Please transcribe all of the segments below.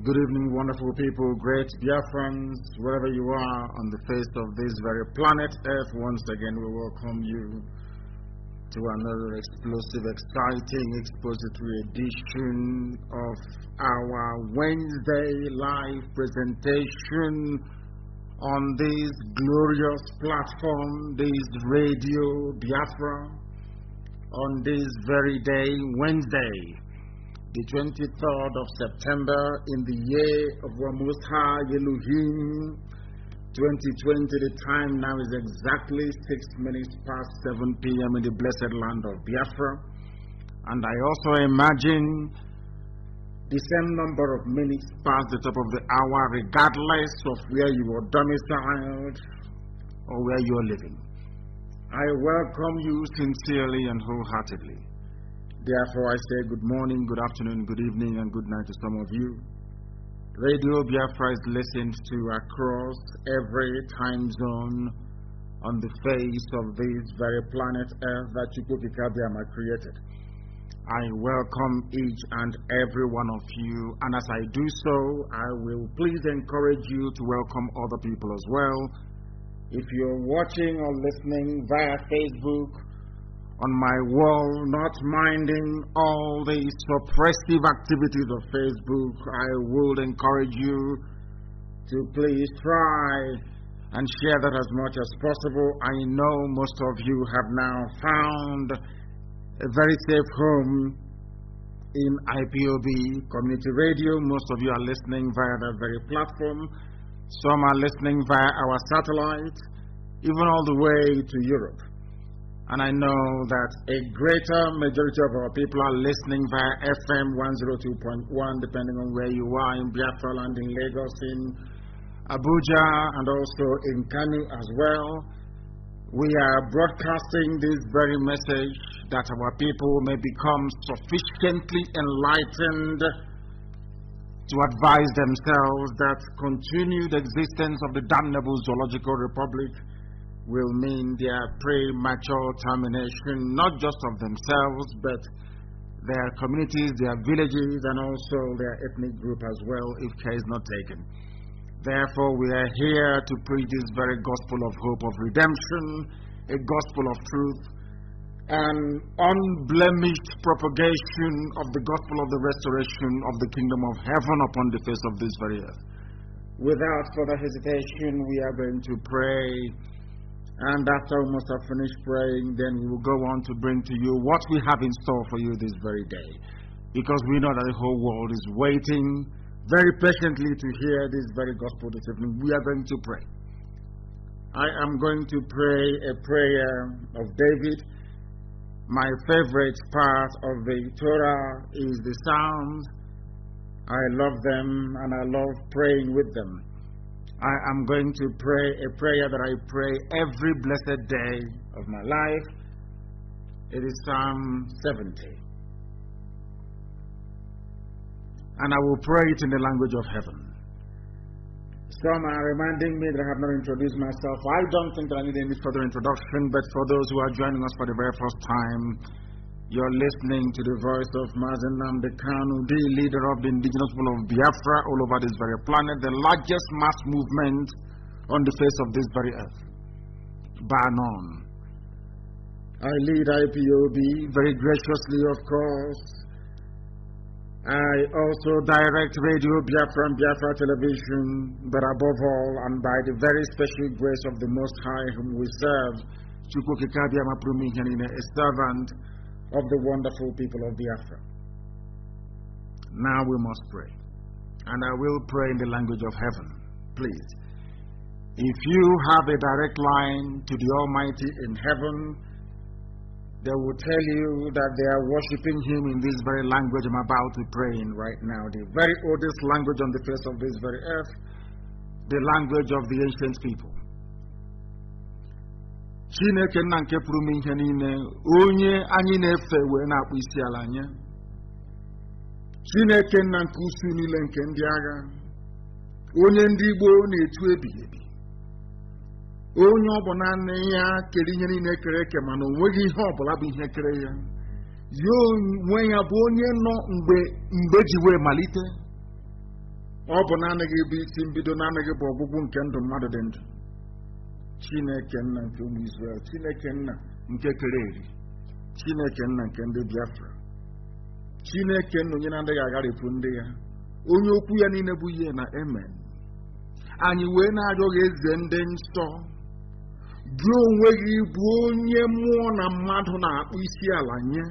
Good evening, wonderful people, great Biafrans, wherever you are on the face of this very planet Earth. Once again, we welcome you to another explosive, exciting, expository edition of our Wednesday live presentation on this glorious platform, this Radio Biafra, on this very day, Wednesday, the 23rd of September in the year of our Most High Elohim 2020. The time now is exactly 6 minutes past 7 p.m. in the blessed land of Biafra. And I also imagine the same number of minutes past the top of the hour, regardless of where you are domiciled or where you are living. I welcome you sincerely and wholeheartedly. Therefore, I say good morning, good afternoon, good evening, and good night to some of you. Radio Biafra is listened to across every time zone on the face of this very planet Earth that Chukwukikabiama created. I welcome each and every one of you, and as I do so, I will please encourage you to welcome other people as well. If you're watching or listening via Facebook, on my wall, not minding all the suppressive activities of Facebook, I would encourage you to please try and share that as much as possible. I know most of you have now found a very safe home in IPOB community radio. Most of you are listening via that very platform. Some are listening via our satellite, even all the way to Europe. And I know that a greater majority of our people are listening via FM 102.1, depending on where you are, in Biafra land, in Lagos, in Abuja, and also in Kanu as well. We are broadcasting this very message that our people may become sufficiently enlightened to advise themselves that continued existence of the damnable zoological republic will mean their premature termination, not just of themselves, but their communities, their villages, and also their ethnic group as well, if care is not taken. Therefore, we are here to preach this very gospel of hope, of redemption, a gospel of truth, an unblemished propagation of the gospel of the restoration of the kingdom of heaven upon the face of this very earth. Without further hesitation, we are going to pray. And after we must have finished praying, then we will go on to bring to you what we have in store for you this very day. Because we know that the whole world is waiting very patiently to hear this very gospel this evening. We are going to pray. I am going to pray a prayer of David. My favorite part of the Torah is the Psalms. I love them and I love praying with them. I am going to pray a prayer that I pray every blessed day of my life. It is Psalm 70. And I will pray it in the language of heaven. Some are reminding me that I have not introduced myself. I don't think that I need any further introduction, but for those who are joining us for the very first time, you're listening to the voice of Mazi Nnamdi Kanu, the leader of the indigenous people of Biafra all over this very planet, the largest mass movement on the face of this very earth, bar none. I lead IPOB very graciously, of course. I also direct Radio Biafra and Biafra Television, but above all, and by the very special grace of the Most High whom we serve, Chukwukikabiama Prumihanine, a servant of the wonderful people of Biafra. Now we must pray. And I will pray in the language of heaven. Please. If you have a direct line to the Almighty in heaven, they will tell you that they are worshiping Him in this very language I'm about to pray in right now. The very oldest language on the face of this very earth. The language of the ancient people. Chineke nna nke pụrụ ime ihe niile, onye anyị na-efe wee na-akpụ isi ala anya. Chineke nna nke usu niile nke ndị agha, onye ndị Igbo na-etu ebighị ebi. Onye ọ bụ naanị ya kere ihe niile kere eke, mana o nweghị ihe ọ bụla bụ ihe kere ya. Ya onwe ya bụ onye nọ mgbe ji wee malite. Ọ bụ naanị gị bụ isi mbido, naanị gị bụ ọgwụgwụ nke ndụ mmadụ dị ndụ. Chineke nna nke ụmụ Izrel, Chineke nna nke kere eri, Chineke nna nke ndị Biafra, Chineke nna onye na-adịghị agharịpụ ndị ya, onye okwu ya niile bụ ihe na amen. Anyị wee na-arịọ gị eze ndị nsọ, gị onwe gị bụ onye mmụọ na mmadụ na-akpụ isi ala nye,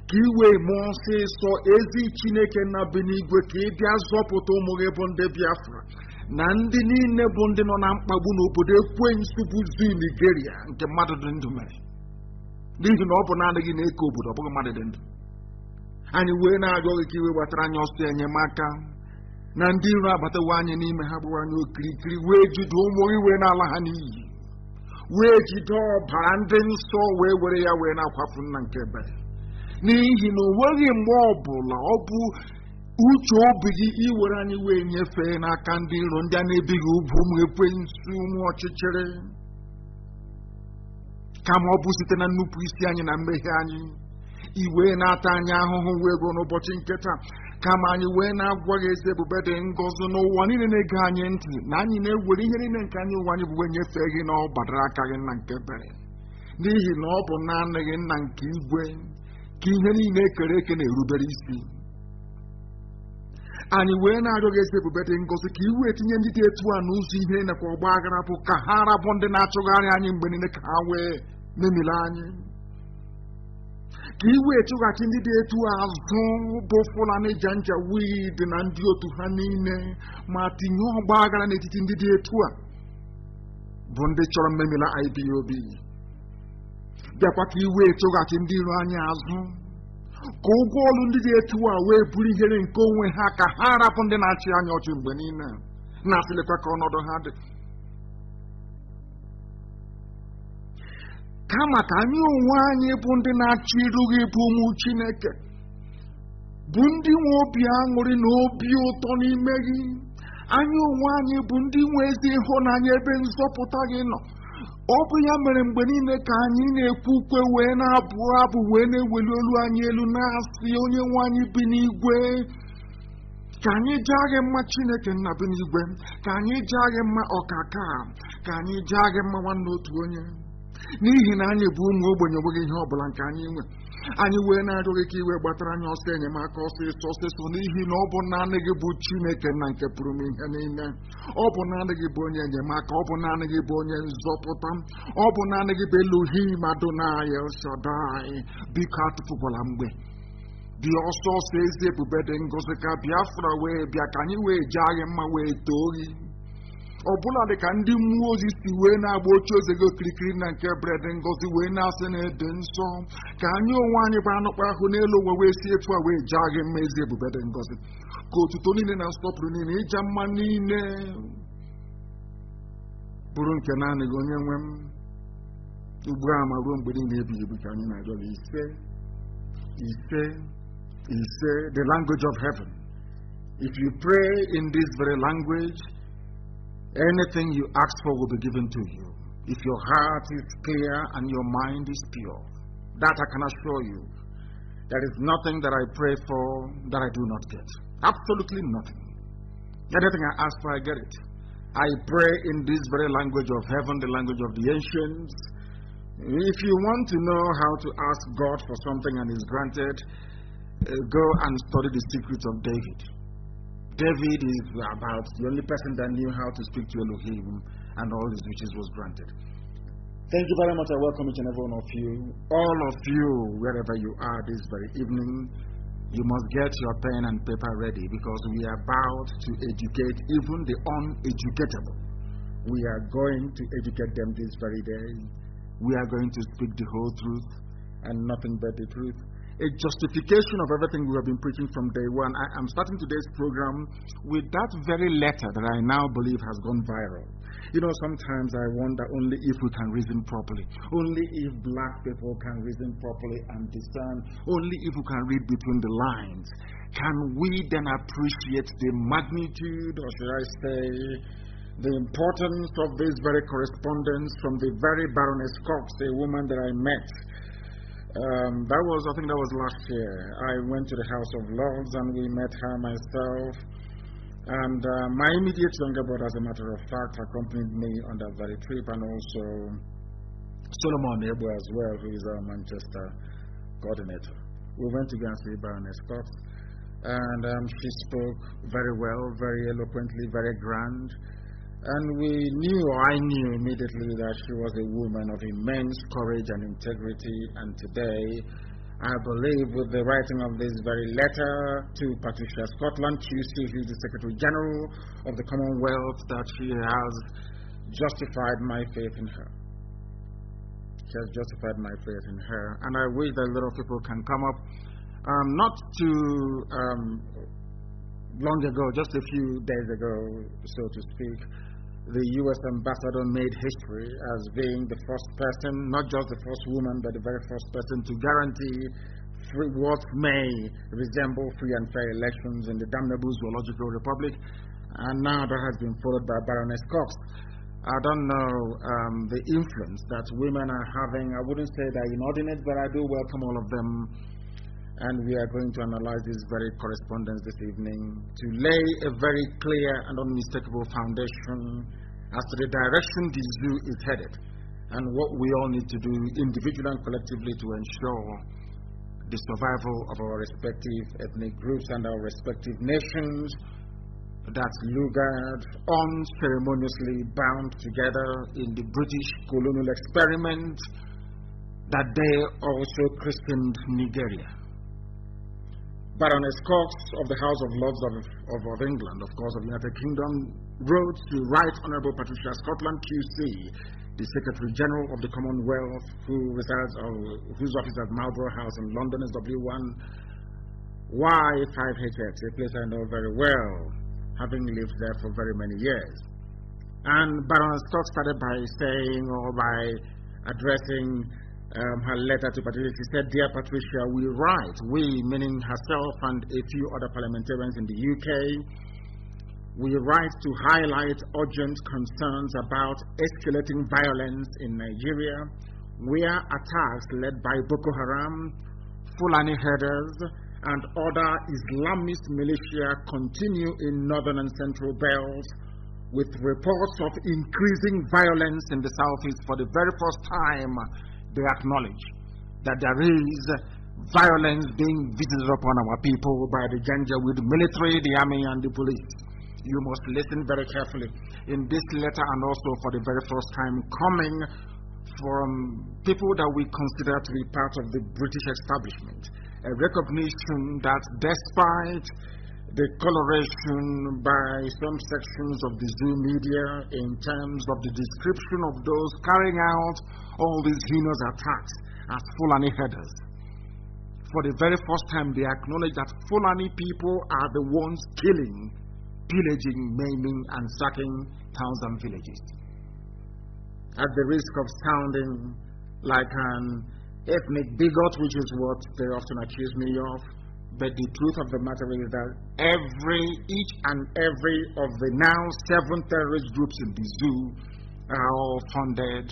ka ị wee mụọ ọsịsọ ezi Chineke na bi n'igwe, ka ị bịa zọpụta ụmụ gị bụ ndị Biafra na ndị niile bụ ndị nọ na mkpagbu n'obodo ekwensu bụ Nigeria nke mmadụ dị ndụ mere, n'ihi na ọ bụ naanị gị na-eke obodo, ọ bụghị mmadụ dị ndụ. Anyị wee na-arịọ gị ka iwe gbatara anyị ọsọ enyemaka na ndị iro abatawa anyị n'ime ha, gbawa anyị okirikiri, wee jide ụmụ gị wee na-ala ha n'iyi, wee jide ọbara ndị nsọ wee were ya wee na-akwafu nna nke ebere, n'ihi na o nweghị mgbe ọbụla ọ bụ uche obi gị iwere anyị wee nyefee n'aka ndị iro ndị a na-ebighị ugwu, ụmụ ekwensu, ụmụ ọchịchịrị, kama ọ bụ site na nnupụ isi anyị na mmehie anyị iwe na-ata anyị ahụhụ wee ruo n'ụbọchị nke taa. Kama anyị wee na-agwa gị ezi ebube dị ngọzi n'ụwa niile na-ege anyị ntị, na anyị na-ewere ihe niile nke anyị ụwa anyị bụ wee nyefee gị na ọ gbadara aka gị nna nke ebere, n'ihi na ọ bụ naanị gị nna nke igwe ka ihe niile ekere eke na-erubere isi. Anyị wee na-arịọ gị ezi ebube dị ngọzi ka iwe etinye ndị dị etu a n'ụzọ ihe nakwa ọgba aghara, bụ ka ha rabụ ndị na-achụgharị anyị mgbe niile, ka ha wee memile anyị, ka iwe chụghachi ndị dị etu azụ bụ Fulani Janjaweed na ndị otu ha niile, ma tinye ọgba aghara n'etiti ndị dị etu a bụ ndị chọrọ mmemila IPOB. Bịakwa ka iwe chụghachi ndị iro anyị azụ, ka ụgwọ ọrụ ndị dị etu a wee bụrụ ihere nke onwe ha, ka ha rapụ ndị na-achị anya ọchị mgbe niile, na-asịlịkwa ka ọnọdụ ha dị. Kama ka anyị onwe anyị bụ ndị na-achị iru gị bụ ụmụ Chineke, bụ ndị nwe obi aṅụrị na obi ụtọ n'ime gị, anyị onwe anyị bụ ndị nwe ezi ịhụnanya ebe nzọpụta gị nọ. Ọ bụ ya mere mgbe niile ka anyị na-ekwu ukwe wee na-abụ abụ wee na-eweli olu anyị elu na-asị onye nwe anyị bi n'igwe, ka anyị jaa gị mma Chineke nna bi n'igwe, ka anyị jaa gị mma ọkaka, ka anyị jaa gị mma nwanne otu onye, n'ihi na anyị bụ ụmụ ogbenye, onweghị ihe ọbụla nke anyị nwe. Anyị wee na-arịọ gị ka iwe gbatara anyị ọsọ enyemaka ọsịsọ, n'ihi na ọ bụ naanị gị bụ Chineke na nke pụrụ m ihe niile. Ọ bụ naanị gị bụ onye enyemaka, ọ bụ naanị gị bụ onye nzọpụta, ọ bụ naanị gị bụ Elohim Adonai El Shaddai. Biko atụfukwala mgbe, bịa ọsọ ọsọ ezi ebube dị ngọzi, ka Biafra wee bịa, ka anyị wee jaa gị mma wee too gị. Ọbụla dị ka ndị mmụọ ozi si wee na-agba oche oze gị okirikiri na nke bred ngọzi wee na-asị na ede nsọ, ka anyị onwe anyị bụ anụkpa ahụ n'elu ụwa wee si etu a wee jaa gị mma ezi ebube dị ngọzi, ka otuto niile na nsọpụrụ niile, ịja mma niile bụrụ nke naanị gị onye nwe m, ugbu a ma ruo mgbe niile ebighị ebi, ka anyị na-arịọ gị ise ise ise. The language of heaven. If you pray in this very language, anything you ask for will be given to you. If your heart is clear and your mind is pure, that I can assure you, there is nothing that I pray for that I do not get. Absolutely nothing. Anything I ask for, I get it. I pray in this very language of heaven, the language of the ancients. If you want to know how to ask God for something and is granted, go and study the secrets of David. David is about the only person that knew how to speak to Elohim, and all his wishes was granted. Thank you very much. I welcome each and every one of you. All of you, wherever you are this very evening, you must get your pen and paper ready, because we are about to educate even the uneducatable. We are going to educate them this very day. We are going to speak the whole truth and nothing but the truth. A justification of everything we have been preaching from day one. I am starting today's program with that very letter that I now believe has gone viral. You know, sometimes I wonder only if we can reason properly, only if black people can reason properly and discern, only if we can read between the lines, can we then appreciate the magnitude, or should I say, the importance of this very correspondence from the very Baroness Cox, a woman that I met. I think that was last year. I went to the House of Lords and we met her, myself, And my immediate younger brother, as a matter of fact, accompanied me on that very trip, and also Solomon Ebo as well, who is our Manchester coordinator. We went to go and see Baroness Cox, and she spoke very well, very eloquently, very grand. And I knew immediately that she was a woman of immense courage and integrity. And today, I believe with the writing of this very letter to Patricia Scotland, QC, who is the Secretary General of the Commonwealth, that she has justified my faith in her. She has justified my faith in her. And I wish that a lot of people can come up. Not too long ago, just a few days ago, so to speak, the U.S. ambassador made history as being the first person, not just the first woman, but the very first person to guarantee what may resemble free and fair elections in the damnable zoological republic. And now that has been followed by Baroness Cox. I don't know the influence that women are having. I wouldn't say they're inordinate, but I do welcome all of them. And we are going to analyze this very correspondence this evening to lay a very clear and unmistakable foundation as to the direction the zoo is headed and what we all need to do individually and collectively to ensure the survival of our respective ethnic groups and our respective nations that lured unceremoniously bound together in the British colonial experiment that they also christened Nigeria. Baroness Cox of the House of Lords of England, of course, of the United Kingdom, wrote to Right Honourable Patricia Scotland, QC, the Secretary General of the Commonwealth, whose office at Marlborough House in London is W1, Y5HX, a place I know very well, having lived there for very many years. And Baroness Cox started by saying, or by addressing her letter to Patricia. She said, "Dear Patricia, we write," we meaning herself and a few other parliamentarians in the UK, "we write to highlight urgent concerns about escalating violence in Nigeria, where attacks led by Boko Haram, Fulani herders, and other Islamist militia continue in northern and central belts, with reports of increasing violence in the southeast. For the very first time, they acknowledge that there is violence being visited upon our people by the Janjaweed military, the army, and the police." You must listen very carefully in this letter, and also for the very first time coming from people that we consider to be part of the British establishment. A recognition that despite the coloration by some sections of the Zoo media in terms of the description of those carrying out all these heinous attacks as Fulani herders, for the very first time they acknowledge that Fulani people are the ones killing, pillaging, maiming, and sacking towns and villages. At the risk of sounding like an ethnic bigot, which is what they often accuse me of, but the truth of the matter is that each and every of the now 7 terrorist groups in the zoo are all funded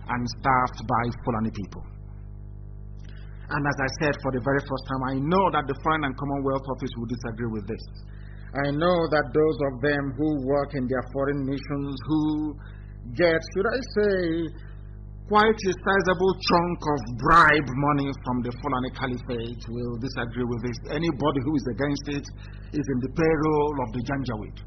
and staffed by Fulani people. And as I said, for the very first time, I know that the Foreign and Commonwealth Office will disagree with this. I know that those of them who work in their foreign missions, who get, should I say, quite a sizable chunk of bribe money from the Fulani Caliphate, will disagree with this. Anybody who is against it is in the payroll of the Janjaweed.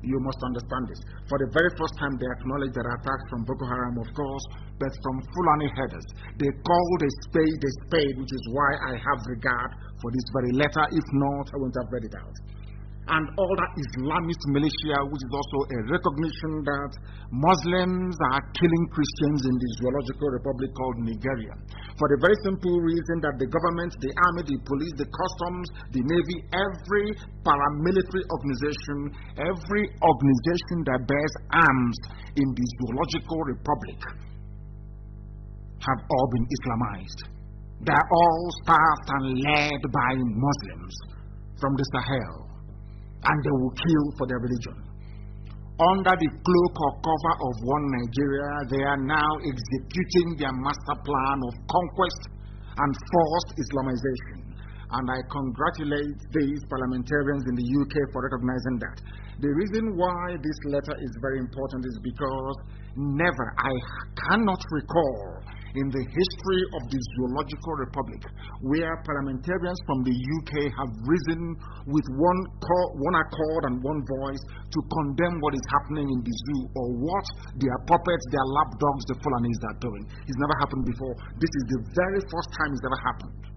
You must understand this. For the very first time, they acknowledge there are attacks from Boko Haram, of course, but from Fulani herders. They called a spade, which is why I have regard for this very letter. If not, I wouldn't have read it out. And all that Islamist militia, which is also a recognition that Muslims are killing Christians in the zoological republic called Nigeria. For the very simple reason that the government, the army, the police, the customs, the navy, every paramilitary organization, every organization that bears arms in the zoological republic have all been Islamized. They are all staffed and led by Muslims from the Sahel. And they will kill for their religion. Under the cloak or cover of one Nigeria, they are now executing their master plan of conquest and forced Islamization. And I congratulate these parliamentarians in the UK for recognizing that. The reason why this letter is very important is because never, I cannot recall in the history of the Zoological Republic where parliamentarians from the UK have risen with one accord and one voice to condemn what is happening in the zoo or what their puppets, their lapdogs, the Fulanis are doing. It's never happened before. This is the very first time it's ever happened.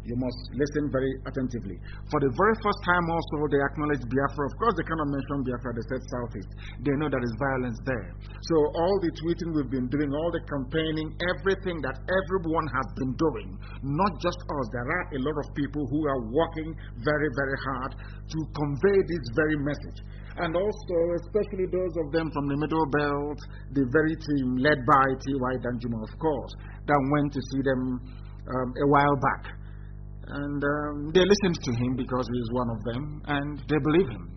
You must listen very attentively. For the very first time also, they acknowledge Biafra. Of course, they cannot mention Biafra, they said Southeast. They know there is violence there. So all the tweeting we've been doing, all the campaigning, everything that everyone has been doing, not just us, there are a lot of people who are working very, very hard to convey this very message. And also, especially those of them from the Middle Belt, the very team led by T.Y. Danjuma, of course, that went to see them a while back. And they listened to him because he is one of them, and they believe him.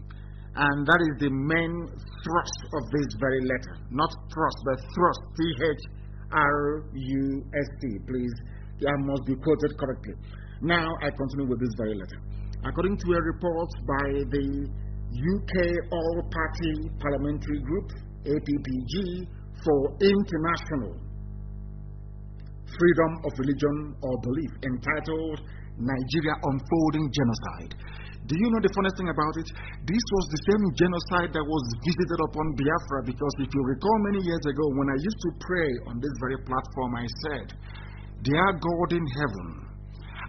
And that is the main thrust of this very letter. Not thrust, but thrust, T-H-R-U-S-T. Please, I must be quoted correctly. Now, I continue with this very letter. According to a report by the UK All-Party Parliamentary Group, APPG, for International Freedom of Religion or Belief, entitled Nigeria Unfolding Genocide. Do you know the funniest thing about it? This was the same genocide that was visited upon Biafra, because if you recall many years ago when I used to pray on this very platform, I said, "Dear God in heaven,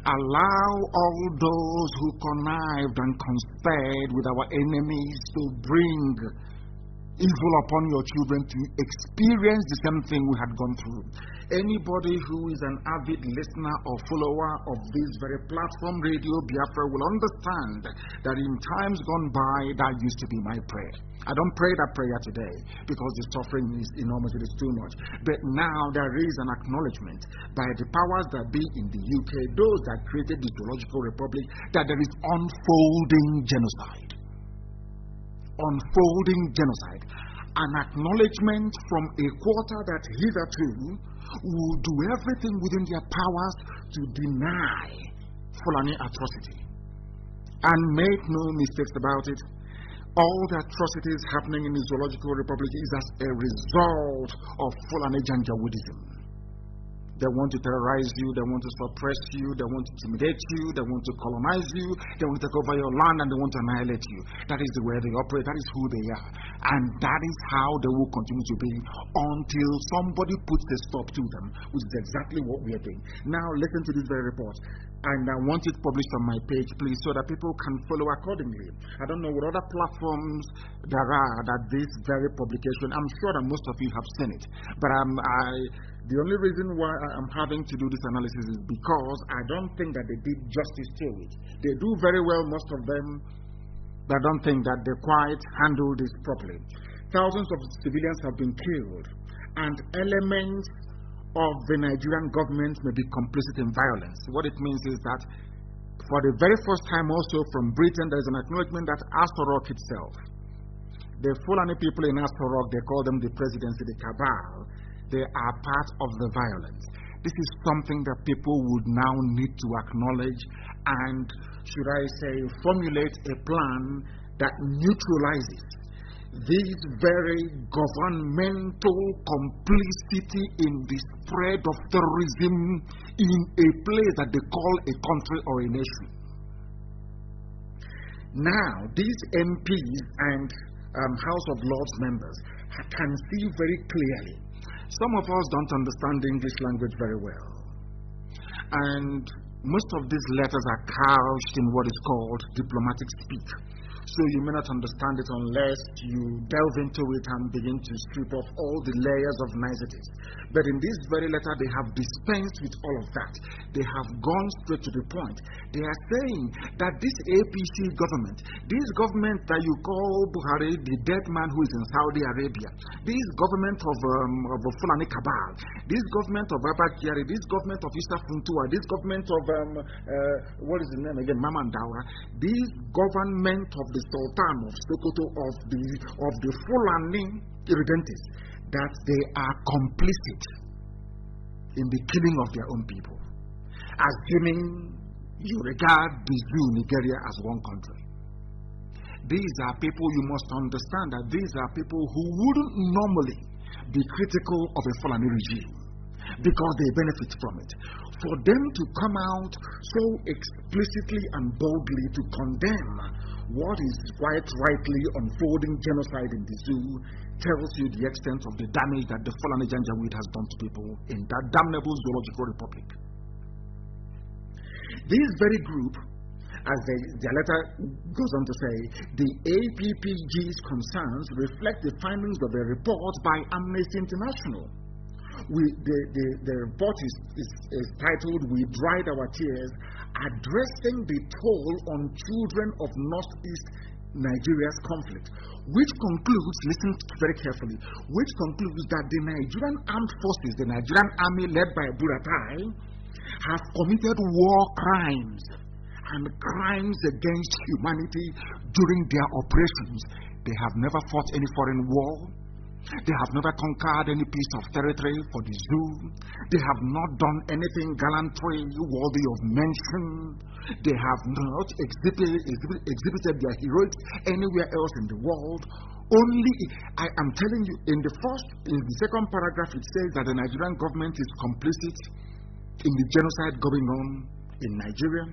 allow all those who connived and conspired with our enemies to bring evil upon your children to experience the same thing we had gone through." Anybody who is an avid listener or follower of this very platform, Radio Biafra, will understand that in times gone by, that used to be my prayer. I don't pray that prayer today because the suffering is enormous, it is too much. But now there is an acknowledgement by the powers that be in the UK, those that created the Zoological Republic, that there is unfolding genocide. Unfolding genocide. An acknowledgement from a quarter that hitherto will do everything within their powers to deny Fulani atrocity. And make no mistakes about it, all the atrocities happening in the Zoological Republic is as a result of Fulani Janjaweedism. They want to terrorize you, they want to suppress you, they want to intimidate you, they want to colonize you, they want to take over your land, and they want to annihilate you. That is the way they operate, that is who they are. And that is how they will continue to be until somebody puts a stop to them, which is exactly what we are doing. Now listen to this very report. And I want it published on my page, please, so that people can follow accordingly. I don't know what other platforms there are that this very publication, I'm sure that most of you have seen it. But the only reason why I'm having to do this analysis is because I don't think that they did justice to it. They do very well, most of them, but I don't think that they quite handled this properly. Thousands of civilians have been killed, and elements of the Nigerian government may be complicit in violence. What it means is that for the very first time also from Britain, there is an acknowledgement that Astor Rock itself, the Fulani people in Astor Rock, they call them the presidency, the cabal, they are part of the violence. This is something that people would now need to acknowledge and, should I say, formulate a plan that neutralizes this very governmental complicity in the spread of terrorism in a place that they call a country or a nation. Now, these MPs and House of Lords members can see very clearly. Some of us don't understand the English language very well. And most of these letters are couched in what is called diplomatic speak. So you may not understand it unless you delve into it and begin to strip off all the layers of niceties. But in this very letter, they have dispensed with all of that. They have gone straight to the point. They are saying that this APC government, this government that you call Buhari, the dead man who is in Saudi Arabia, this government of Fulani Cabal, this government of Abakari, this government of Issa Funtua, this government of, what is the name again, Mamandaura, this government of the Sultan of Sokoto, of the Fulani irredentists, that they are complicit in the killing of their own people. assuming you regard the Zoo Nigeria as one country. These are people, you must understand that these are people who wouldn't normally be critical of a Fulani regime because they benefit from it. For them to come out so explicitly and boldly to condemn what is quite rightly unfolding genocide in the zoo tells you the extent of the damage that the Fulani Janjaweed has done to people in that damnable zoological republic. This very group, as their letter goes on to say, the APPG's concerns reflect the findings of a report by Amnesty International. The report is titled, "We Dried Our Tears, Addressing the Toll on Children of Northeast Nigeria's Conflict," which concludes, listen very carefully, which concludes that the Nigerian armed forces, the Nigerian army led by Buratai, have committed war crimes and crimes against humanity during their operations. They have never fought any foreign war. They have never conquered any piece of territory for the zoo. They have not done anything gallantry worthy of mention. They have not exhibited their heroics anywhere else in the world. Only, I am telling you, in the second paragraph, it says that the Nigerian government is complicit in the genocide going on in Nigeria.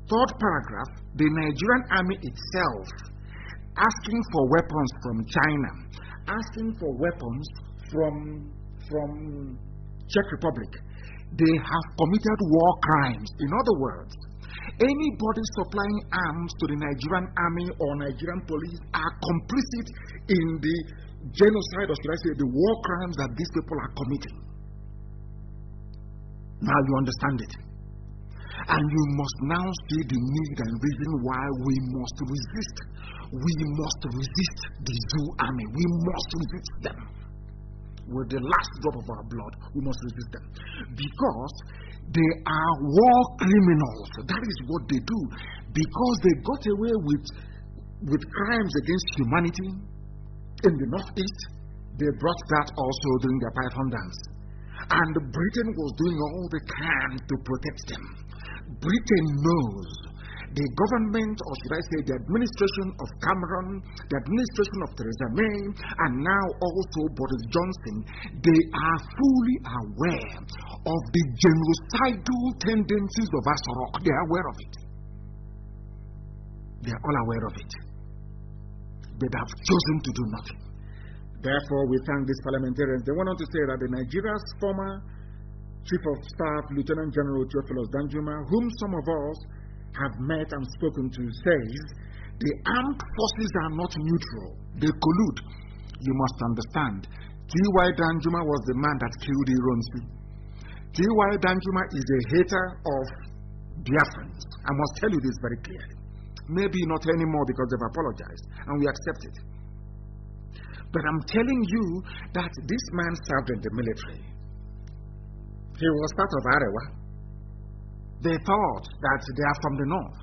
Third paragraph, the Nigerian army itself asking for weapons from China, asking for weapons from Czech Republic. They have committed war crimes. In other words, anybody supplying arms to the Nigerian army or Nigerian police are complicit in the genocide, or should I say the war crimes that these people are committing. Now you understand it. And you must now see the need and reason why we must resist. We must resist the zoo army. We must resist them. With the last drop of our blood, we must resist them. Because they are war criminals. That is what they do. Because they got away with crimes against humanity in the Northeast, they brought that also during their Python dance. And Britain was doing all they can to protect them. Britain knows the government, or should I say the administration of Cameron, the administration of Theresa May, and now also Boris Johnson, they are fully aware of the genocidal tendencies of Asorok. They are aware of it. They are all aware of it. But they have chosen to do nothing. Therefore, we thank these parliamentarians. They went on to say that Nigeria's former Chief of Staff, Lieutenant General Theophilus Danjuma, whom some of us have met and spoken to, says the armed forces are not neutral. They collude. You must understand. T.Y. Danjuma was the man that killed Ironsi. T.Y. Danjuma is a hater of Biafrans. I must tell you this very clearly. Maybe not anymore because they've apologized, and we accept it. But I'm telling you that this man served in the military. He was part of Arewa. They thought that they are from the north,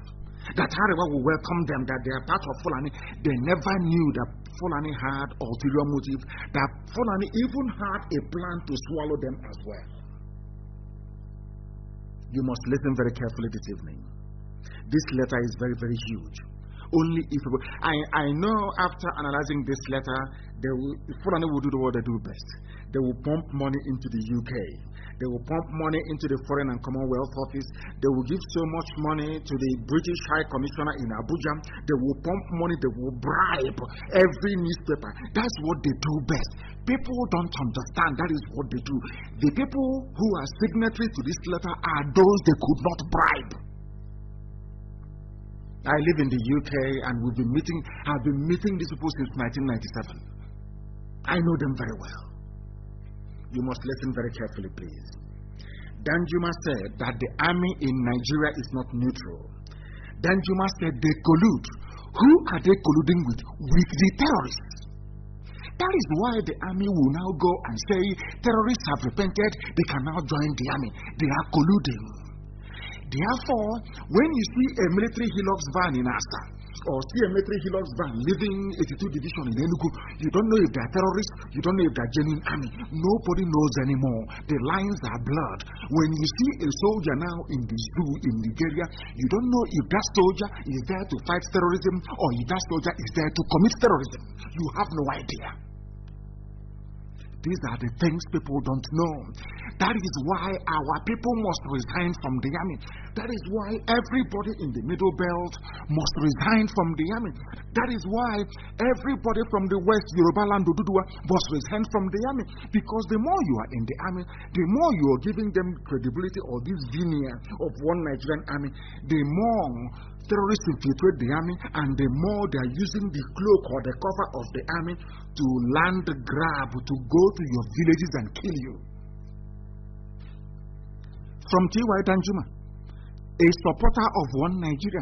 that Arewa will welcome them, that they are part of Fulani. They never knew that Fulani had ulterior motive, that Fulani even had a plan to swallow them as well. You must listen very carefully this evening. This letter is very, very huge. Only if I know after analyzing this letter, Fulani will do what they do best. They will pump money into the UK. They will pump money into the Foreign and Commonwealth Office. They will give so much money to the British High Commissioner in Abuja. They will pump money. They will bribe every newspaper. That's what they do best. People don't understand. That is what they do. The people who are signatories to this letter are those they could not bribe. I live in the UK and I've been meeting these people since 1997. I know them very well. You must listen very carefully, please. Danjuma said that the army in Nigeria is not neutral. Danjuma said they collude. Who are they colluding with? With the terrorists. That is why the army will now go and say terrorists have repented, they can now join the army. They are colluding. Therefore, when you see a military Hilux van in Asta, or Cemetery Hilux van leaving 82 Division in Enugu. You don't know if they are terrorists. You don't know if they are genuine army. Nobody knows anymore. The lines are blurred. When you see a soldier now in the zoo in Nigeria, you don't know if that soldier is there to fight terrorism or if that soldier is there to commit terrorism. You have no idea. These are the things people don't know. That is why our people must resign from the army. That is why everybody in the Middle Belt must resign from the army. That is why everybody from the West, Yoruba land, Oduduwa, must resign from the army. Because the more you are in the army, the more you are giving them credibility or this veneer of one Nigerian army, the more terrorists infiltrate the army, and the more they are using the cloak or the cover of the army to land grab, to go to your villages and kill you. From T.Y. Danjuma, a supporter of one Nigeria,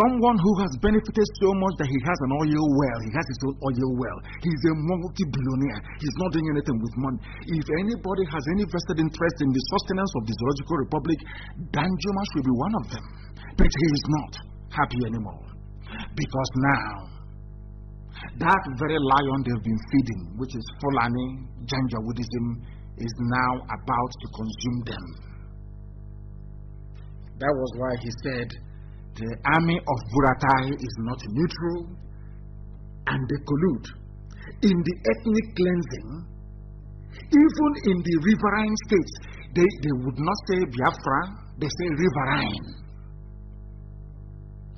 someone who has benefited so much that he has an oil well, he has his own oil well. He's a multi-billionaire. He's not doing anything with money. If anybody has any vested interest in the sustenance of the Zoological Republic, Danjuma should be one of them. But he is not happy anymore. Because now, that very lion they've been feeding, which is Fulani Janjaweedism, is now about to consume them. That was why he said the army of Buratai is not neutral, and they collude in the ethnic cleansing. Even in the riverine states, they would not say Biafra, they say riverine.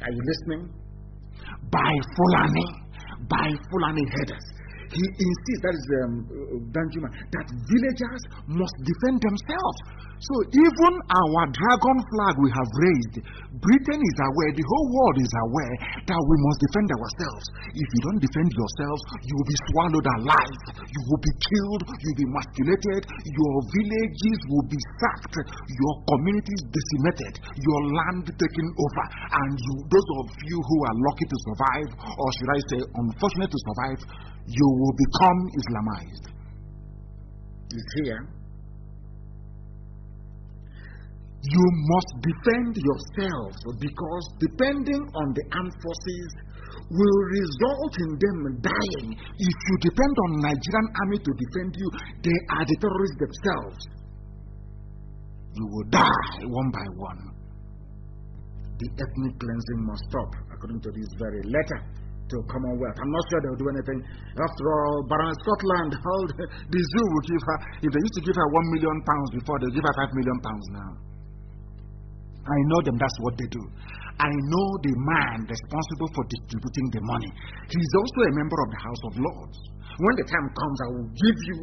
Are you listening? By Fulani headers. He insists, that is Danjuma, that villagers must defend themselves. So even our dragon flag we have raised, Britain is aware, the whole world is aware that we must defend ourselves. If you don't defend yourselves, you will be swallowed alive. You will be killed, you will be emasculated, your villages will be sacked, your communities decimated, your land taken over, and those of you who are lucky to survive, or should I say unfortunate to survive, you will become Islamized. It's here. You must defend yourselves, because depending on the armed forces will result in them dying. If you depend on Nigerian army to defend you, they are the terrorists themselves. You will die one by one. The ethnic cleansing must stop, according to this very letter to Commonwealth. I'm not sure they'll do anything. After all, Baron Scotland held the zoo will give her, if they used to give her £1 million before, they'll give her £5 million now. I know them, that's what they do. I know the man responsible for distributing the money. He's also a member of the House of Lords. When the time comes, I will give you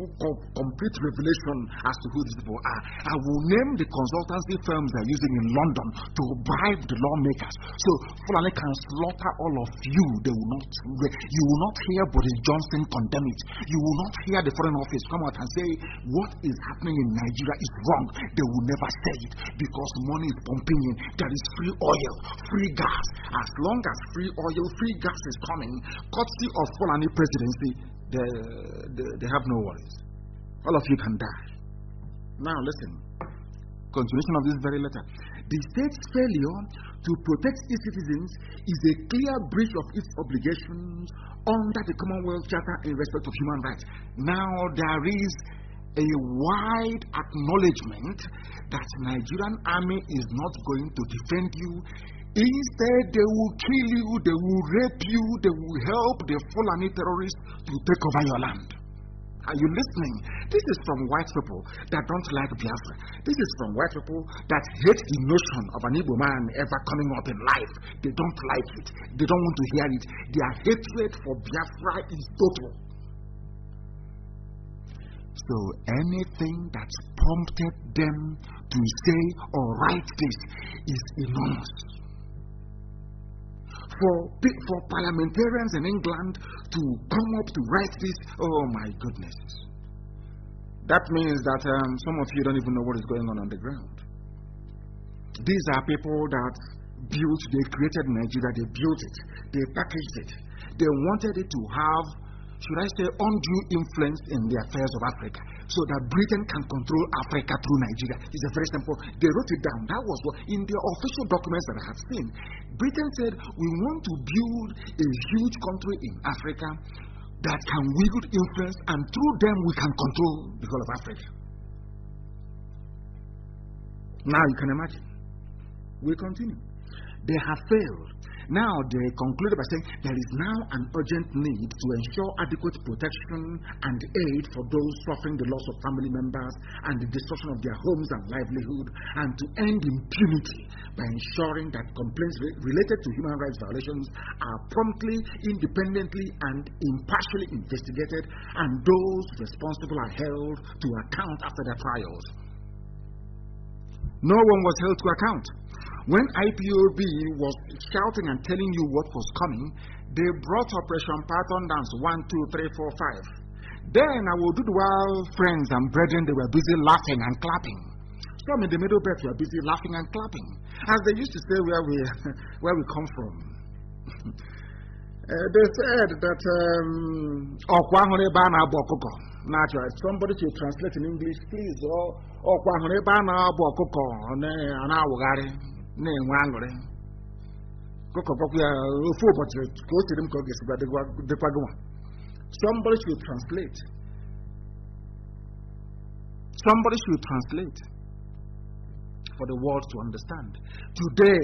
complete revelation as to who these people are. I will name the consultancy firms they're using in London to bribe the lawmakers. So Fulani can slaughter all of you. You will not hear Boris Johnson condemn it. You will not hear the Foreign Office come out and say what is happening in Nigeria is wrong. They will never say it, because money is pumping in. There is free oil, free gas. As long as free oil, free gas is coming, courtesy of Fulani presidency, they have no worries. All of you can die. Now listen. Continuation of this very letter. The state's failure to protect its citizens is a clear breach of its obligations under the Commonwealth Charter in respect of human rights. Now there is a wide acknowledgement that Nigerian army is not going to defend you. Instead, they will kill you, they will rape you, they will help the Fulani terrorists to take over your land. Are you listening? This is from white people that don't like Biafra. This is from white people that hate the notion of an Igbo man ever coming up in life. They don't like it. They don't want to hear it. Their hatred for Biafra is total. So anything that prompted them to say or write this is enormous. For parliamentarians in England to come up to write this, oh my goodness. That means that some of you don't even know what is going on the ground. These are people that they created Nigeria, they built it, they packaged it. They wanted it to have should I say, undue influence in the affairs of Africa, so that Britain can control Africa through Nigeria. It's a very simple. They wrote it down. That was what, in their official documents that I have seen, Britain said, we want to build a huge country in Africa that can wield influence, and through them we can control the whole of Africa. Now you can imagine. We continue. They have failed. Now they concluded by saying there is now an urgent need to ensure adequate protection and aid for those suffering the loss of family members and the destruction of their homes and livelihood, and to end impunity by ensuring that complaints related to human rights violations are promptly, independently, and impartially investigated, and those responsible are held to account after their trials. No one was held to account. When IPOB was shouting and telling you what was coming, they brought Operation Python Dance 1, 2, 3, 4, 5. Then our Dudual friends and brethren, they were busy laughing and clapping. Some in the Middle Belt were busy laughing and clapping, as they used to say where we come from. They said that naturally, somebody should translate in English, please. So somebody should translate. Somebody should translate for the world to understand. Today,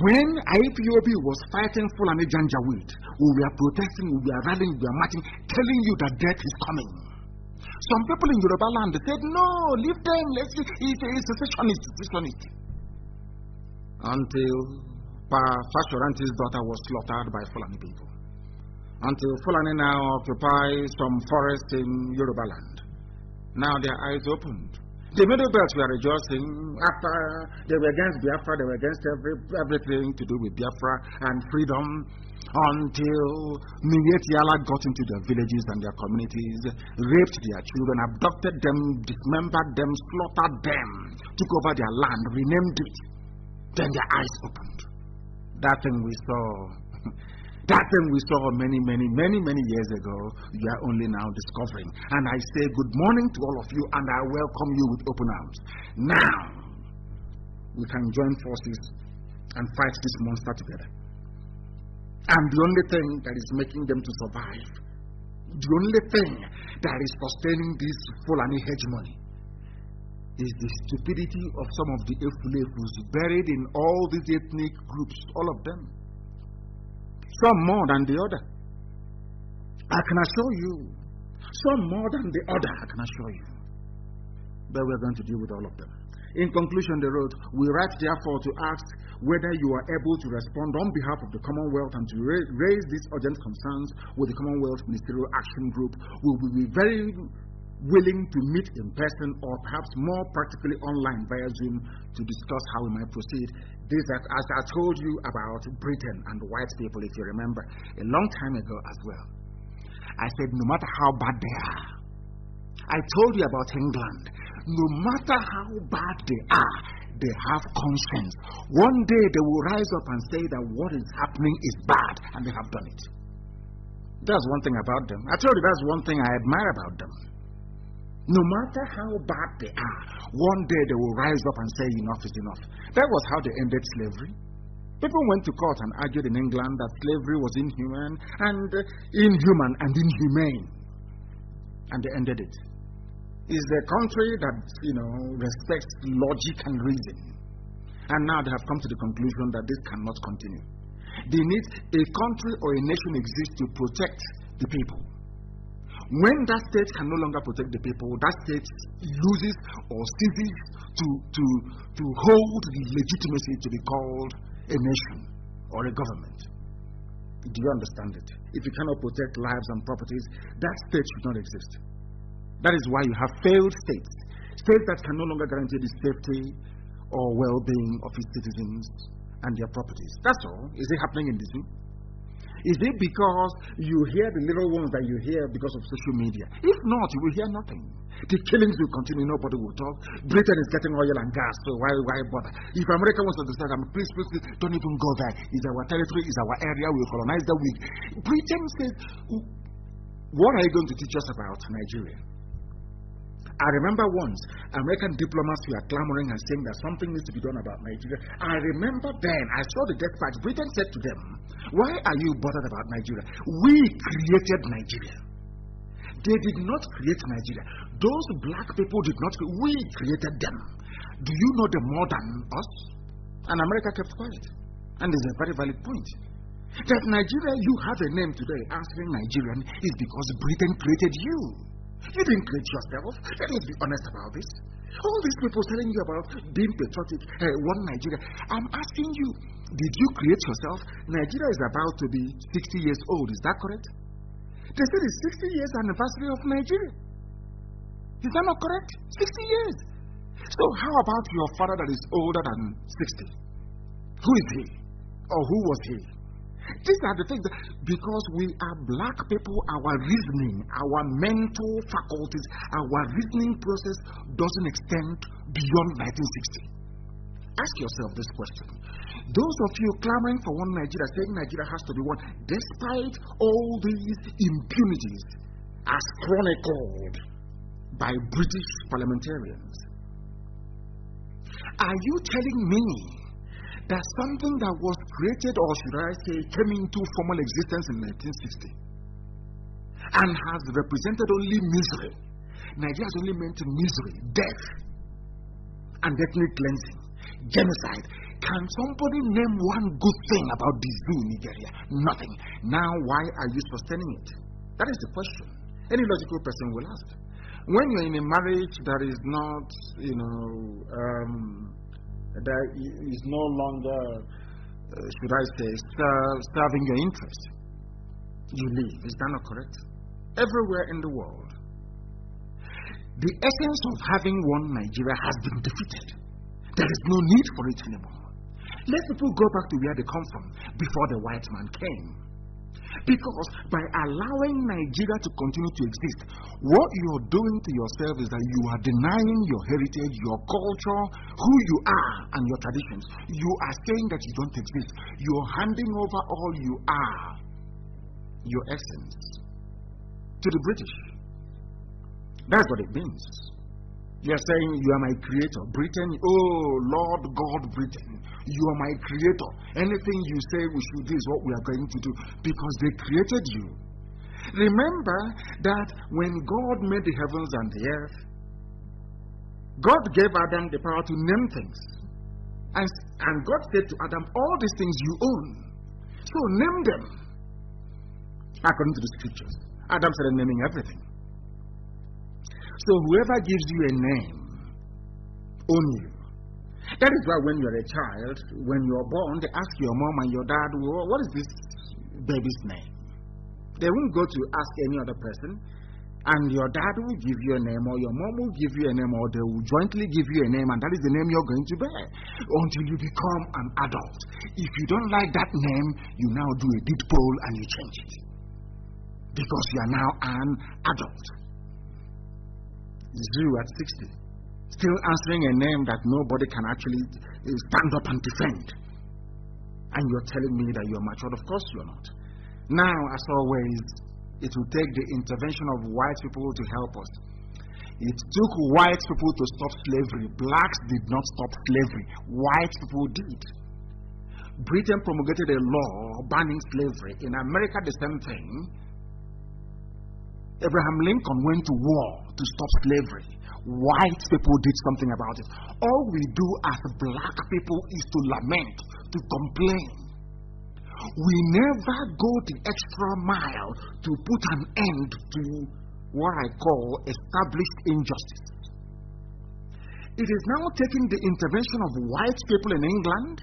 when IPOB was fighting Fulani Janjaweed, we were protesting, we were rallying, we were marching, telling you that death is coming. Some people in Yoruba land, they said, no, leave them, let's see, it's secessionist. Until Fashoranti's daughter was slaughtered by Fulani people. Until Fulani now occupy some forest in Yoruba land. Now their eyes opened. The Middle Belt were rejoicing after they were against Biafra, they were against everything to do with Biafra and freedom, until Minyetiala got into their villages and their communities, raped their children, abducted them, dismembered them, slaughtered them, took over their land, renamed it. Then their eyes opened. That thing we saw many years ago, we are only now discovering. And I say good morning to all of you, and I welcome you with open arms. Now, we can join forces and fight this monster together. And the only thing that is making them to survive, the only thing that is sustaining this Fulani hegemony, is the stupidity of some of the Efulefus buried in all these ethnic groups, all of them. Some more than the other. I can assure you. Some more than the other, I can assure you. But we're going to deal with all of them. In conclusion, they wrote, we write therefore to ask whether you are able to respond on behalf of the Commonwealth and to raise these urgent concerns with the Commonwealth Ministerial Action Group. We will be very willing to meet in person, or perhaps more practically online via Zoom, to discuss how we might proceed. This, as I told you about Britain and white people, if you remember, a long time ago as well. I said, no matter how bad they are, I told you about England. No matter how bad they are, they have conscience. One day they will rise up and say that what is happening is bad, and they have done it. That's one thing about them. I told you that's one thing I admire about them. No matter how bad they are, one day they will rise up and say enough is enough. That was how they ended slavery. People went to court and argued in England that slavery was inhuman and inhumane. And they ended it. It's a country that, respects logic and reason. And now they have come to the conclusion that this cannot continue. They need a country or a nation exists to protect the people. When that state can no longer protect the people, that state loses or ceases to hold the legitimacy to be called a nation or a government. Do you understand it? If you cannot protect lives and properties, that state should not exist. That is why you have failed states. States that can no longer guarantee the safety or well-being of its citizens and their properties. That's all. Is it happening in the zoo? Is it because you hear the little ones that you hear because of social media? If not, you will hear nothing. The killings will continue, nobody will talk. Britain is getting oil and gas, so why bother? If America wants to decide, please, don't even go there. It's our territory, it's our area, we'll colonize that week. Britain says, what are you going to teach us about Nigeria? I remember once, American diplomats were clamoring and saying that something needs to be done about Nigeria. I remember then, I saw the dispatch. Britain said to them, why are you bothered about Nigeria? We created Nigeria. They did not create Nigeria. Those black people did not, we created them. Do you know them more than us? And America kept quiet. And there's a very valid point. That Nigeria, you have a name today, answering Nigerian, is because Britain created you. You didn't create yourself. Let us be honest about this. All these people telling you about being patriotic, one Nigeria. I'm asking you, did you create yourself? Nigeria is about to be 60 years old. Is that correct? They said it's 60 years anniversary of Nigeria. Is that not correct? 60 years. So how about your father that is older than 60? Who is he? Or who was he? These are the things that, because we are black people, our reasoning, our mental faculties, our reasoning process doesn't extend beyond 1960. Ask yourself this question. Those of you clamoring for one Nigeria, saying Nigeria has to be one, despite all these impunities as chronicled by British parliamentarians, are you telling me that something that was created, or should I say, came into formal existence in 1960 and has represented only misery? Nigeria has only meant misery, death, and ethnic cleansing, genocide. Can somebody name one good thing about the zoo in Nigeria? Nothing. Now, why are you sustaining it? That is the question any logical person will ask. When you're in a marriage that is not, that is no longer, should I say, serving your interest, you leave. Is that not correct? Everywhere in the world, the essence of having one Nigeria has been defeated. There is no need for it anymore. Let people go back to where they come from before the white man came. Because by allowing Nigeria to continue to exist, what you're doing to yourself is that you are denying your heritage, your culture, who you are, and your traditions. You are saying that you don't exist. You're handing over all you are, your essence, to the British. That's what it means. You're saying you are my creator. Britain, oh Lord God, Britain, you are my creator. Anything you say we should do is what we are going to do, because they created you. Remember that when God made the heavens and the earth, God gave Adam the power to name things. And God said to Adam, all these things you own, so name them according to the scriptures. Adam started naming everything. So whoever gives you a name owns you. That is why when you're a child, when you're born, they ask your mom and your dad, well, what is this baby's name? They won't go to ask any other person, and your dad will give you a name, or your mom will give you a name, or they will jointly give you a name, and that is the name you're going to bear until you become an adult. If you don't like that name, you now do a deed poll and you change it, because you are now an adult. Zoo at 60, still answering a name that nobody can actually stand up and defend. And you're telling me that you're mature? Of course you're not. Now, as always, it will take the intervention of white people to help us. It took white people to stop slavery. Blacks did not stop slavery. White people did. Britain promulgated a law banning slavery. In America, the same thing. Abraham Lincoln went to war to stop slavery. White people did something about it. All we do as black people is to lament, to complain. We never go the extra mile to put an end to what I call established injustice. It is now taking the intervention of white people in England,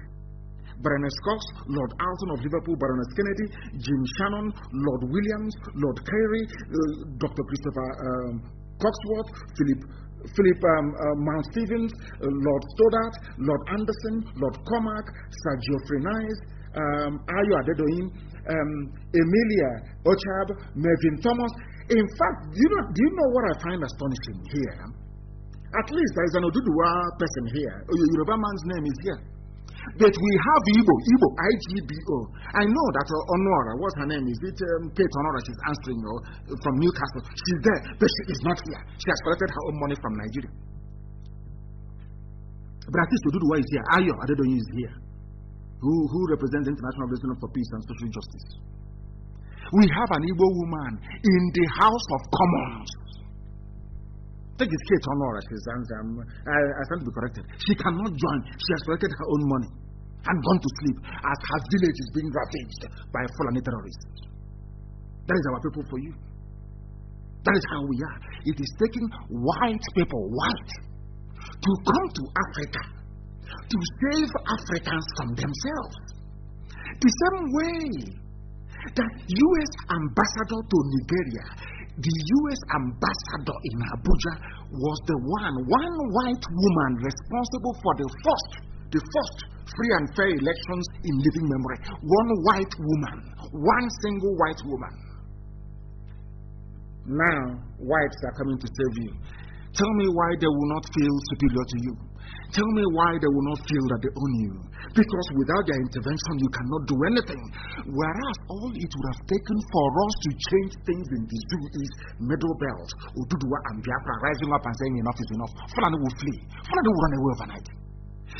Baroness Cox, Lord Alton of Liverpool, Baroness Kennedy, Jim Shannon, Lord Williams, Lord Carey, Dr. Christopher Coxworth, Philip Mount Stevens, Lord Stoddart, Lord Anderson, Lord Cormac, Sir Geoffrey Nice, Ayo Adedoyin, Emilia Ochab, Mervyn Thomas. In fact, do you know what I find astonishing here? At least there is an Oduduwa person here. Yoruba man's name is here. But we have Igbo, IGBO. I know that Honora, what's her name? Is it Kate Honora? She's answering from Newcastle. She's there, but she is not here. She has collected her own money from Nigeria. But at least Oduduwa is here. Ayo Adedoyin is here, who represents the International Organization for Peace and Social Justice. We have an Igbo woman in the House of Commons. I think it's Kate Honora. I stand to be corrected. She cannot join. She has collected her own money and gone to sleep as her village is being ravaged by Fulani terrorists. That is our people for you. That is how we are. It is taking white people, to come to Africa to save Africans from themselves. The same way that U.S. ambassador to Nigeria, the U.S. ambassador in Abuja, was the one white woman responsible for the first free and fair elections in living memory. One white woman, one single white woman. Now, whites are coming to save you. Tell me why they will not feel superior to you. Tell me why they will not feel that they own you. Because without their intervention, you cannot do anything. Whereas all it would have taken for us to change things in the zoo is Middle Belt, Oduduwa and Biafra rising up and saying enough is enough. Fulani will flee. Fulani will run away overnight.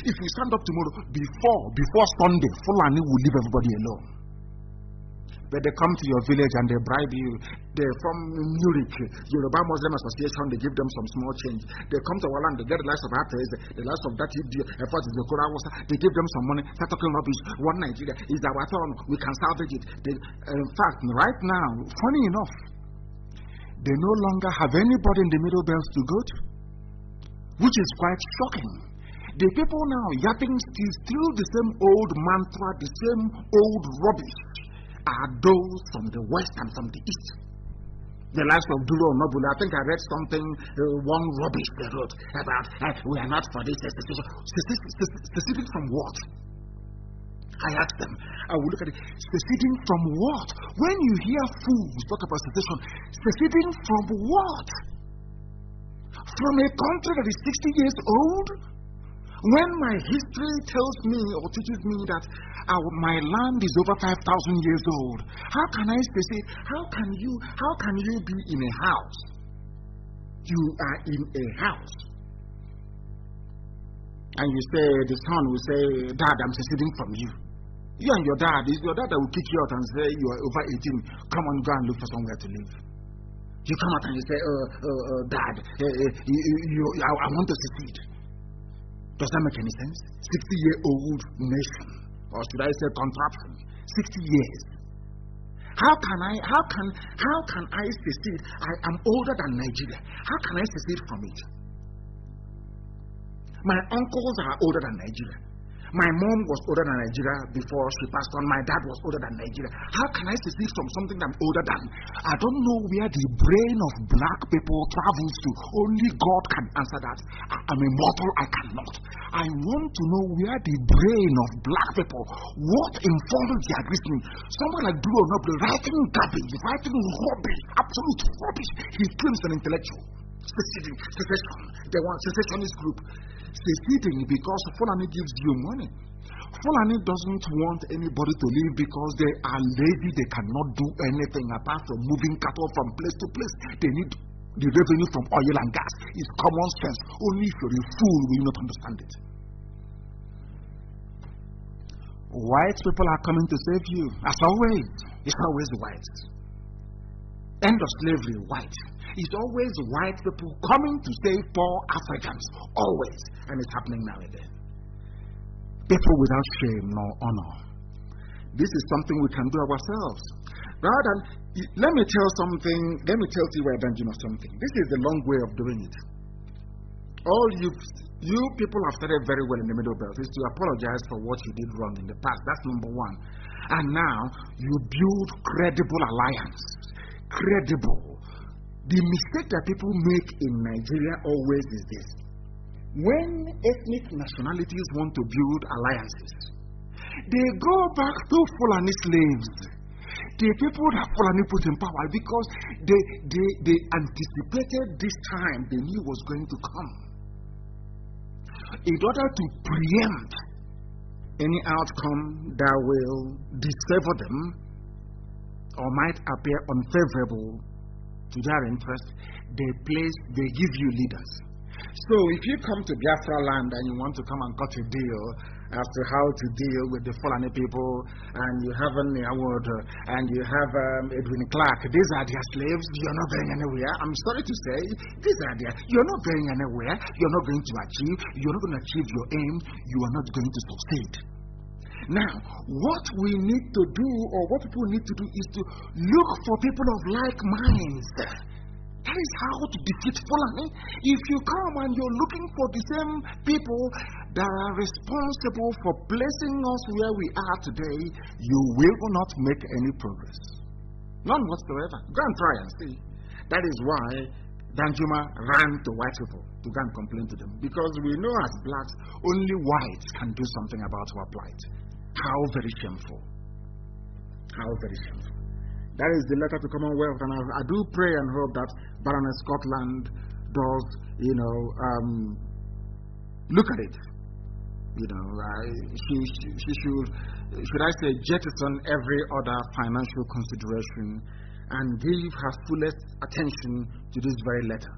If we stand up tomorrow, before Sunday, Fulani will leave everybody alone. But they come to your village and they bribe you. They're from Zurich, Yoruba Muslim Association, they give them some small change. They come to our land, they get the likes of Athens, the likes of that effort is the Korawasa, they give them some money, start talking rubbish. One Nigeria is our turn, we can salvage it. In fact, right now, funny enough, they no longer have anybody in the Middle Belt to go to, which is quite shocking. The people now yapping still the same old mantra, the same old rubbish, are those from the west and from the east. The likes of Duro Nobula. I think I read something, one rubbish they wrote about we are not for this seceding from what? I asked them, I will look at it, seceding from what? When you hear fools talk about seceding from what? From a country that is 60 years old? When my history tells me or teaches me that my land is over 5,000 years old, how can I say, how can you be in a house? You are in a house. And you say, the son will say, Dad, I'm seceding from you. You and your dad, it's your dad that will kick you out and say, you are over 18, come on, go and look for somewhere to live. You come out and you say, Dad, I want to secede. Does that make any sense? 60-year-old nation, or should I say contraption? 60 years. How can I secede? I am older than Nigeria. How can I secede from it? My uncles are older than Nigeria. My mom was older than Nigeria before she passed on. My dad was older than Nigeria. How can I secede from something that I'm older than? I don't know where the brain of black people travels to. Only God can answer that. I'm immortal, I cannot. I want to know where the brain of black people, what informs their reasoning. Someone like Blue Noble writing garbage, writing rubbish, absolute rubbish. He claims an intellectual. Secession. They want secessionist group. Seceding because Fulani gives you money. Fulani doesn't want anybody to leave because they are lazy. They cannot do anything apart from moving cattle from place to place. They need the revenue from oil and gas. It's common sense. Only if you're a fool will you not understand it. White people are coming to save you. As always. It's always the whites. End of slavery, white. It's always white people coming to save poor Africans. Always. And it's happening now and then. People without shame nor honor. This is something we can do ourselves. Rather than, let me tell T.Y. Benjamin something. This is the long way of doing it. All you people have started very well in the Middle Belt is to apologize for what you did wrong in the past. That's number one. And now you build credible alliance. Credible. The mistake that people make in Nigeria always is this. When ethnic nationalities want to build alliances, They go back to Fulani slaves. The people that Fulani put in power, because they anticipated this time they knew was going to come. In order to preempt any outcome that will disfavor them or might appear unfavorable to their interest, they give you leaders. So if you come to Biafra land and you want to come and cut a deal as to how to deal with the Fulani people, and you have an award, and you have Edwin Clark, these are their slaves, you're not going anywhere. I'm sorry to say, you're not going anywhere, you're not going to achieve your aim, you are not going to succeed. Now, what we need to do, or what people need to do, is to look for people of like minds. That is how to defeat Fulani. If you come and you're looking for the same people that are responsible for placing us where we are today, you will not make any progress. None whatsoever. Go and try and see. That is why Danjuma ran to white people to go and complain to them. Because we know as blacks, only whites can do something about our plight. How very shameful. How very shameful. That is the letter to Commonwealth, and I do pray and hope that Baroness Scotland does, look at it. She should I say, jettison every other financial consideration and give her fullest attention to this very letter.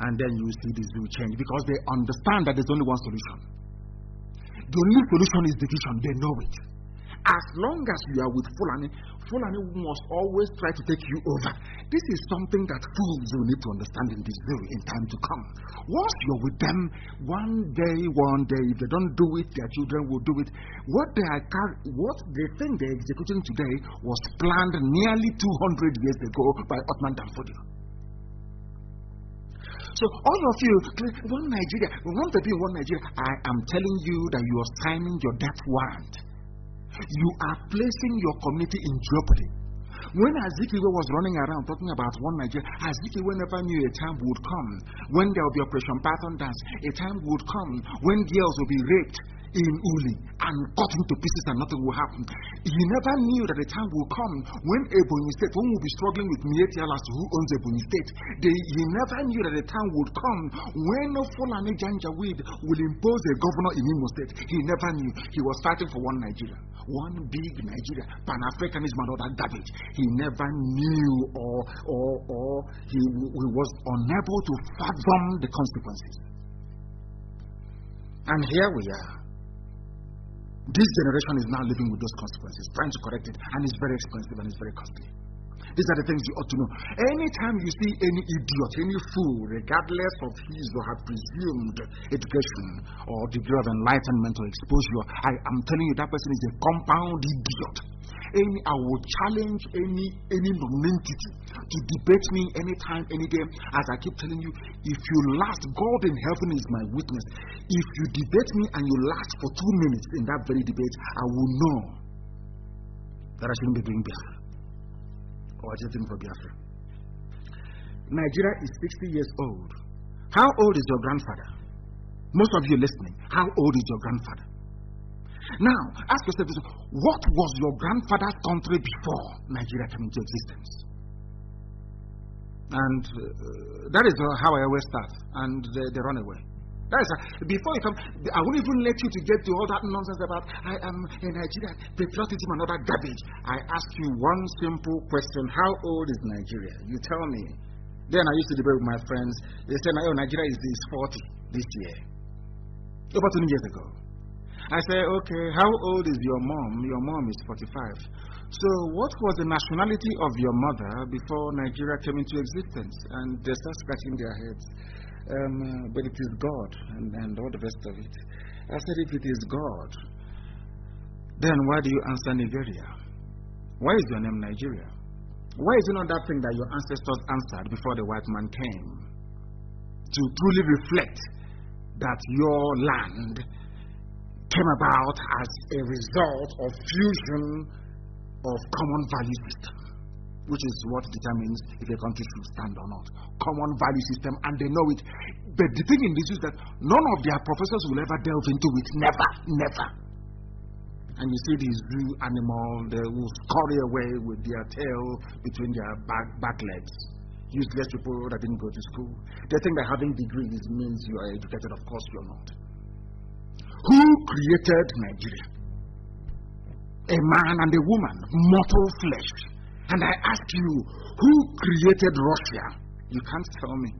And then you see this will change, because they understand that there's only one solution. The only solution is division. They know it. As long as you are with Fulani must always try to take you over. This is something that fools will need to understand in this day, in time to come. Once you're with them, one day, if they don't do it, their children will do it. What they think they're executing today was planned nearly 200 years ago by Ottoman Danfodio. So all of you, one Nigeria, we want to be one Nigeria. I am telling you that you are signing your death warrant. You are placing your community in jeopardy. When Azikiwe was running around talking about one Nigeria, Azikiwe never knew a time would come when there will be Operation Python Dance. A time would come when girls will be raped in Uli and cut into pieces and nothing will happen. He never knew that a time will come when Ebonyi State, when we'll be struggling with Mietial as to who owns Ebonyi State. He never knew that a time would come when Fulani Janjaweed will impose a governor in Imo State. He never knew. He was fighting for one Nigeria, one big Nigeria, Pan-Africanism and all that garbage. He never knew, or he was unable to fathom the consequences. And here we are. This generation is now living with those consequences, trying to correct it, and it's very expensive and it's very costly. These are the things you ought to know. Anytime you see any idiot, any fool, regardless of his or her presumed education or degree of enlightenment or exposure, I am telling you that person is a compound idiot. I will challenge any non-entity to debate me anytime, any day. As I keep telling you, if you last, God in heaven is my witness. If you debate me and you last for 2 minutes in that very debate, I will know that I shouldn't be doing Biafra or agitating for Biafra. Nigeria is 60 years old. How old is your grandfather? Most of you listening, how old is your grandfather? Now, ask yourself this: what was your grandfather's country before Nigeria came into existence? And that is how I always start, and they run away. That is before you come. I won't even let you to get to all that nonsense about I am in Nigeria, patriotism and all that garbage. I ask you one simple question: how old is Nigeria? You tell me. Then I used to debate with my friends. They said, "Oh, Nigeria is 40 this year." Over 20 years ago. I say, okay, how old is your mom? Your mom is 45. So what was the nationality of your mother before Nigeria came into existence? And they start scratching their heads. But it is God and all the rest of it. I said, if it is God, then why do you answer Nigeria? Why is your name Nigeria? Why is it not that thing that your ancestors answered before the white man came? To truly reflect that your land came about as a result of fusion of common value system, which is what determines if a country should stand or not. Common value system, and they know it. But the thing in this is that none of their professors will ever delve into it. Never. And you see these zoo animals, they will scurry away with their tail between their back legs. Useless people that didn't go to school. They think that having degrees means you are educated. Of course you're not. Who created Nigeria? A man and a woman, mortal flesh. And I ask you, who created Russia? You can't tell me.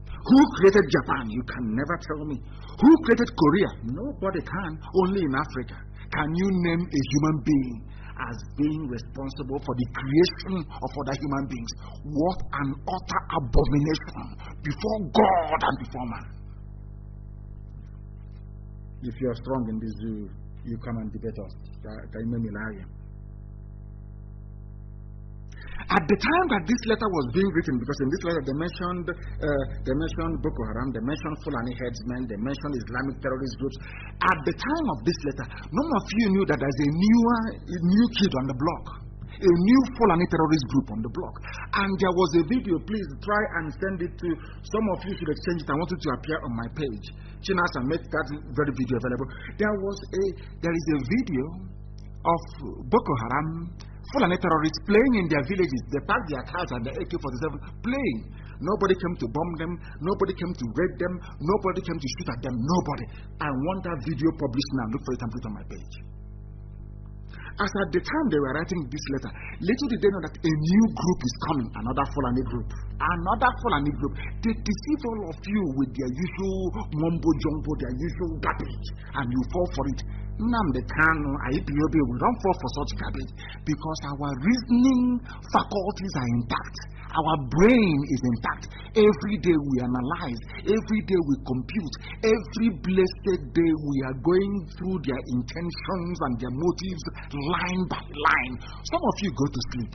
Who created Japan? You can never tell me. Who created Korea? Nobody can. Only in Africa. Can you name a human being as being responsible for the creation of other human beings? What an utter abomination before God and before man. If you are strong in this zoo, you come and debate us. At the time that this letter was being written, because in this letter they mentioned Boko Haram, they mentioned Fulani headsmen, they mentioned Islamic terrorist groups. At the time of this letter, none of you knew that there's a new kid on the block, a new Fulani terrorist group on the block. And there was a video. Please try and send it to some of you. Should exchange it. I want it to appear on my page. Chinas and make that very video available. There is a video of Boko Haram Fulani terrorists playing in their villages. They packed their cars and their AK-47 playing. Nobody came to bomb them. Nobody came to raid them. Nobody came to shoot at them. Nobody. I want that video published now. Look for it and put it on my page. As at the time they were writing this letter, little did they know that a new group is coming, another Fulani group. Another Fulani group. They deceive all of you with their usual mumbo-jumbo, their usual garbage, and you fall for it. Nnamdi Kanu, IPOB, we don't fall for such garbage because our reasoning faculties are intact. Our brain is intact. Every day we analyze. Every day we compute. Every blessed day we are going through their intentions and their motives line by line. Some of you go to sleep.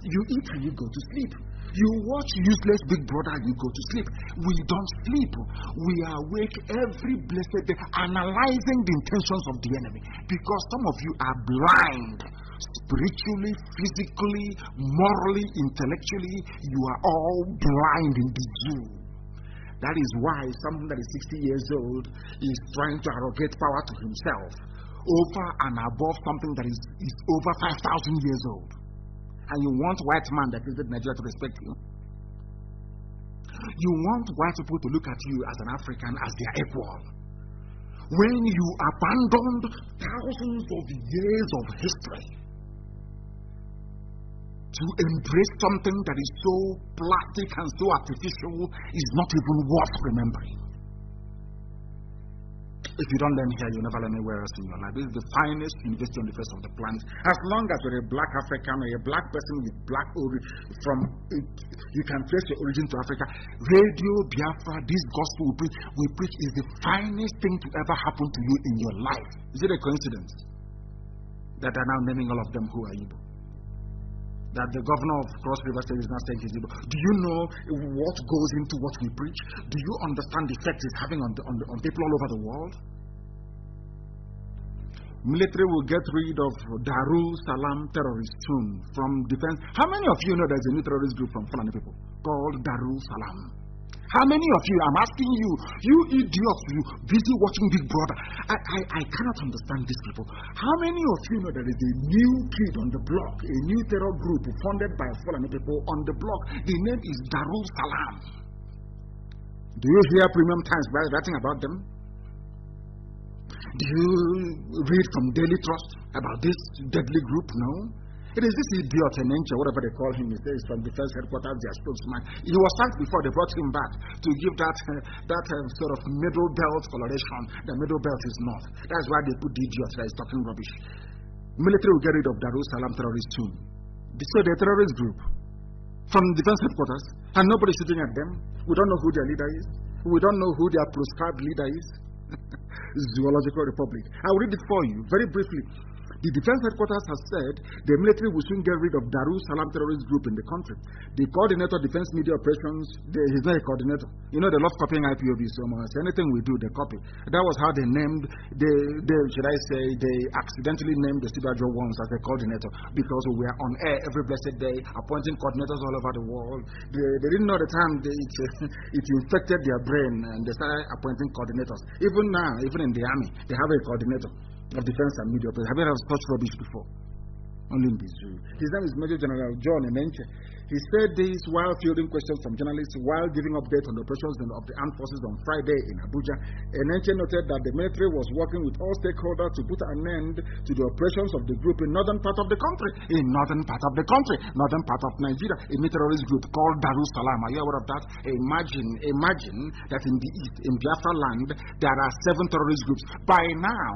You eat and you go to sleep. You watch useless Big Brother and you go to sleep. We don't sleep. We are awake every blessed day analyzing the intentions of the enemy because some of you are blind. Spiritually, physically, morally, intellectually, you are all blind in the zoo. That is why someone that is 60 years old is trying to arrogate power to himself over and above something that is over 5,000 years old. And you want white man that created Nigeria to respect you. You want white people to look at you as an African as their equal. When you abandoned thousands of years of history to embrace something that is so plastic and so artificial is not even worth remembering. If you don't learn here, you'll never learn anywhere else in your life. This is the finest university on the face of the planet. As long as you're a black African or a black person with black origin, you can trace your origin to Africa. Radio Biafra, this gospel we preach is the finest thing to ever happen to you in your life. Is it a coincidence that are now naming all of them who are Igbo? That the governor of Cross River State is not saying he's Igbo. Do you know what goes into what we preach? Do you understand the effect it's having on people all over the world? Military will get rid of Darul Salam terrorist soon from defense. How many of you know there's a new terrorist group from Fulani people called Darul Salam? How many of you, I'm asking you, you idiots, you busy watching Big Brother, I cannot understand these people. How many of you know there is a new kid on the block, a new terror group funded by Fulani people on the block? The name is Darul Salam. Do you hear Premium Times writing about them? Do you read from Daily Trust about this deadly group? No. It is this idiot, Enenche, whatever they call him, he says from defense headquarters, their spokesman. He was sacked before they brought him back to give that sort of middle belt coloration. The middle belt is not. That's why they put the idiot that is talking rubbish. Military will get rid of Darul Salam terrorists soon. So they're a terrorist group from defense headquarters, and nobody's shooting at them. We don't know who their leader is. We don't know who their proscribed leader is. Zoological Republic. I'll read it for you very briefly. The defense headquarters has said the military will soon get rid of Darul Salam terrorist group in the country. The coordinator of defense media operations, he's not a coordinator. You know, they love copying IPOB so much. Anything we do, they copy. That was how they named, they accidentally named the Sibajo ones as the coordinator because we were on air every blessed day, appointing coordinators all over the world. They didn't know the time it infected their brain and they started appointing coordinators. Even now, even in the army, they have a coordinator. of Defense and Media Operations. Have you heard of such rubbish before? Only in the zoo. His name is Major General John Enenche. He said this while fielding questions from journalists while giving updates on the operations of the armed forces on Friday in Abuja. Enenche noted that the military was working with all stakeholders to put an end to the operations of the group in northern part of the country. In northern part of the country, northern part of Nigeria, a terrorist group called Darussalam. Are you aware of that? Imagine that in the east, in Biafra land, there are 7 terrorist groups. By now,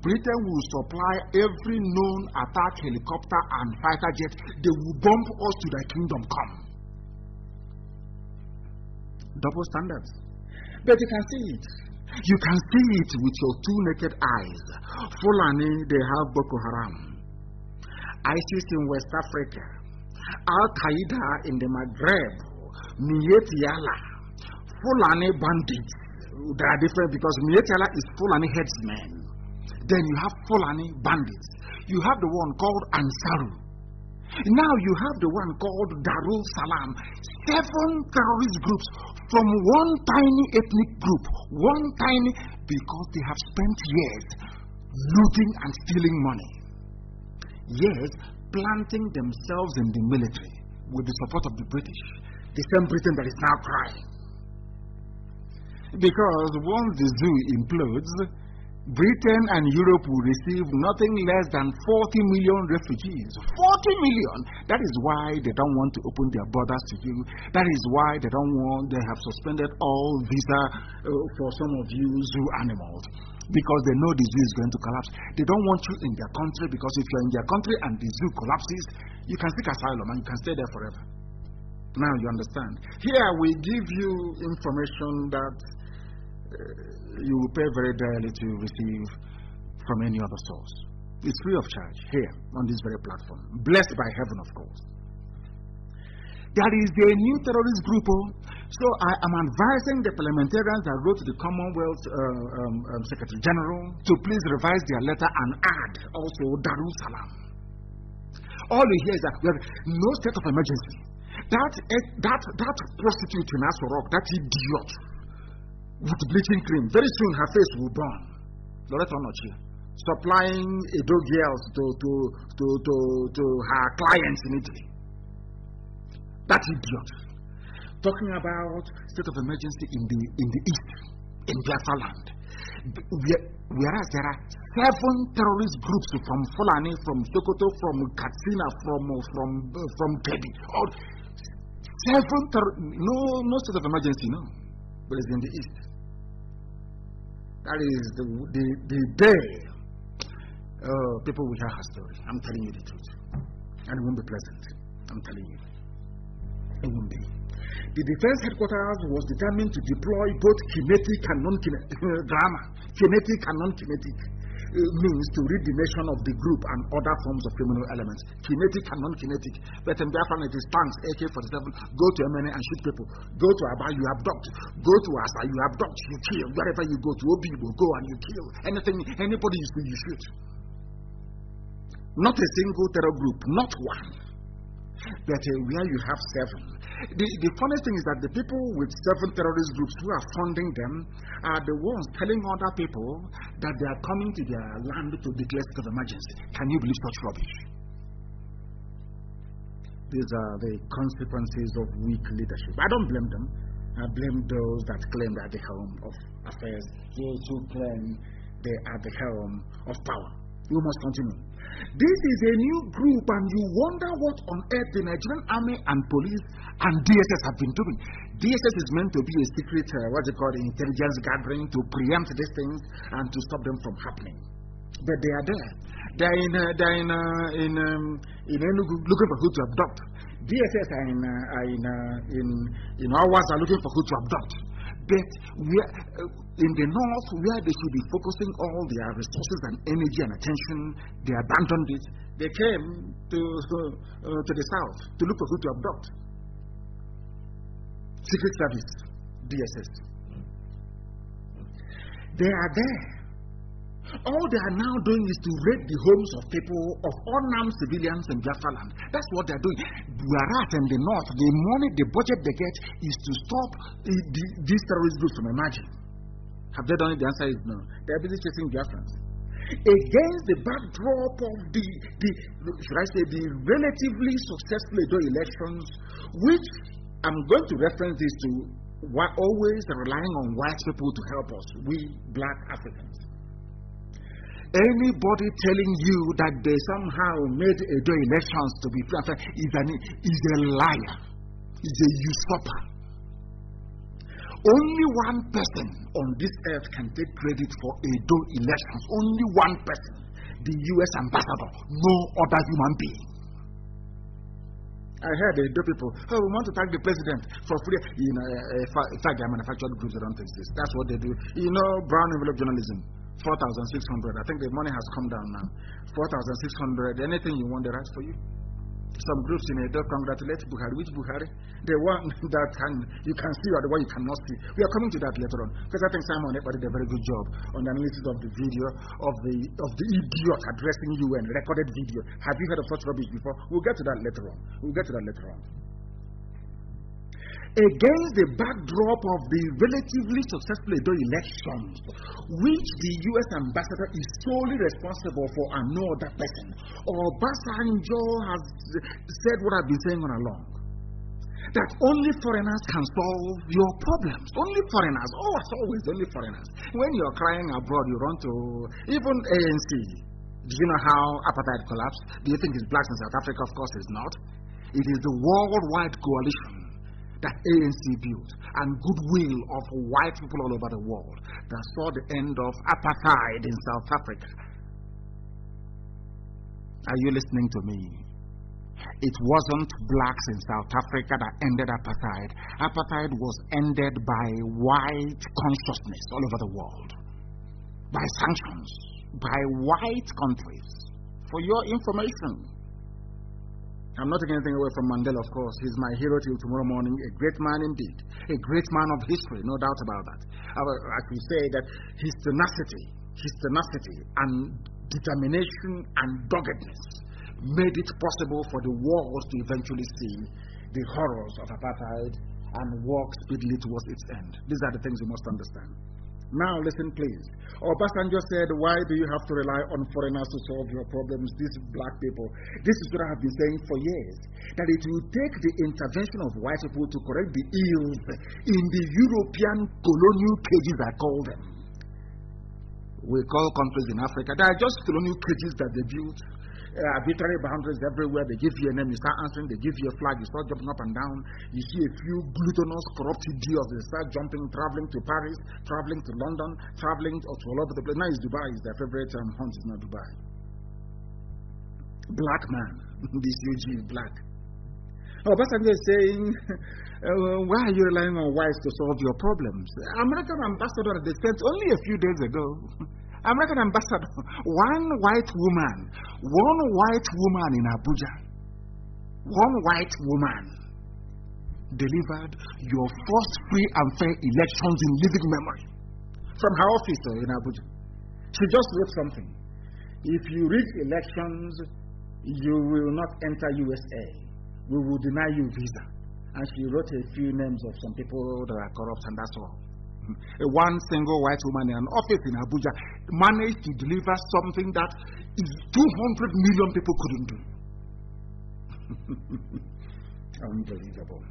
Britain will supply every known attack helicopter and fighter jet. They will bomb us to the kingdom come. Double standards. But you can see it. You can see it with your 2 naked eyes. Fulani, they have Boko Haram. ISIS in West Africa. Al-Qaeda in the Maghreb. Mietiala. Fulani bandits. They are different because Mietiala is Fulani headsmen. Then you have Fulani bandits. You have the one called Ansaru. Now you have the one called Darul Salam. 7 terrorist groups from one tiny ethnic group. One tiny, because they have spent years looting and stealing money. Years planting themselves in the military with the support of the British. The same Britain that is now crying. Because once the zoo implodes, Britain and Europe will receive nothing less than 40 million refugees. 40 million! That is why they don't want to open their borders to you. That is why they have suspended all visa for some of you zoo animals. Because they know the zoo is going to collapse. They don't want you in their country because if you're in their country and the zoo collapses, you can seek asylum and you can stay there forever. Now you understand. Here we give you information that you will pay very dearly to receive from any other source. It's free of charge here on this very platform. Blessed by heaven, of course. There is a new terrorist group. So I am advising the parliamentarians that wrote to the Commonwealth Secretary General to please revise their letter and add also Darussalam. All you hear is that we have no state of emergency. That prostitute in Asorok, that idiot with bleaching cream, very soon her face will burn. Loretta Onochie, supplying Edo girls to her clients in Italy. That idiot. Talking about state of emergency in the east, in Biafra land. Whereas there are 7 terrorist groups from Fulani, from Sokoto, from Katsina, from Kebbi. All 7 no state of emergency, no. But it's in the east. That is the day people will hear her story. I'm telling you the truth. And it won't be pleasant. I'm telling you. It won't be. The defense headquarters was determined to deploy both kinetic and non-kinetic grammar. Kinetic and non-kinetic means to rid the nation of the group and other forms of criminal elements. Kinetic and non-kinetic. But in Biafra, it is tanks, AK-47. Go to MNA and shoot people. Go to Aba, you abduct. Go to Asa, you abduct, you kill. Wherever you go to Obibo, go and you kill. Anybody you see, you shoot. Not a single terror group, not one. But where you have 7. The funny thing is that the people with 7 terrorist groups who are funding them are the ones telling other people that they are coming to their land to declare state of emergency. Can you believe such rubbish? These are the consequences of weak leadership. I don't blame them. I blame those that claim they are the helm of affairs, those who claim they are the helm of power. You must continue. This is a new group, and you wonder what on earth the Nigerian Army and Police and DSS have been doing. DSS is meant to be a secret, intelligence gathering to preempt these things and to stop them from happening. But they are there. They're in Enugu looking for who to abduct. DSS are in ours are looking for who to abduct. But in the north, where they should be focusing all their resources and energy and attention, they abandoned it. They came to the south to look for who to abduct. Secret Service, DSS. They are there. All they are now doing is to raid the homes of people, of unarmed civilians in Biafra land. That's what they're doing. Whereas in the north, the money, the budget they get is to stop these terrorist groups from emerging. Have they done it? The answer is no. They're busy chasing Biafrans. against the backdrop of the relatively successful Edo elections, which I'm going to reference this to, always relying on white people to help us, we black Africans. Anybody telling you that they somehow made Edo elections to be fair is a liar, is a usurper. Only one person on this earth can take credit for Edo elections. Only one person, the U.S. ambassador, no other human being. I heard Edo people, oh, we want to thank the president for free. You know, in fact, they are manufactured goods that don't exist. That's what they do. You know, brown envelope journalism, 4,600. I think the money has come down now. 4,600. Anything you want, they write for you. Some groups in Edo congratulate Buhari. Which Buhari? The one that you can see or the one you cannot see. We are coming to that later on, because I think Simon did a very good job on the analysis of the video of the idiot addressing you and recorded video. Have you heard of such rubbish before? We'll get to that later on. Against the backdrop of the relatively successful Edo elections, which the U.S. ambassador is solely responsible for and no other person, Obasanjo has said what I've been saying all along, that only foreigners can solve your problems. Only foreigners. Oh, as always, only foreigners. When you're crying abroad, you run to even ANC. Do you know how apartheid collapsed? Do you think it's blacks in South Africa? Of course it's not. It is the worldwide coalition that ANC built and goodwill of white people all over the world that saw the end of apartheid in South Africa. Are you listening to me? It wasn't blacks in South Africa that ended apartheid. Apartheid was ended by white consciousness all over the world, by sanctions, by white countries. For your information, I'm not taking anything away from Mandela, of course. He's my hero till tomorrow morning. A great man indeed. A great man of history, no doubt about that. I could say that his tenacity and determination and doggedness made it possible for the world to eventually see the horrors of apartheid and walk speedily towards its end. These are the things you must understand. Now listen, please. Obasanjo said, why do you have to rely on foreigners to solve your problems? These black people. This is what I have been saying for years. That it will take the intervention of white people to correct the ills in the European colonial cages, I call them. We call countries in Africa. They are just colonial cages that they built. Arbitrary boundaries everywhere. They give you a name, you start answering. They give you a flag, you start jumping up and down. You see a few glutinous, corrupt idiots. They start jumping, traveling to Paris, traveling to London, traveling to all over the place. Now it's Dubai. Is their favorite hunt is not Dubai. Black man. This UG is black. Obasanjo is saying, why are you relying on whites to solve your problems? American ambassador, they sent only a few days ago. American ambassador, one white woman in Abuja, one white woman delivered your first free and fair elections in living memory from her office in Abuja. She just wrote something. If you rig elections, you will not enter USA. We will deny you visa. And she wrote a few names of some people that are corrupt, and that's all. One single white woman in an office in Abuja managed to deliver something that 200 million people couldn't do. Unbelievable.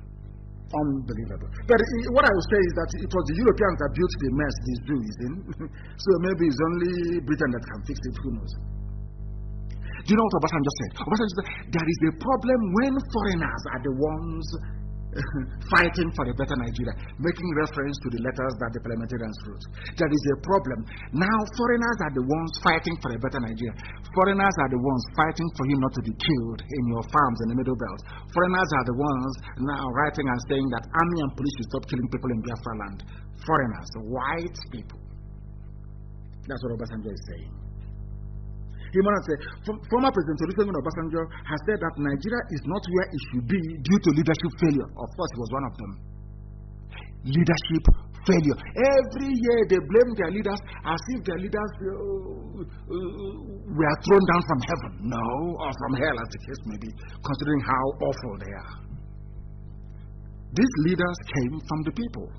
But what I would say is that it was the Europeans that built the mess these Jews in. So maybe it's only Britain that can fix it. Who knows? Do you know what Obasanjo said? Obasanjo said there is a problem when foreigners are the ones fighting for a better Nigeria, making reference to the letters that the parliamentarians wrote. There is a problem. Now foreigners are the ones fighting for a better Nigeria. Foreigners are the ones fighting for you not to be killed in your farms in the Middle Belt. Foreigners are the ones now writing and saying that army and police should stop killing people in Biafra land. Foreigners, white people. That's what Obasanjo is saying. Former President Olusegun Obasanjo has said that Nigeria is not where it should be due to leadership failure. Of course, he was one of them. Leadership failure. Every year they blame their leaders as if their leaders were thrown down from heaven. No, or from hell, as the case may be, considering how awful they are. These leaders came from the people.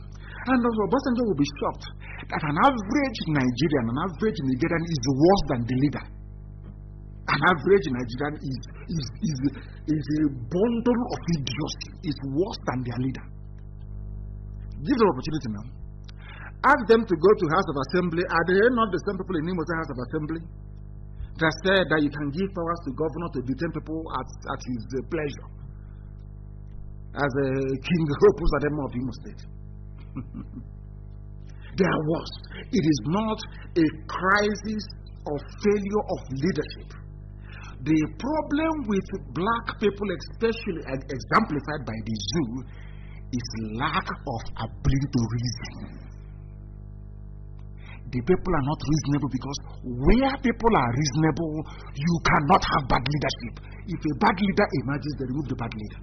And also, Obasanjo will be shocked that an average Nigerian, an average Nigerian is worse than the leader. An average Nigerian is a bundle of idiocy, is worse than their leader. Give them opportunity now. Ask them to go to House of Assembly. Are they not the same people in Imo House of Assembly that said that you can give powers to governor to detain people at his pleasure? As a king Hopus Ademo of Imo State. They are worse. It is not a crisis of failure of leadership. The problem with black people, especially exemplified by the zoo, is lack of ability to reason. The people are not reasonable because where people are reasonable, you cannot have bad leadership. If a bad leader emerges, they remove the bad leader.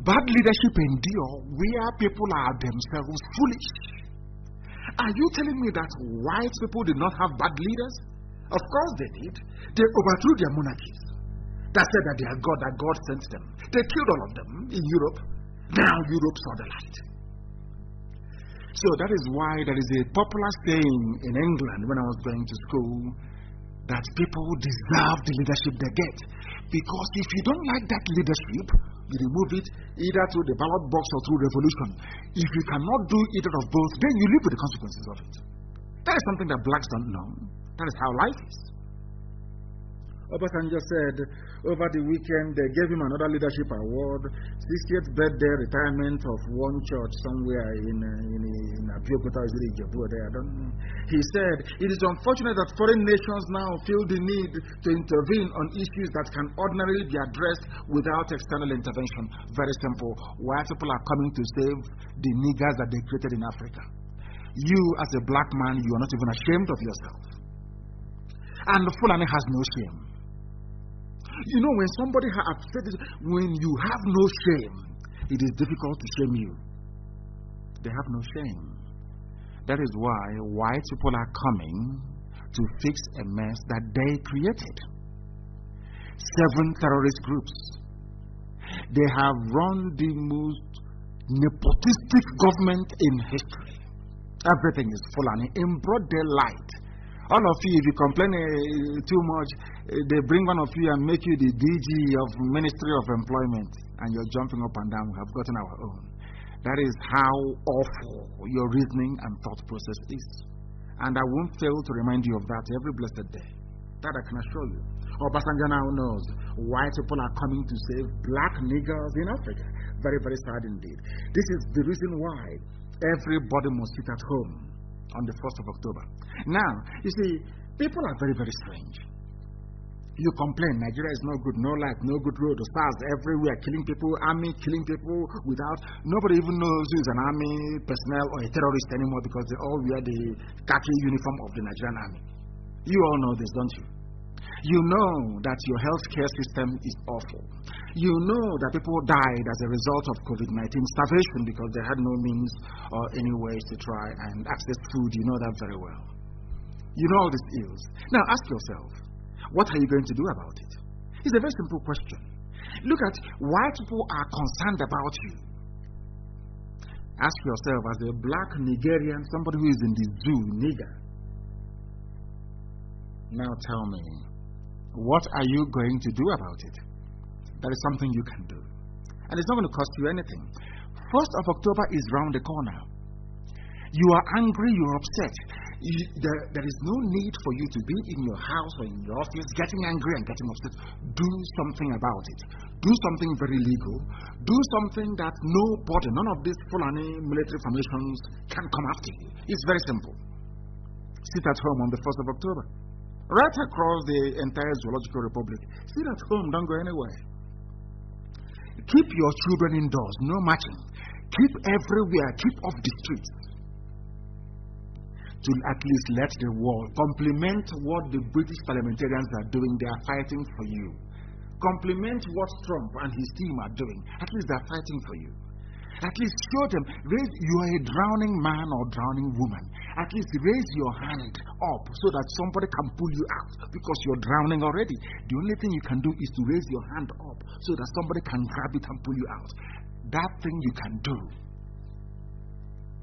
Bad leadership endure where people are themselves foolish. Are you telling me that white people did not have bad leaders? Of course they did. They overthrew their monarchies. That said that they are God, that God sent them. They killed all of them in Europe. Now Europe saw the light. So that is why there is a popular saying in England when I was going to school that people deserve the leadership they get. Because if you don't like that leadership, you remove it either through the ballot box or through revolution. If you cannot do either of both, then you live with the consequences of it. That is something that blacks don't know. That is how life is. Obasanjo said over the weekend they gave him another leadership award, 60th birthday retirement of one church somewhere in Abiokota, I don't know. He said it is unfortunate that foreign nations now feel the need to intervene on issues that can ordinarily be addressed without external intervention. Very simple. White people are coming to save the niggers that they created in Africa. You as a black man, you are not even ashamed of yourself. And the Fulani has no shame. You know, when somebody has said it, when you have no shame, it is difficult to shame you. They have no shame. That is why white people are coming to fix a mess that they created. 7 terrorist groups. They have run the most nepotistic government in history. Everything is Fulani in broad daylight. All of you, if you complain too much, they bring one of you and make you the DG of Ministry of Employment, and you're jumping up and down. We have gotten our own. That is how awful your reasoning and thought process is. And I won't fail to remind you of that every blessed day. That I can assure you. Obasanjo now knows white people are coming to save black niggers in Africa. Very, very sad indeed. This is the reason why everybody must sit at home on the 1st of October. Now, you see, people are very, very strange. You complain, Nigeria is no good, no light, no good road, the stars everywhere, killing people, army killing people without, nobody even knows who is an army personnel or a terrorist anymore because they all wear the khaki uniform of the Nigerian army. You all know this, don't you? You know that your healthcare system is awful. You know that people died as a result of COVID-19 starvation because they had no means or any ways to try and access food. You know that very well. You know all these ills. Now ask yourself, what are you going to do about it? It's a very simple question. Look at why people are concerned about you. Ask yourself, as a black Nigerian, somebody who is in the zoo, nigger. Now tell me, what are you going to do about it? That is something you can do. And it's not going to cost you anything. 1st of October is round the corner. You are angry, you're upset. There is no need for you to be in your house or in your office getting angry and getting upset. Do something about it. Do something very legal. Do something that nobody, none of these Fulani military formations can come after you. It's very simple. Sit at home on the 1st of October. Right across the entire Zoological Republic. Sit at home, don't go anywhere. Keep your children indoors, no marching. Keep everywhere, keep off the streets. To at least let the world compliment what the British parliamentarians are doing. They are fighting for you. Compliment what Trump and his team are doing. At least they are fighting for you. At least show them, you are a drowning man or drowning woman. At least raise your hand up so that somebody can pull you out because you're drowning already. The only thing you can do is to raise your hand up so that somebody can grab it and pull you out. That thing you can do.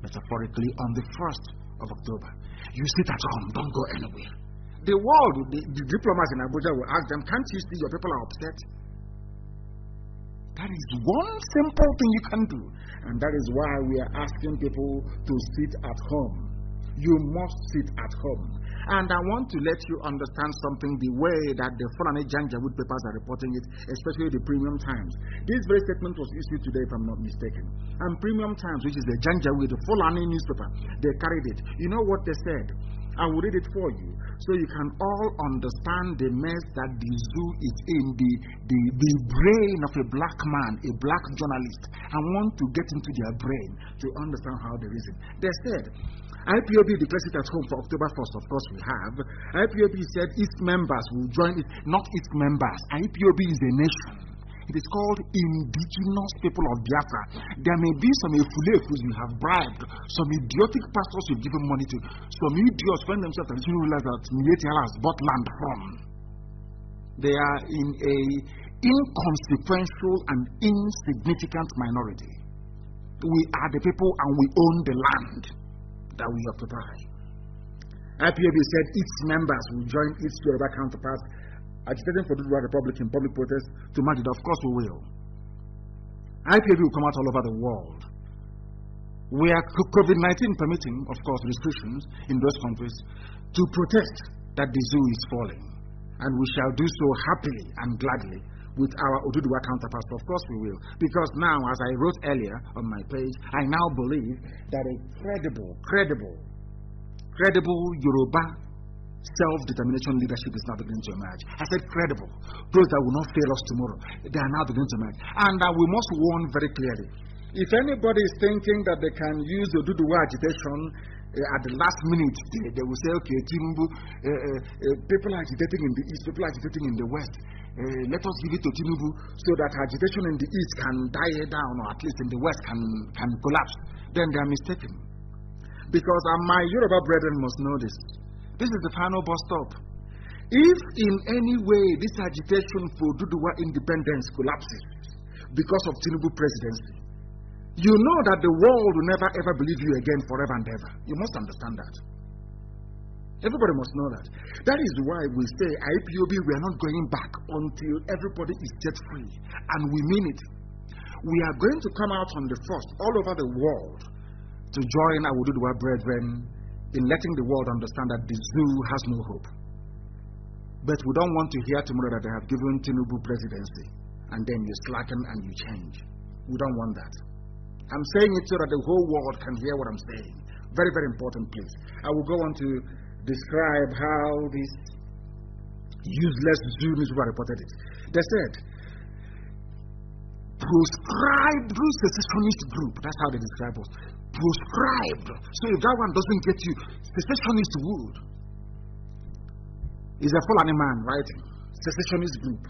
metaphorically, on the 1st of October. You sit at home, don't go anywhere. The world, the diplomats in Abuja will ask them, can't you see your people are upset? That is one simple thing you can do. And that is why we are asking people to sit at home. You must sit at home. And I want to let you understand something the way that the Fulani Janjaweed papers are reporting it, especially the Premium Times. This very statement was issued today, if I'm not mistaken. And Premium Times, which is the Janjaweed, the Fulani newspaper, they carried it. You know what they said? I will read it for you so you can all understand the mess that the zoo is in, the brain of a black man, a black journalist. I want to get into their brain to understand how they reason. They said, IPOB declares it at home for October 1st. Of course, we have. IPOB said its members will join it, not its members. IPOB is a nation. It is called indigenous people of Biafra. There may be some efulefus you have bribed, some idiotic pastors you've given money to, some idiots find themselves traditional rulers that Mietiala has bought land from. They are in a inconsequential and insignificant minority. We are the people and we own the land that we occupy. IPOB said its members will join its Yoruba counterparts agitating for the Republic in public protest to match it. Of course we will. IPOB will come out all over the world. We are COVID-19 permitting, of course, restrictions in those countries to protest that the zoo is falling. And we shall do so happily and gladly with our Oduduwa counterparts. Of course we will. Because now, as I wrote earlier on my page, I now believe that a credible Yoruba self-determination leadership is now beginning to emerge. I said credible. Those that will not fail us tomorrow, they are now beginning to emerge. And we must warn very clearly. If anybody is thinking that they can use the Oduduwa agitation at the last minute, they will say, okay, Tinubu, people are agitating in the east, people are agitating in the west. Let us give it to Tinubu so that agitation in the east can die down, or at least in the west can collapse. Then they are mistaken. Because my Yoruba brethren must know this. This is the final bus stop. If in any way this agitation for Oduduwa independence collapses because of Tinubu presidency, you know that the world will never ever believe you again forever and ever. You must understand that. Everybody must know that. That is why we say IPOB, we are not going back until everybody is jet free. And we mean it. We are going to come out on the 1st all over the world to join our Oduduwa brethren in letting the world understand that the zoo has no hope. But we don't want to hear tomorrow that they have given Tinubu presidency and then you slacken and you change. We don't want that. I'm saying it so that the whole world can hear what I'm saying. Very, very important, please. I will go on to describe how this useless zoo newspaper reported it. They said, proscribed secessionist group. That's how they describe us. Proscribed. So if that one doesn't get you, secessionist would. Is a Fulani man writing. Secessionist group.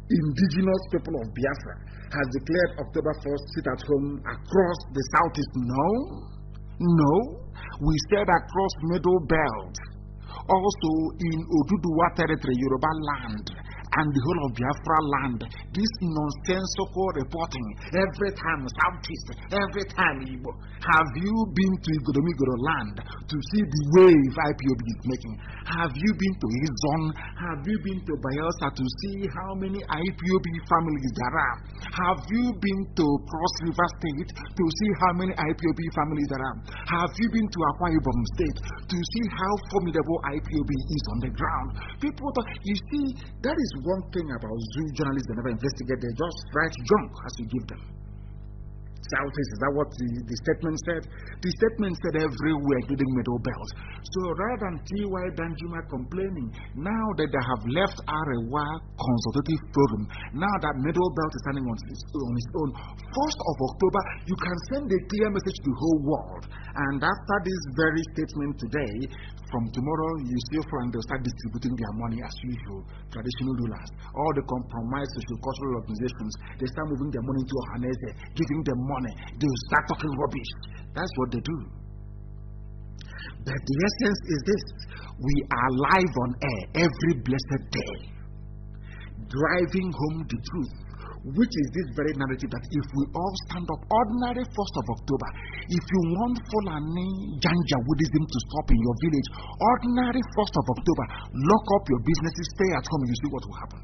Indigenous people of Biafra has declared October 1st sit at home across the southeast. No. We said across Middle Belt. Also in Oduduwa territory, Yoruba land, and the whole of Biafra land. This nonsensical reporting every time Southeast, every time Igbo. Have you been to Igodomigoro land to see the wave IPOB is making? Have you been to Izon? Have you been to Bayelsa to see how many IPOB families there are? Have you been to Cross River State to see how many IPOB families there are? Have you been to Akwa Ibom State to see how formidable IPOB is on the ground? People thought, you see, that is one thing about zoo journalists, they never investigate, they just write junk as you give them. Southeast, is that what the statement said? The statement said everywhere, including Middle Belt. So rather than T.Y. Danjuma complaining, now that they have left Arewa Consultative Forum, now that Middle Belt is standing on its own, 1st of October, you can send a clear message to the whole world. And after this very statement today, from tomorrow, you still find they'll start distributing their money as usual. Traditional rulers, all the compromised social cultural organizations, they start moving their money into Ohanese, giving them money. They'll start talking rubbish. That's what they do. But the essence is this: we are live on air every blessed day, driving home the truth which is this very narrative that if we all stand up, ordinary 1st of October, if you want Fulani Janjaweedism to stop in your village, ordinary 1st of October, lock up your businesses, stay at home, and you see what will happen.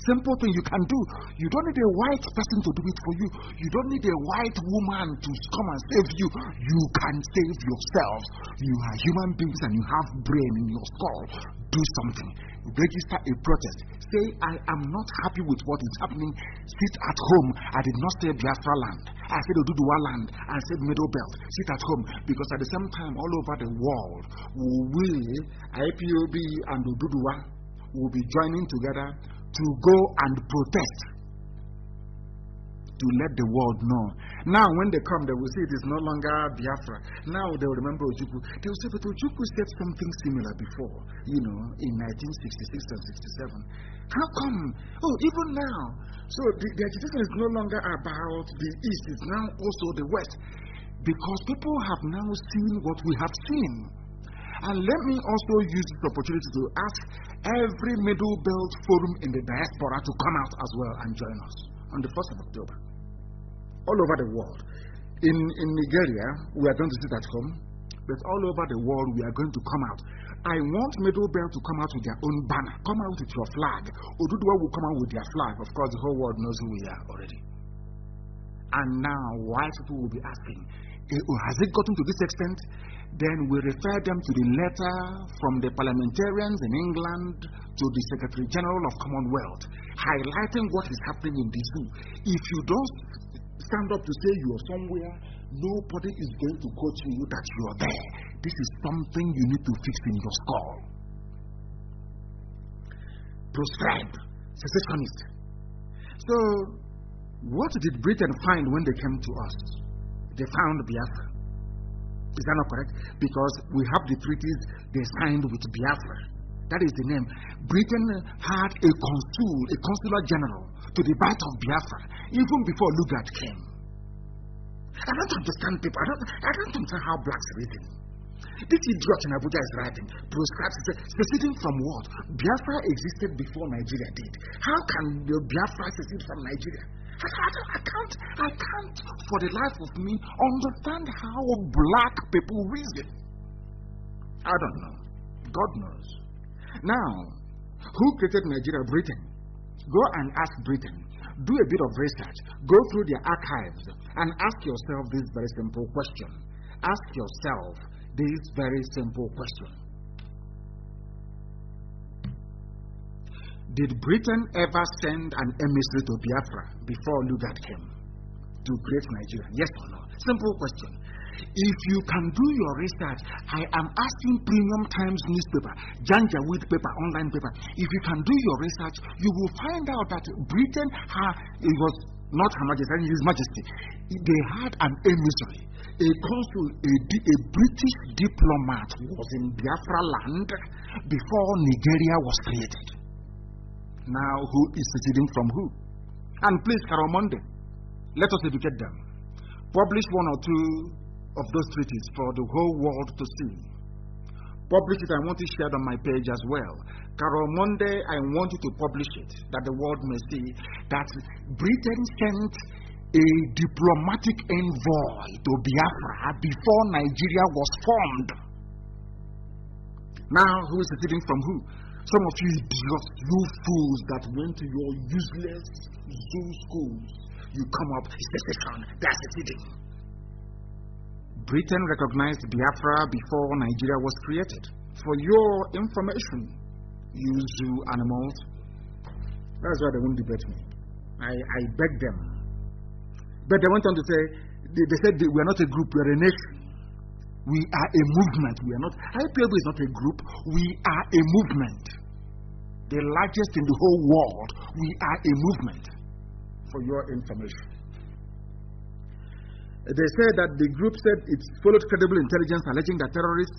Simple thing you can do. You don't need a white person to do it for you. You don't need a white woman to come and save you. You can save yourselves. You are human beings and you have brain in your skull. Do something. Register a protest. Say, I am not happy with what is happening. Sit at home. I did not say Biafra land. I said Oduduwa land. I said Middle Belt. Sit at home. Because at the same time, all over the world, IPOB and Oduduwa will be joining together to go and protest, to let the world know. Now when they come, they will say it is no longer Biafra. Now they will remember Ojukwu. They will say, but Ojukwu said something similar before, in 1966 and 67. How come? Oh, even now. So the agitation is no longer about the East, it's now also the West. Because people have now seen what we have seen. And let me also use this opportunity to ask every Middle Belt forum in the diaspora to come out as well and join us on the 1st of October. All over the world. In Nigeria, we are going to sit at home, but all over the world, we are going to come out. I want Middle Belt to come out with their own banner. Come out with your flag. Oduduwa will come out with their flag. Of course, the whole world knows who we are already. And now, white people will be asking, has it gotten to this extent? Then we refer them to the letter from the parliamentarians in England to the Secretary General of Commonwealth, highlighting what is happening in the zoo. If you don't stand up to say you are somewhere, nobody is going to coach you that you are there. This is something you need to fix in your skull. Proscribed, secessionist. So, what did Britain find when they came to us? They found Biafra. Is that not correct? Because we have the treaties they signed with Biafra. That is the name. Britain had a consular general to the birth of Biafra, even before Lugard came. I don't understand people. I don't understand how blacks reason. This idiot in Abuja is writing, seceding from what? Biafra existed before Nigeria did. How can Biafra secede from Nigeria? I can't, for the life of me, understand how black people reason. I don't know. God knows. Now, who created Nigeria? Britain. Go and ask Britain. Do a bit of research. Go through their archives and ask yourself this very simple question. Ask yourself this very simple question. Did Britain ever send an emissary to Biafra before Lugard came to create Nigeria? Yes or no? Simple question. If you can do your research, I am asking Premium Times newspaper, Janjaweed paper, online paper. If you can do your research, you will find out that Britain it was not Her Majesty, His Majesty. They had an emissary, a consul, a British diplomat who was in Biafra land before Nigeria was created. Now, who is seceding from who? And please, Karamonde, let us educate them. Publish one or two of those treaties for the whole world to see. Publish it. I want it shared on my page as well. Karamonde, I want you to publish it, that the world may see that Britain sent a diplomatic envoy to Biafra before Nigeria was formed. Now, who is seceding from who? Some of you idiots, you fools that went to your useless zoo schools, you come up, secession, that's seceding. Britain recognized Biafra before Nigeria was created. For your information, you zoo animals, that's why they won't debate me. I beg them. But they went on to say, they said we are not a group, we are a nation. We are a movement. We are not. IPOB is not a group. We are a movement. The largest in the whole world. We are a movement. For your information. They said that the group said it followed credible intelligence alleging that Fulani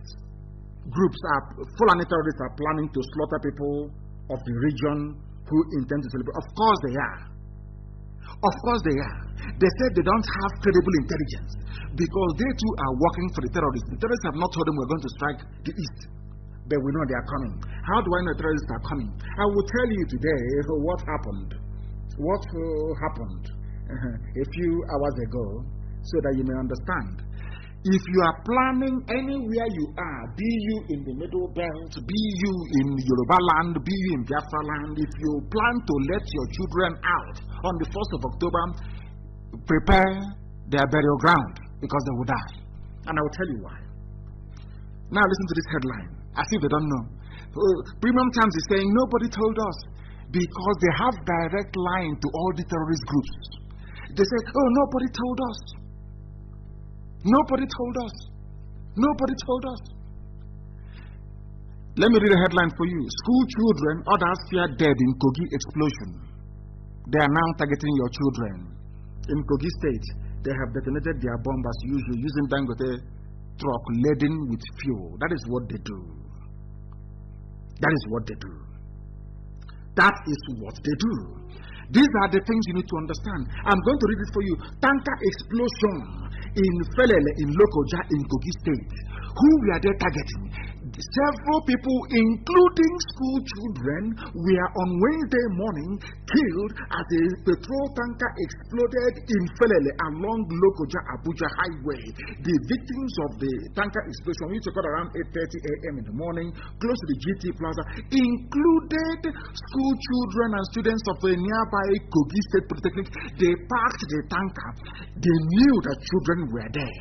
terrorists are planning to slaughter people of the region who intend to celebrate. Of course they are. Of course they are. They said they don't have credible intelligence because they too are working for the terrorists. The terrorists have not told them we're going to strike the east, but we know they are coming. How do I know terrorists are coming? I will tell you today what happened what happened a few hours ago so that you may understand. If you are planning anywhere you are, be you in the Middle Belt, be you in Yoruba land, be you in Biafra land, if you plan to let your children out on the 1st of October, prepare their burial ground because they will die. And I will tell you why. Now listen to this headline, as if they don't know. Premium Times is saying nobody told us because they have direct line to all the terrorist groups. They say, oh, nobody told us. Nobody told us. Nobody told us. Let me read a headline for you. School children, others fear dead in Kogi explosion. They are now targeting your children. In Kogi State, they have detonated their bomb as usual using Dangote truck laden with fuel. That is what they do. That is what they do. That is what they do. These are the things you need to understand. I'm going to read it for you. Tanker explosion in Felele in Lokoja in Kogi State. Who were they targeting? Several people, including school children, were on Wednesday morning killed as a petrol tanker exploded in Felele along Lokoja Abuja Highway. The victims of the tanker explosion, which occurred around 8:30 a.m. in the morning, close to the GT Plaza, included school children and students of a nearby Kogi State Polytechnic. They parked the tanker. They knew that children were there.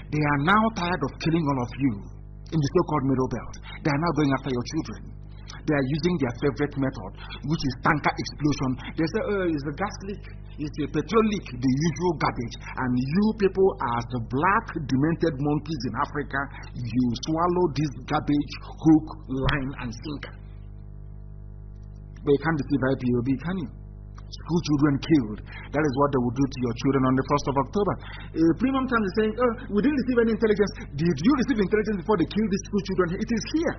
They are now tired of killing all of you in the so-called Middle Belt. They are now going after your children. They are using their favorite method, which is tanker explosion. They say, oh, it's a gas leak, it's a petrol leak, the usual garbage. And you people, as the black demented monkeys in Africa, you swallow this garbage hook, line, and sinker. But you can't deceive IPOB, can you? School children killed. That is what they will do to your children on the 1st of October. Premium Times is saying, oh, we didn't receive any intelligence. Did you receive intelligence before they killed these school children? It is here.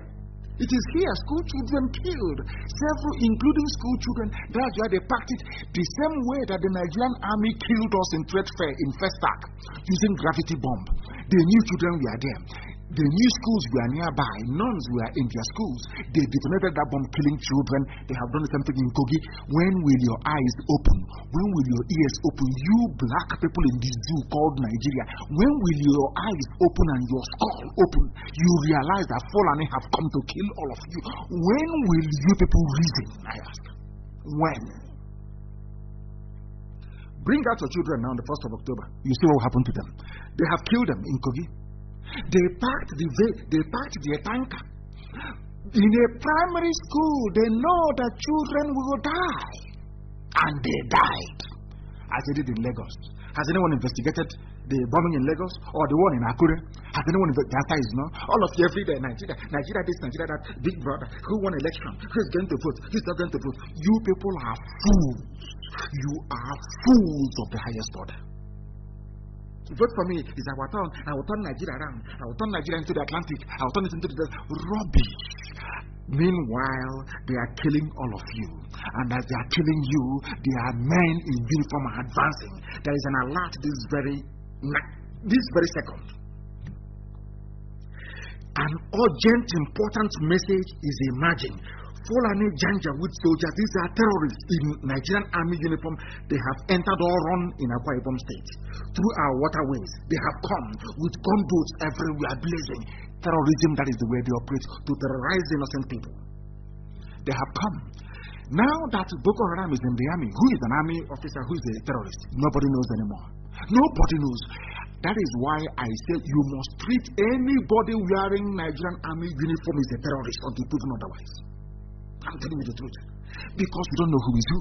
It is here. School children killed. Several, including school children. That's why they packed it the same way that the Nigerian army killed us in Trade Fair in Festac using gravity bomb. They knew children were there. The new schools were nearby. Nuns were in their schools. They detonated that bomb, killing children. They have done something in Kogi. When will your eyes open? When will your ears open? You black people in this zoo called Nigeria, when will your eyes open and your skull open? You realize that Fulani have come to kill all of you. When will you people reason? I ask. When? Bring out your children now on the 1st of October. You see what will happen to them. They have killed them in Kogi. They packed the tanker. In a primary school, they know that children will die. And they died. As they did in Lagos. Has anyone investigated the bombing in Lagos or the one in Akure? Has anyone investigated? The answer is no. All of you every day, Nigeria this, Nigeria that, Big Brother, who won election, who's going to vote, who's not going to vote. You people are fools. You are fools of the highest order. Vote for me is I will turn Nigeria around. I will turn Nigeria into the Atlantic. I will turn it into the rubbish. Meanwhile, they are killing all of you. And as they are killing you, their men in uniform are advancing. There is an alert this very second. An urgent, important message is emerging. Fulani Janjaweed soldiers, these are terrorists in Nigerian army uniform. They have entered or run in Akwa Ibom State through our waterways. They have come with gunboats everywhere blazing. Terrorism, that is the way they operate, to terrorize innocent people. They have come. Now that Boko Haram is in the army, who is an army officer, who is a terrorist? Nobody knows anymore. Nobody knows. That is why I said you must treat anybody wearing Nigerian army uniform as a terrorist until proven otherwise. I'm telling you the truth. Because you don't know who is who.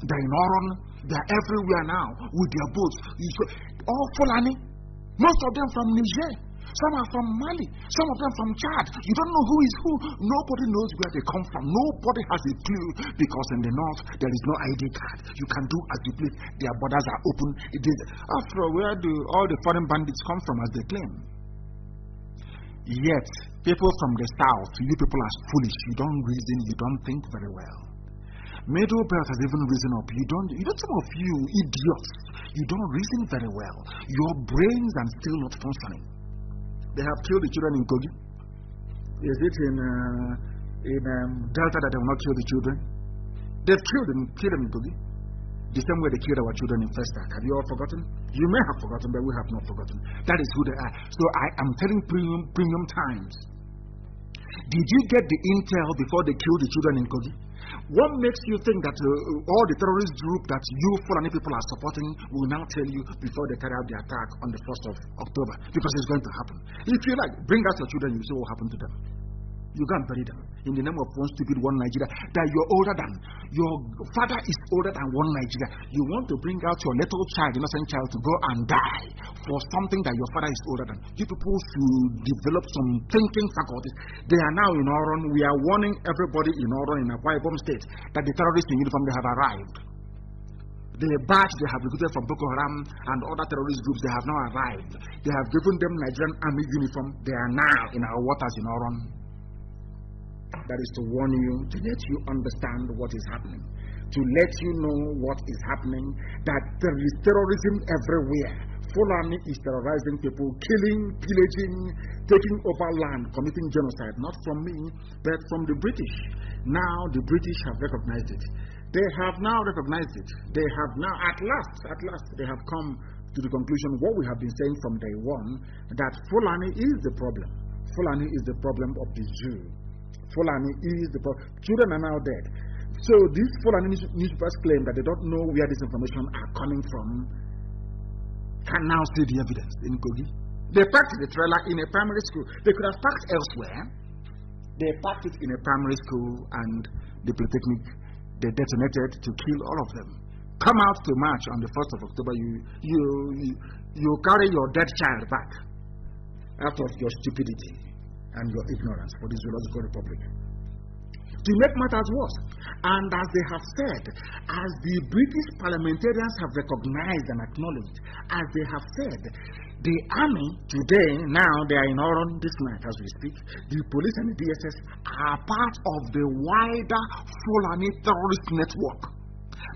They're in Oron. They're everywhere now with their boats. All Fulani. Most of them from Niger. Some are from Mali. Some of them from Chad. You don't know who is who. Nobody knows where they come from. Nobody has a clue. Because in the north, there is no ID card. You can do as you please. Their borders are open. After all, where do all the foreign bandits come from as they claim? Yet, people from the south, you people are foolish. You don't reason, you don't think very well. Middle Belt has even risen up. You don't, some of you idiots, you don't reason very well. Your brains are still not functioning. They have killed the children in Kogi. Is it in Delta that they will not kill the children? They've killed them in Kogi. The same way they killed our children in Festac. Have you all forgotten? You may have forgotten, but we have not forgotten. That is who they are. So I am telling Premium Times. Did you get the intel before they killed the children in Kogi? What makes you think that all the terrorist group that you Fulani people are supporting will now tell you before they carry out the attack on the 1st of October? Because it's going to happen. If you like, bring out your children, you see what will happen to them. You go and bury them in the name of one stupid one Nigeria that you're older than. Your father is older than one Nigeria. You want to bring out your little child, innocent child, to go and die for something that your father is older than. You people should develop some thinking faculties. They are now in Oron. We are warning everybody in Oron, in Akwa Ibom State, that the terrorists in uniform, they have arrived. The batch they have recruited from Boko Haram and other terrorist groups, they have now arrived. They have given them Nigerian army uniform. They are now in our waters in Oron. That is to warn you, to let you understand what is happening, to let you know what is happening, that there is terrorism everywhere. Fulani is terrorizing people, killing, pillaging, taking over land, committing genocide, not from me, but from the British. Now the British have recognized it. They have now recognized it. They have now, at last, they have come to the conclusion, what we have been saying from day one, that Fulani is the problem. Fulani is the problem of the Jew. Fulani is the problem. Children are now dead. So these Fulani newspapers claim that they don't know where this information are coming from. Can now see the evidence in Kogi. They packed the trailer in a primary school. They could have packed elsewhere. They packed it in a primary school, and the Polytechnic, they detonated to kill all of them. Come out to march on the 1st of October. You carry your dead child back out of your stupidity and your ignorance for the Zoological Republic. To make matters worse, and as they have said, as the British parliamentarians have recognized and acknowledged, as they have said, the army today, now they are in Oron this night as we speak, the police and the DSS are part of the wider Fulani terrorist network.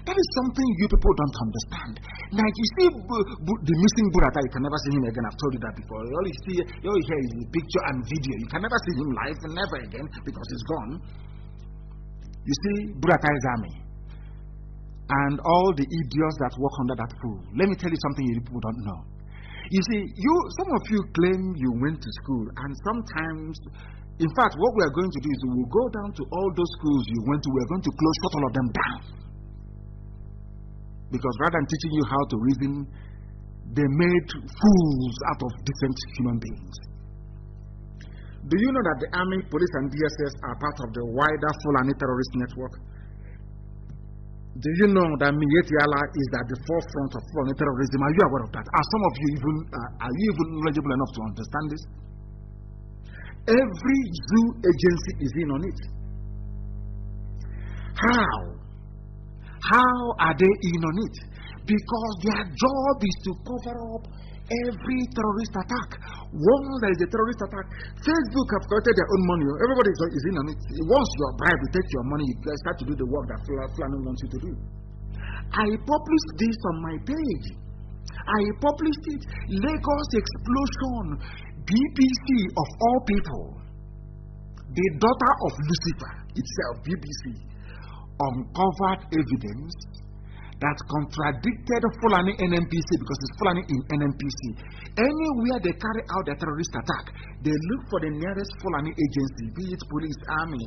That is something you people don't understand. Like you see the missing Burata, you can never see him again. I've told you that before. All you hear is the picture and video. You can never see him live, never again, because he's gone. You see Burata's army and all the idiots that work under that fool. Let me tell you something you people don't know. You see, some of you claim you went to school, and sometimes, in fact, what we are going to do is we will go down to all those schools you went to. We are going to shut all of them down. Because rather than teaching you how to reason, they made fools out of decent human beings. Do you know that the army, police, and DSS are part of the wider Fulani terrorist network? Do you know that Mietiala is at the forefront of Fulani terrorism? Are you aware of that? Are some of you even knowledgeable enough to understand this? Every zoo agency is in on it. How are they in on it? Because their job is to cover up every terrorist attack. Once there is a terrorist attack, Facebook have collected their own money. Everybody is in on it. Once you are bribed, you take your money, you start to do the work that Fulani wants you to do. I published this on my page. I published it. Lagos explosion. BBC of all people, the daughter of Lucifer itself, BBC, uncovered evidence that contradicted Fulani NNPC, because it's Fulani in NNPC. Anywhere they carry out their terrorist attack, they look for the nearest Fulani agency, be it police, army,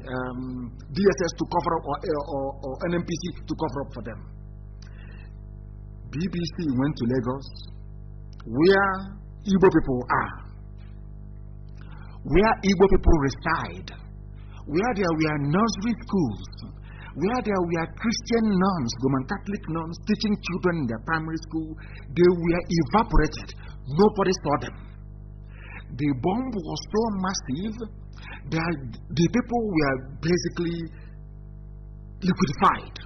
DSS to cover up, or NNPC to cover up for them. BBC went to Lagos, where Igbo people are, where Igbo people reside, where there were nursery schools, where there were Christian nuns, Roman Catholic nuns, teaching children in their primary school. They were evaporated. Nobody saw them. The bomb was so massive that the people were basically liquefied.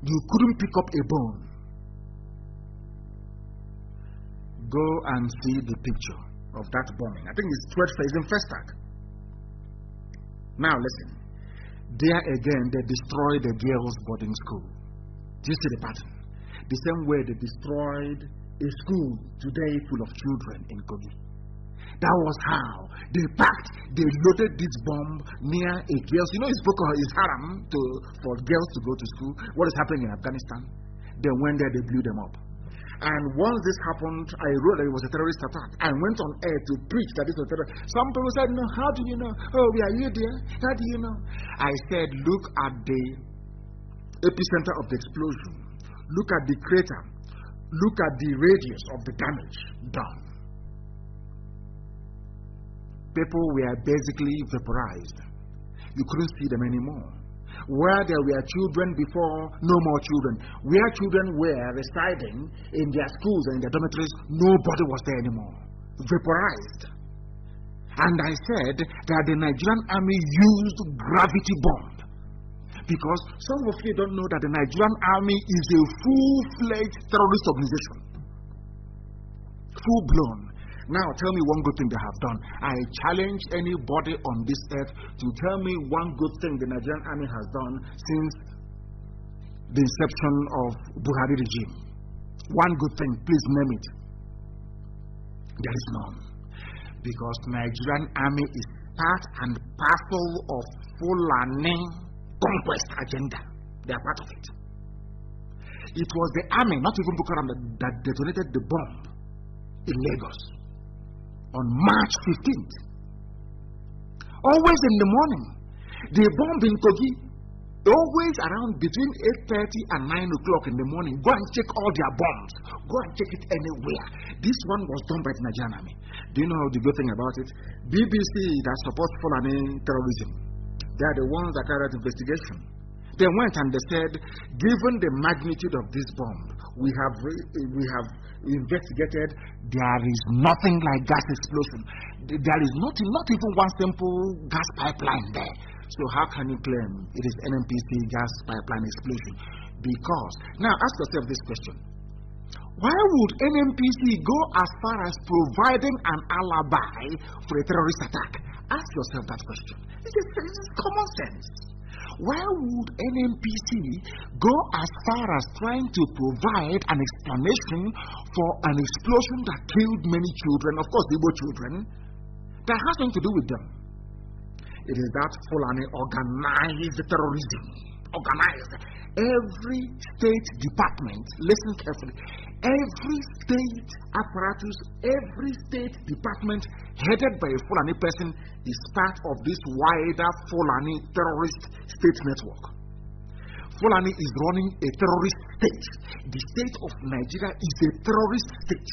You couldn't pick up a bone. Go and see the picture of that bombing. I think it's 12th phase in Festac. Now listen. There again, they destroyed the girls' boarding school. Do you see the pattern? The same way they destroyed a school today full of children in Kogi. That was how they loaded this bomb near a girl's. You know, it's haram for girls to go to school. What is happening in Afghanistan? They went there, they blew them up. And once this happened, I wrote that it was a terrorist attack. I went on air to preach that it was a terrorist. Some people said, no, how do you know? Oh, are you there? How do you know? I said, look at the epicenter of the explosion. Look at the crater. Look at the radius of the damage done. People were basically vaporized. You couldn't see them anymore. Where there were children before, no more children. Where children were residing in their schools and in their dormitories, nobody was there anymore. Vaporized. And I said that the Nigerian army used gravity bomb. Because some of you don't know that the Nigerian army is a full-fledged terrorist organization. Full-blown. Now tell me one good thing they have done. I challenge anybody on this earth to tell me one good thing the Nigerian army has done since the inception of Buhari regime. One good thing, please name it. There is none. Because Nigerian army is part and parcel of Fulani conquest agenda. They are part of it. It was the army, not even Boko Haram, that detonated the bomb in Lagos on March 15th. Always in the morning. The bomb in Kogi, always around between 8:30 and 9 o'clock in the morning. Go and check all their bombs. Go and check it anywhere. This one was done by the Nigerian army. Do you know the good thing about it? BBC that supports Fulani terrorism, they are the ones that carried out investigation. They went and they said, given the magnitude of this bomb, we have investigated. There is nothing like gas explosion. There is not even one simple gas pipeline there. So how can you claim it is NNPC gas pipeline explosion? Because now ask yourself this question: why would NNPC go as far as providing an alibi for a terrorist attack? Ask yourself that question. It is common sense. Why would NNPC go as far as trying to provide an explanation for an explosion that killed many children, of course, Igbo children, that has nothing to do with them? It is that Fulani organized terrorism. Organized. Every state department, listen carefully, every state apparatus, every state department headed by a Fulani person is part of this wider Fulani terrorist state network. Fulani is running a terrorist state. The state of Nigeria is a terrorist state.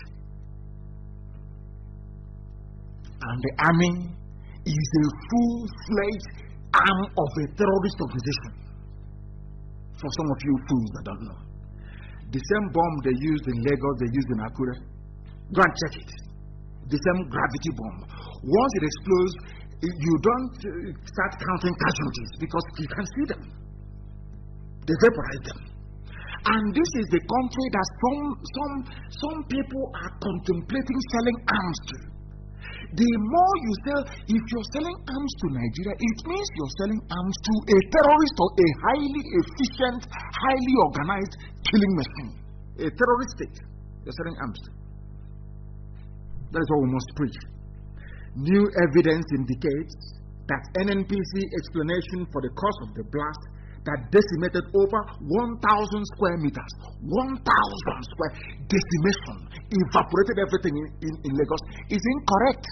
And the army is a full-fledged arm of a terrorist organization. For some of you fools that don't know. The same bomb they used in Lagos, they used in Akure. Go and check it. The same gravity bomb. Once it explodes, you don't start counting casualties because you can see them. They vaporize them. And this is the country that some people are contemplating selling arms to. The more you sell, if you're selling arms to Nigeria, it means you're selling arms to a terrorist or a highly efficient, highly organized killing machine. A terrorist state you're selling arms to. That is what we must preach. New evidence indicates that NNPC explanation for the cause of the blast that decimated over 1,000 square meters, 1,000 square decimation, evaporated everything in Lagos, is incorrect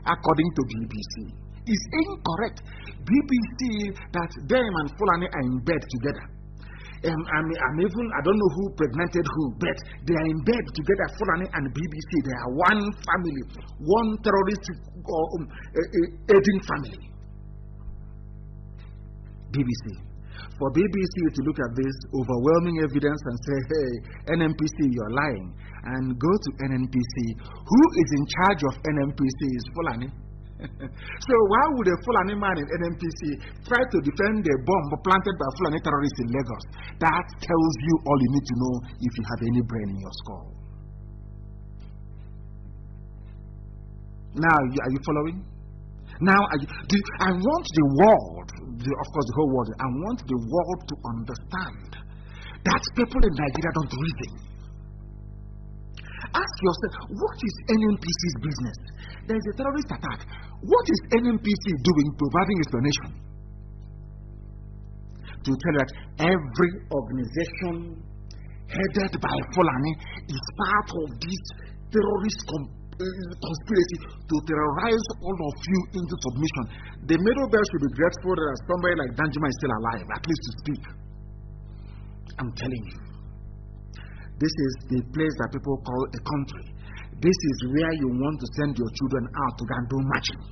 according to BBC. Is incorrect. BBC that them and Fulani are in bed together. I don't know who pregnanted who, but they are in bed together, Fulani and BBC. They are one family, one terrorist aiding family. BBC. For BBC to look at this overwhelming evidence and say, hey, NNPC, you're lying, and go to NNPC. Who is in charge of NNPC is Fulani. So why would a Fulani man in NNPC try to defend a bomb planted by Fulani terrorists in Lagos? That tells you all you need to know if you have any brain in your skull. Now, are you following? Now, I want the world, of course the whole world, I want the world to understand that people in Nigeria don't reason. Ask yourself, what is NNPC's business? There is a terrorist attack. What is NNPC doing, providing explanation? To tell you that every organization headed by Fulani, is part of this terrorist conspiracy to terrorize all of you into submission. The Middle Belt should be grateful that somebody like Danjuma is still alive, at least to speak. I'm telling you, this is the place that people call a country. This is where you want to send your children out to go and do marching.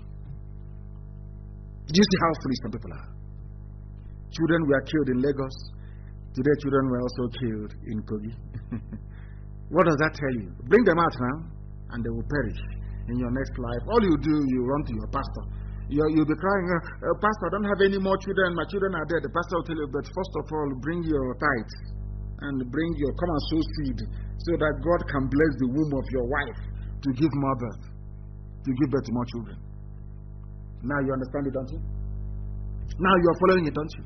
Do you see how foolish some people are? Children were killed in Lagos. Today, children were also killed in Kogi. What does that tell you? Bring them out now, and they will perish in your next life. All you do, you run to your pastor. You'll be crying, Pastor, I don't have any more children. My children are dead. The pastor will tell you, but first of all, bring your tithes and come and sow seed so that God can bless the womb of your wife to give more birth, to give birth to more children. Now you understand it, don't you? Now you are following it, don't you?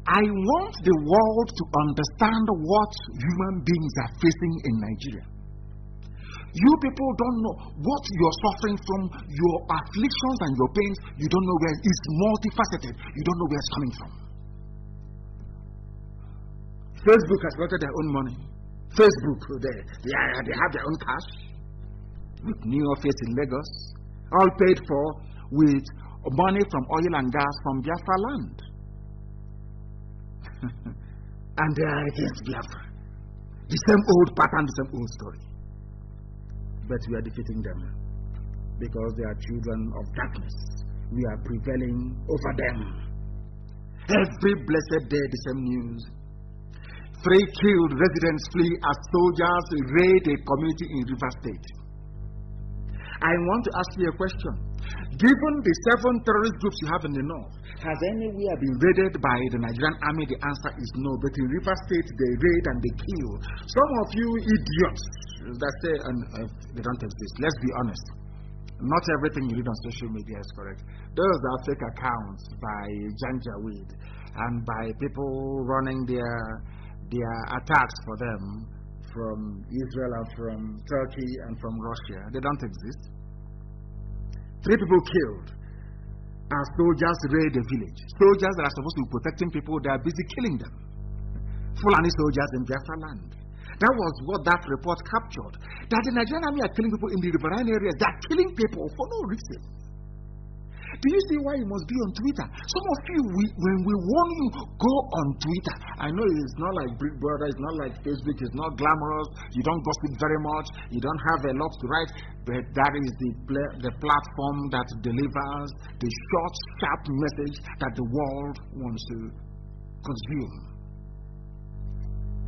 I want the world to understand what human beings are facing in Nigeria. You people don't know what you're suffering from, your afflictions and your pains. You don't know where it's multifaceted. You don't know where it's coming from. Facebook has collected their own money. Facebook, they have their own cash with new office in Lagos, all paid for with money from oil and gas from Biafra land. And they are against Biafra. The same old pattern, the same old story. But we are defeating them because they are children of darkness. We are prevailing over them. Every blessed day, the same news. 3 killed residents flee as soldiers raid a community in River State. I want to ask you a question. Given the 7 terrorist groups you have in the north, has anywhere been raided by the Nigerian army? The answer is no. But in River State, they raid and they kill. Some of you idiots that say they don't exist. Let's be honest. Not everything you read on social media is correct. Those are fake accounts by Janjaweed and by people running their attacks for them from Israel and from Turkey and from Russia. They don't exist. 3 people killed as soldiers raid a village. Soldiers that are supposed to be protecting people, they are busy killing them. Fulani soldiers in Biafra land. That was what that report captured. That the Nigerian army are killing people in the riverine areas. They are killing people for no reason. Do you see why you must be on Twitter? Some of you, when we warn you, go on Twitter. I know it's not like Big Brother, it's not like Facebook, it's not glamorous. You don't gossip very much. You don't have a lot to write. But that is the platform that delivers the short, sharp message that the world wants to consume.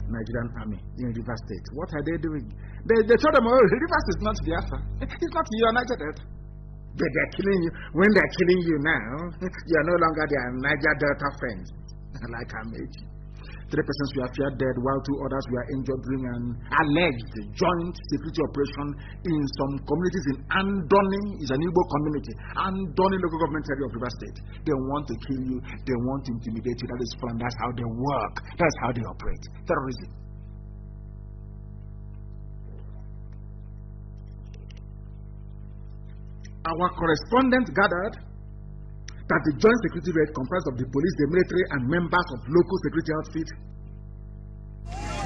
Nigerian army in River State. What are they doing? They told them, oh, Rivers is not Biafra. It's not United States. But they're killing you. When they're killing you now, you are no longer their Niger Delta friends. Like Amechi. 3 persons were feared dead, while 2 others were injured during an alleged joint security operation in some communities in Andoni. It's an Igbo community. Andoni local government area of River State. They want to kill you. They want to intimidate you. That is fun. That's how they work. That's how they operate. Terrorism. Our correspondent gathered that the joint security raid comprised of the police, the military, and members of local security outfits.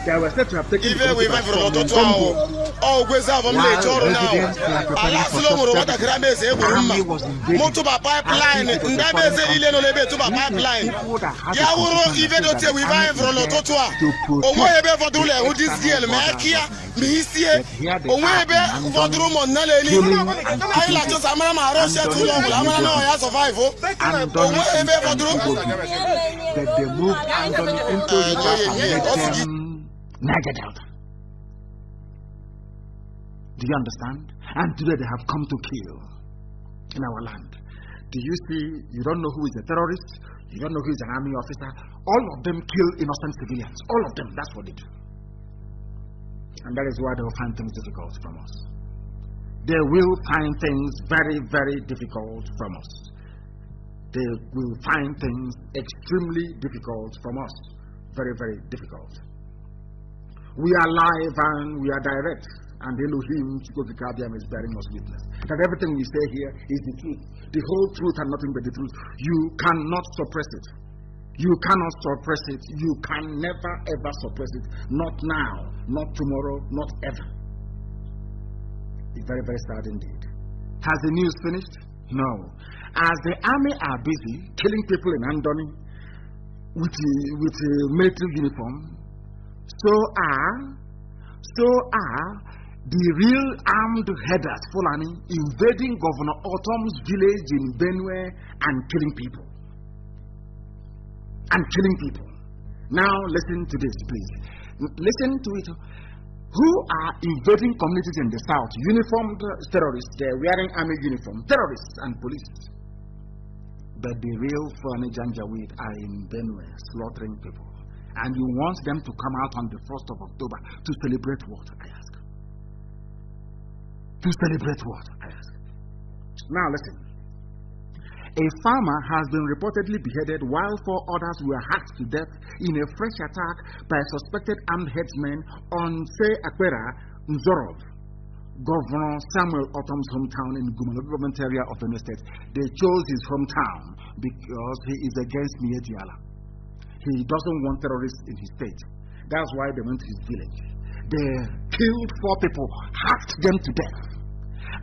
They were said to have taken the while residents were preparing for such services, the army was invading. Pipeline. They moved into Niger Delta. Do you understand? And today they have come to kill in our land. Do you see? You don't know who is a terrorist. You don't know who is an army officer. All of them kill innocent civilians. All of them. That's what they do. And that is why they will find things difficult from us. They will find things very, very difficult from us. They will find things extremely difficult from us. Very, very difficult. We are live and we are direct, and Elohim is bearing us witness that everything we say here is the truth, the whole truth and nothing but the truth. You cannot suppress it. You cannot suppress it. You can never ever suppress it. Not now, not tomorrow, not ever. It's very, very sad indeed. Has the news finished? No. As the army are busy killing people in Andoni with military uniform, so are the real armed headers, Fulani, invading Governor Autumn's village in Benue and killing people. Now listen to this, please. Listen to it. Who are invading communities in the south? Uniformed terrorists. They're wearing army uniform. Terrorists and police. But the real Fulani Janjaweed are in Benue, slaughtering people. And you want them to come out on the 1st of October to celebrate what, I ask? To celebrate what, I ask? Now listen. A farmer has been reportedly beheaded while 4 others were hacked to death in a fresh attack by suspected armed headsmen on Akwera, Nzorov, Governor Samuel Autumn's hometown in Gumalogu government area of the state. They chose his hometown because he is against Mieti Allah. He doesn't want terrorists in his state. That's why they went to his village. They killed 4 people, hacked them to death.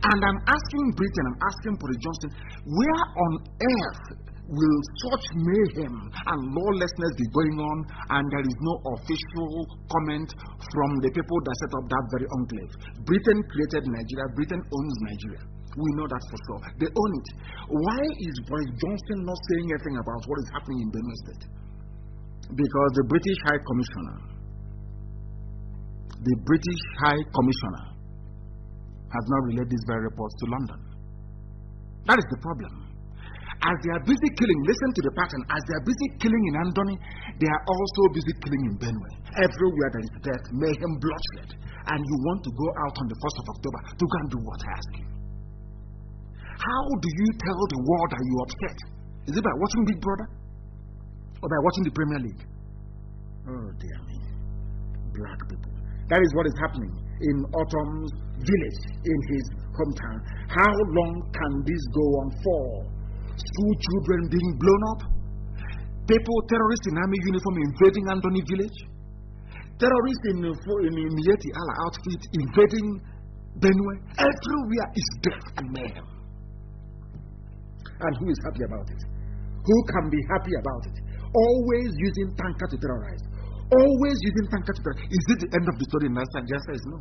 And I'm asking Britain, I'm asking Boris Johnson, where on earth will such mayhem and lawlessness be going on and there is no official comment from the people that set up that very enclave? Britain created Nigeria. Britain owns Nigeria. We know that for sure. They own it. Why is Boris Johnson not saying anything about what is happening in Benue State? Because the British High Commissioner has not relayed these very reports to London. That is the problem. As they are busy killing, listen to the pattern. As they are busy killing in Andoni, they are also busy killing in Benue. Everywhere there is death, mayhem, bloodshed. And you want to go out on the 1st of October to go and do what, I ask you? How do you tell the world that you're upset? Is it by watching Big Brother? Or by watching the Premier League? Oh dear me. Black people. That is what is happening in Autumn's village, in his hometown. How long can this go on for? School children being blown up? People, terrorists in army uniform invading Andoni village? Terrorists in Mieti Allah outfit invading Benue? Everywhere is death and mayhem. And who is happy about it? Who can be happy about it? Always using tanker to terrorize. Always using tanker to terrorize. Is it the end of the story in last time? Just says no.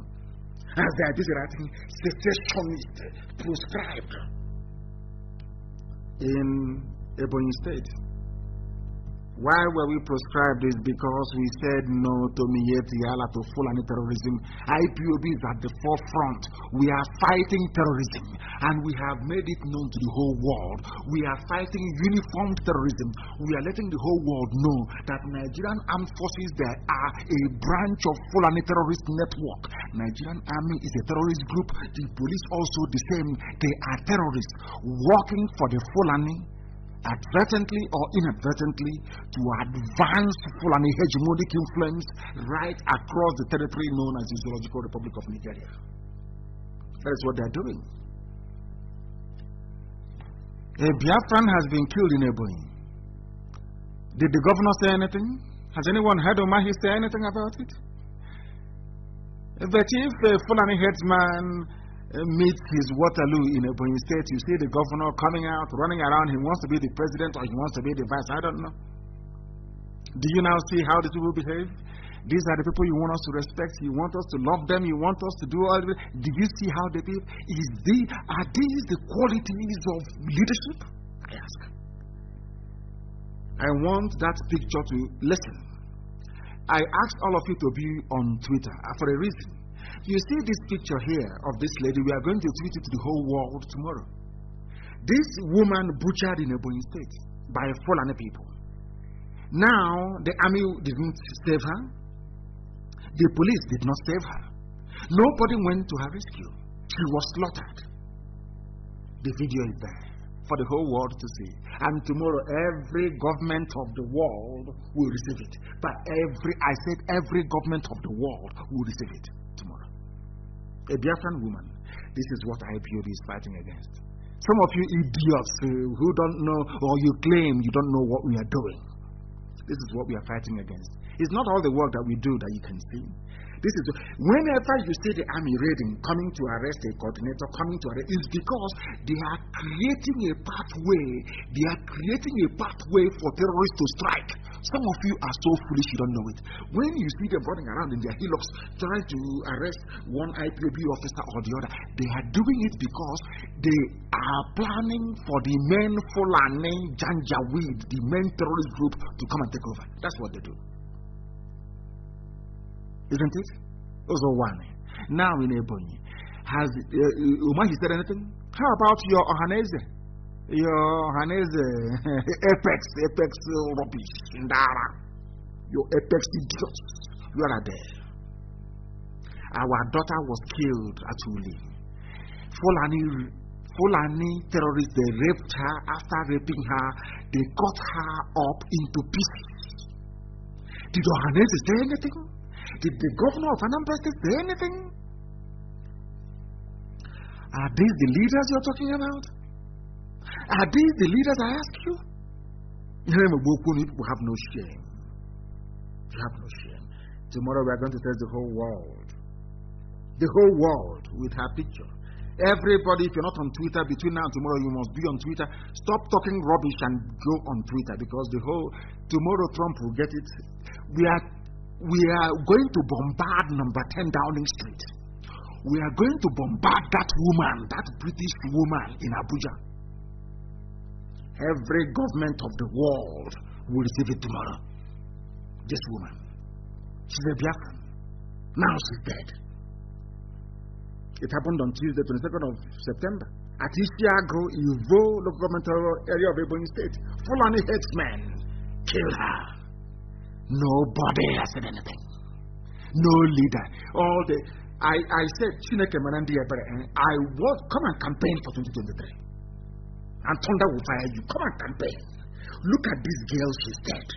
As they are busy writing secessionist prescribed in Ebonyi State. Why were we prescribed this? Because we said no to Mieti Allah, to Fulani terrorism. IPOB is at the forefront. We are fighting terrorism and we have made it known to the whole world. We are fighting uniformed terrorism. We are letting the whole world know that Nigerian armed forces, they are a branch of Fulani terrorist network. Nigerian army is a terrorist group. The police also the same. They are terrorists working for the Fulani, advertently or inadvertently, to advance Fulani hegemonic influence right across the territory known as the Zoological Republic of Nigeria. That is what they are doing. A Biafran has been killed in Ebonyi. Did the governor say anything? Has anyone heard Omahi say anything about it? But if a Fulani headsman meets his Waterloo in Ebonyi State, you see the governor coming out, running around. He wants to be the president or he wants to be the vice. I don't know. Do you now see how these people behave? These are the people you want us to respect. You want us to love them. You want us to do all this. Do you see how they behave? Are these the qualities of leadership? I ask. I want that picture to listen. I asked all of you to be on Twitter for a reason. You see this picture here of this lady. We are going to tweet it to the whole world tomorrow. This woman butchered in Ebonyi State by Fulani people. Now, the army didn't save her. The police did not save her. Nobody went to her rescue. She was slaughtered. The video is there for the whole world to see. And tomorrow, every government of the world will receive it. But every government of the world will receive it tomorrow. A Biafran woman. This is what IPOB is fighting against. Some of you idiots who don't know, or you claim you don't know what we are doing. This is what we are fighting against. It's not all the work that we do that you can see. This is whenever you see the army raiding, coming to arrest a coordinator, coming to arrest, it's because they are creating a pathway. They are creating a pathway for terrorists to strike. Some of you are so foolish you don't know it. When you see them running around in their hillocks trying to arrest one IPOB officer or the other, they are doing it because they are planning for the men Fulani Janjaweed, the men terrorist group, to come and take over. That's what they do. Isn't it? Also one. Now in Ebonyi, has Umahi said anything? How about your Ohaneze? Your Ohaneze Apex rubbish in Dara. Your Apex idiots. You are there. Our daughter was killed at Uli. Fulani terrorists, they raped her. After raping her, they cut her up into pieces. Did Ohaneze say anything? Did the governor of Anambra State say anything? Are these the leaders you're talking about? Are these the leaders I ask you? You have no shame. You have no shame. Tomorrow we are going to tell the whole world. The whole world with her picture. Everybody, if you're not on Twitter, between now and tomorrow you must be on Twitter. Stop talking rubbish and go on Twitter, because tomorrow Trump will get it. We are going to bombard number 10 Downing Street. We are going to bombard that woman, that British woman in Abuja. Every government of the world will receive it tomorrow. This woman. She's a Biafra. Now she's dead. It happened on Tuesday, 22nd of September. At Isiago, Ivo, local government area of Ebonyi State. Fulani headsmen killed her. Nobody has said anything. No leader. I said, Chineke Manandi Ebere, I will come and campaign for 2023. And thunder will fire you. Come and campaign. Look at this girl, she's dead.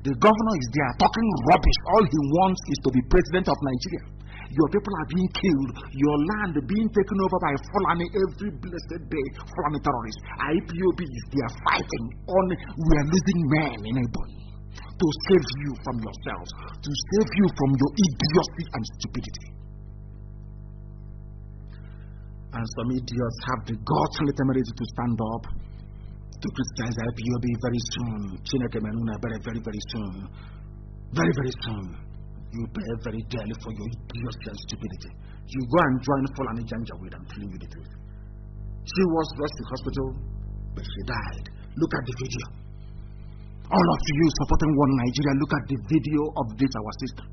The governor is there talking rubbish. All he wants is to be president of Nigeria. Your people are being killed. Your land being taken over by Fulani every blessed day. Fulani terrorists. IPOB is there fighting on. We are losing men in Ebonyi. To save you from yourselves, to save you from your idiocy and stupidity. And some idiots have the guts and the temerity to stand up to criticize IPOB very soon. Chineke Menuna, very, very soon. Very, very soon. You pay very dearly for your idiocy and stupidity. You go and join Fulani Janjaweed, I'm telling you the truth. She was rushed to hospital, but she died. Look at the video. All of you supporting one Nigeria, look at the video of this, our sister.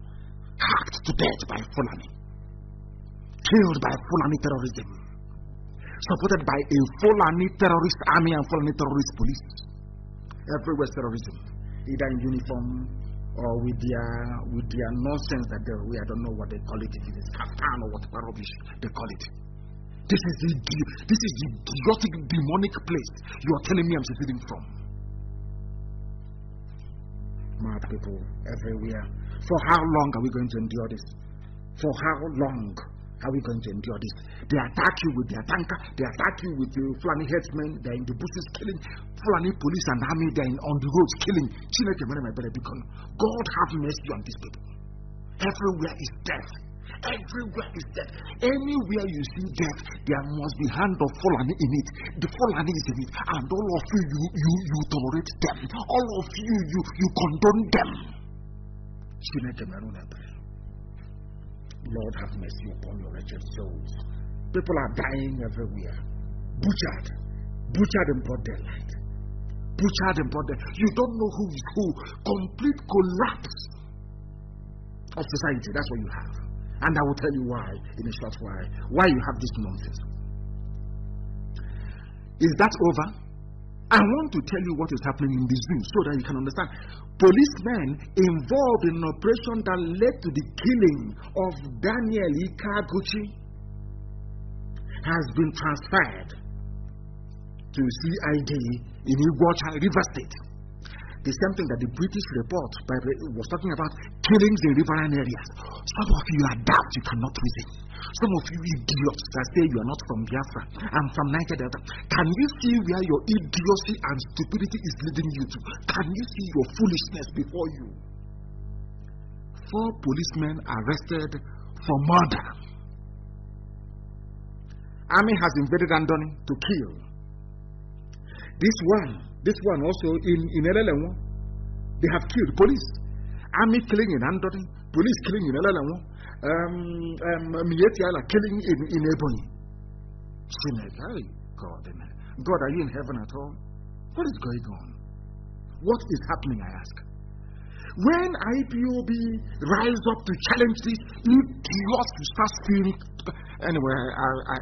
Hacked to death by Fulani. Killed by Fulani terrorism. Supported by a Fulani terrorist army and Fulani terrorist police. Everywhere terrorism. Either in uniform or with their nonsense that I don't know what they call it. If it is kaftan or whatever rubbish they call it. This is the idiotic, demonic place you are telling me I'm sitting from. Mad people everywhere. For how long are we going to endure this? For how long are we going to endure this? They attack you with their tanker. They attack you with the Fulani headsmen. They're in the bushes killing. Fulani police and army, they're on the roads killing. God have mercy on these people. Everywhere is death. Everywhere is death. Anywhere you see death, there must be hand of Fulani in it. The Fulani is in it, and all of you tolerate them. All of you condone them. Lord have mercy upon your wretched souls. People are dying everywhere. Butchered in broad daylight. Butchered in broad daylight. You don't know who is who. Complete collapse of society. That's what you have. And I will tell you why in a short while. Why you have this nonsense. Is that over? I want to tell you what is happening in the zoo so that you can understand. Policemen involved in an operation that led to the killing of Daniel Ikaguchi has been transferred to CID in Iguacha, River State. The same thing that the British report was talking about, killings in riverine areas. Some of you are daft, you cannot reason. Some of you idiots that say you are not from Biafra, I'm from Niger Delta. Can you see where your idiocy and stupidity is leading you to? Can you see your foolishness before you? 4 policemen arrested for murder. Army has invaded Andoni to kill. This one also in Elelewo, they have killed police. Army killing in Andoni, police killing in Elelewo, Mietiala killing in Ebony. Hey, God, are you in heaven at all? What is going on? What is happening, I ask? When IPOB rise up to challenge this, idiots to start screaming. Anyway,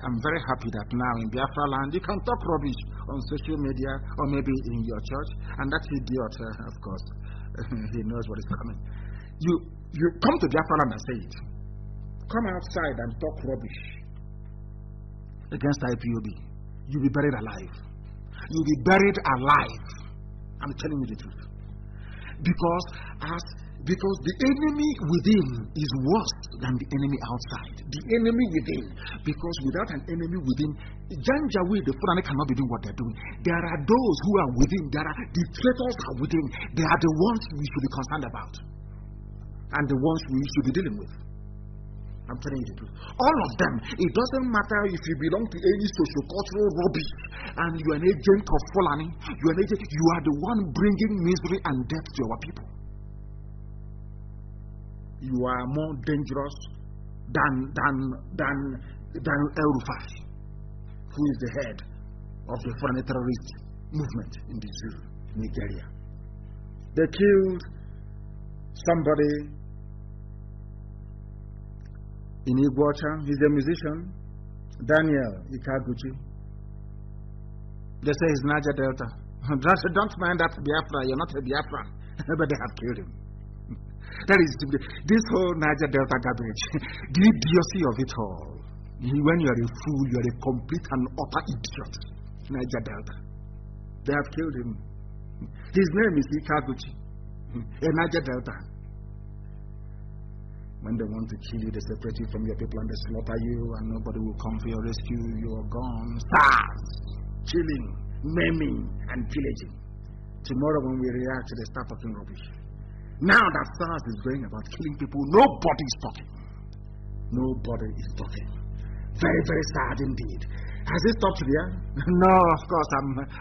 I'm very happy that now in Biafra land you can talk rubbish on social media or maybe in your church, and that idiot, of course, he knows what is coming. You come to Biafra land and say it. Come outside and talk rubbish against IPOB. You'll be buried alive. You'll be buried alive. I'm telling you the truth. Because the enemy within is worse than the enemy outside. The enemy within. Because without an enemy within, Janjaweed, the Fulani cannot be doing what they're doing. There are those who are within. The traitors are within. They are the ones we should be concerned about. And the ones we should be dealing with. I'm telling you the truth. All of them. It doesn't matter if you belong to any socio-cultural rubbish and you're an agent of Fulani. You are the one bringing misery and death to our people. You are more dangerous than El Rufai, who is the head of the Fulani terrorist movement in the zoo, Nigeria. They killed somebody in Iguacha. He's a musician, Daniel Ikaguchi. They say he's Niger Delta. Don't mind that Biafra, you're not a Biafran, but they have killed him. That is this whole Niger Delta garbage, the idiocy of it all. When you are a fool, you are a complete and utter idiot. Niger Delta. They have killed him. His name is Ikaguchi, a Niger Delta. When they want to kill you, they separate you from your people and they slaughter you, and nobody will come for your rescue. You are gone. SARS, killing, maiming, and pillaging. Tomorrow when we react, they start talking rubbish. Now that SARS is going about killing people, nobody is talking. Nobody is talking. Very, very sad indeed. Has it stopped here? No, of course.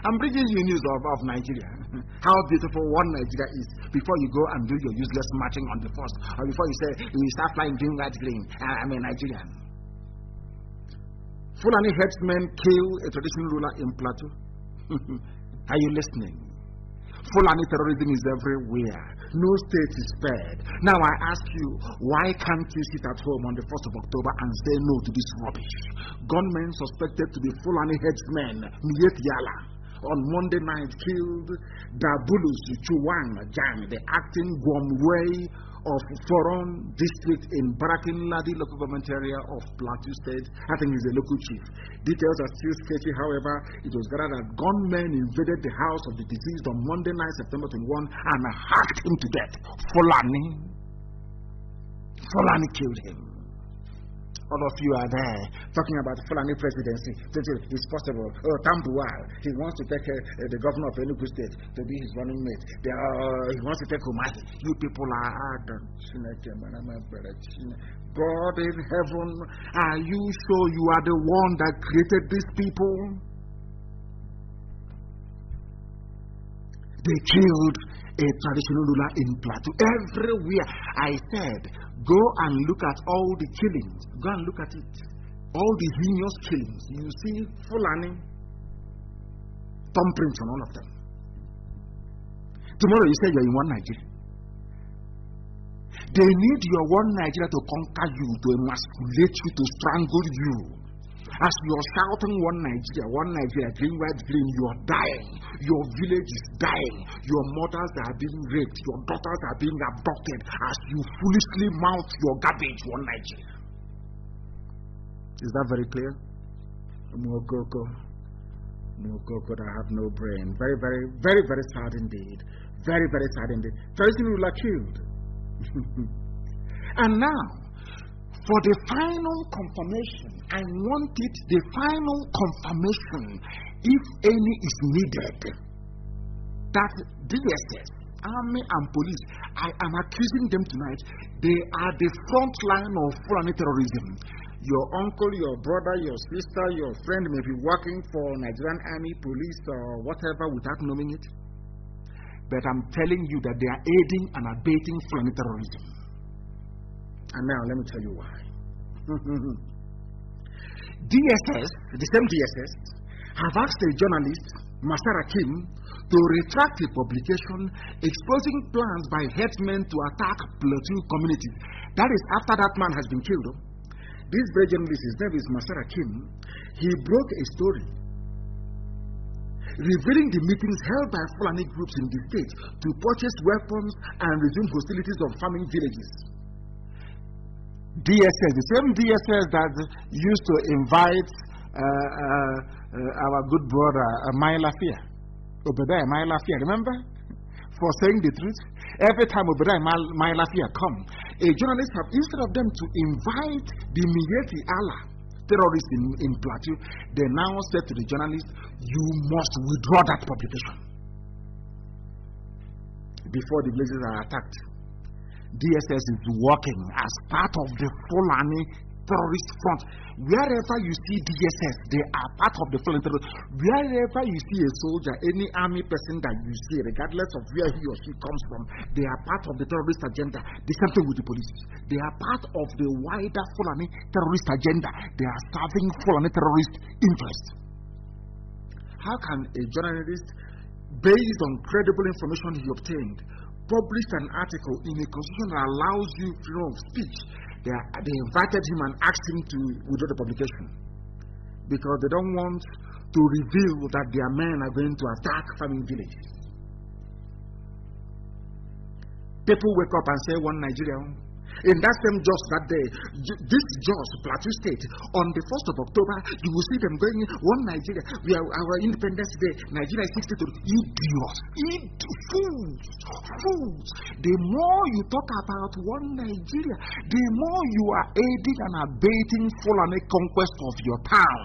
I'm bringing you news of Nigeria. How beautiful one Nigeria is before you go and do your useless marching on the first, or before you say you start flying green, white, green. I'm a Nigerian. Fulani headsmen kill a traditional ruler in Plateau. Are you listening? Fulani terrorism is everywhere. No state is spared. Now I ask you, why can't you sit at home on the 1st of October and say no to this rubbish? Gunmen suspected to be Fulani headsmen, Miet Yala, on Monday night killed Dabulus Chuwang Jang, the acting Gwamway of Foron district in Barakin Ladi local government area of Plateau State. I think he's a local chief. Details are still sketchy, however, it was gathered that gunmen invaded the house of the deceased on Monday night, September 21, and hacked him to death. Fulani killed him. All of you are there talking about Fulani presidency. It's possible. Oh, Tambuwal, he wants to take the governor of Enugu State to be his running mate. He wants to take Umahi. You people are ardent. God in heaven, are you sure you are the one that created these people? They killed a traditional ruler in Plateau. Everywhere. I said, go and look at all the killings. Go and look at it. All the heinous killings. You see Fulani thumbprints on all of them. Tomorrow you say you're in one Nigeria. They need your one Nigeria to conquer you, to emasculate you, to strangle you. As you're shouting one Nigeria, green, white, green, you're dying. Your village is dying. Your mothers are being raped. Your daughters are being abducted as you foolishly mouth your garbage one Nigeria. Is that very clear? Mokoko that have no brain. Very, very, very, very sad indeed. Very, very sad indeed. Terrorism will have killed. And now, for the final confirmation, I wanted the final confirmation, if any is needed, that DSS, Army and Police, I am accusing them tonight, they are the front line of Fulani terrorism. Your uncle, your brother, your sister, your friend may be working for Nigerian Army, Police, or whatever without knowing it. But I'm telling you that they are aiding and abating Fulani terrorism. And now let me tell you why. DSS, the same DSS, have asked a journalist, Masara Kim, to retract a publication exposing plans by headsmen to attack Plateau communities. That is after that man has been killed. This very journalist, his name is Masara Kim, he broke a story revealing the meetings held by Fulani groups in the state to purchase weapons and resume hostilities of farming villages. DSS, the same DSS that used to invite our good brother Obadiah Mailafia, remember? For saying the truth. Every time Obadiah Mailafia come, a journalist have, instead of them to invite the Miyeti Allah terrorists in Plateau, they now said to the journalist, you must withdraw that publication before the villages are attacked. DSS is working as part of the Fulani terrorist front. Wherever you see DSS, they are part of the Fulani terrorist. Wherever you see a soldier, any army person that you see, regardless of where he or she comes from, they are part of the terrorist agenda. The same thing with the police. They are part of the wider Fulani terrorist agenda. They are serving Fulani terrorist interests. How can a journalist, based on credible information he obtained, publish an article in a constitution that allows you freedom of speech? They invited him and asked him to withdraw the publication because they don't want to reveal that their men are going to attack farming villages. People wake up and say, one Nigeria. In that same Jos that day, this Jos, Plateau State, on the 1st of October, you will see them going, one Nigeria, we are our Independence Day, Nigeria is 62. Idiots, fools. The more you talk about one Nigeria, the more you are aiding and abating Fulani conquest of your town.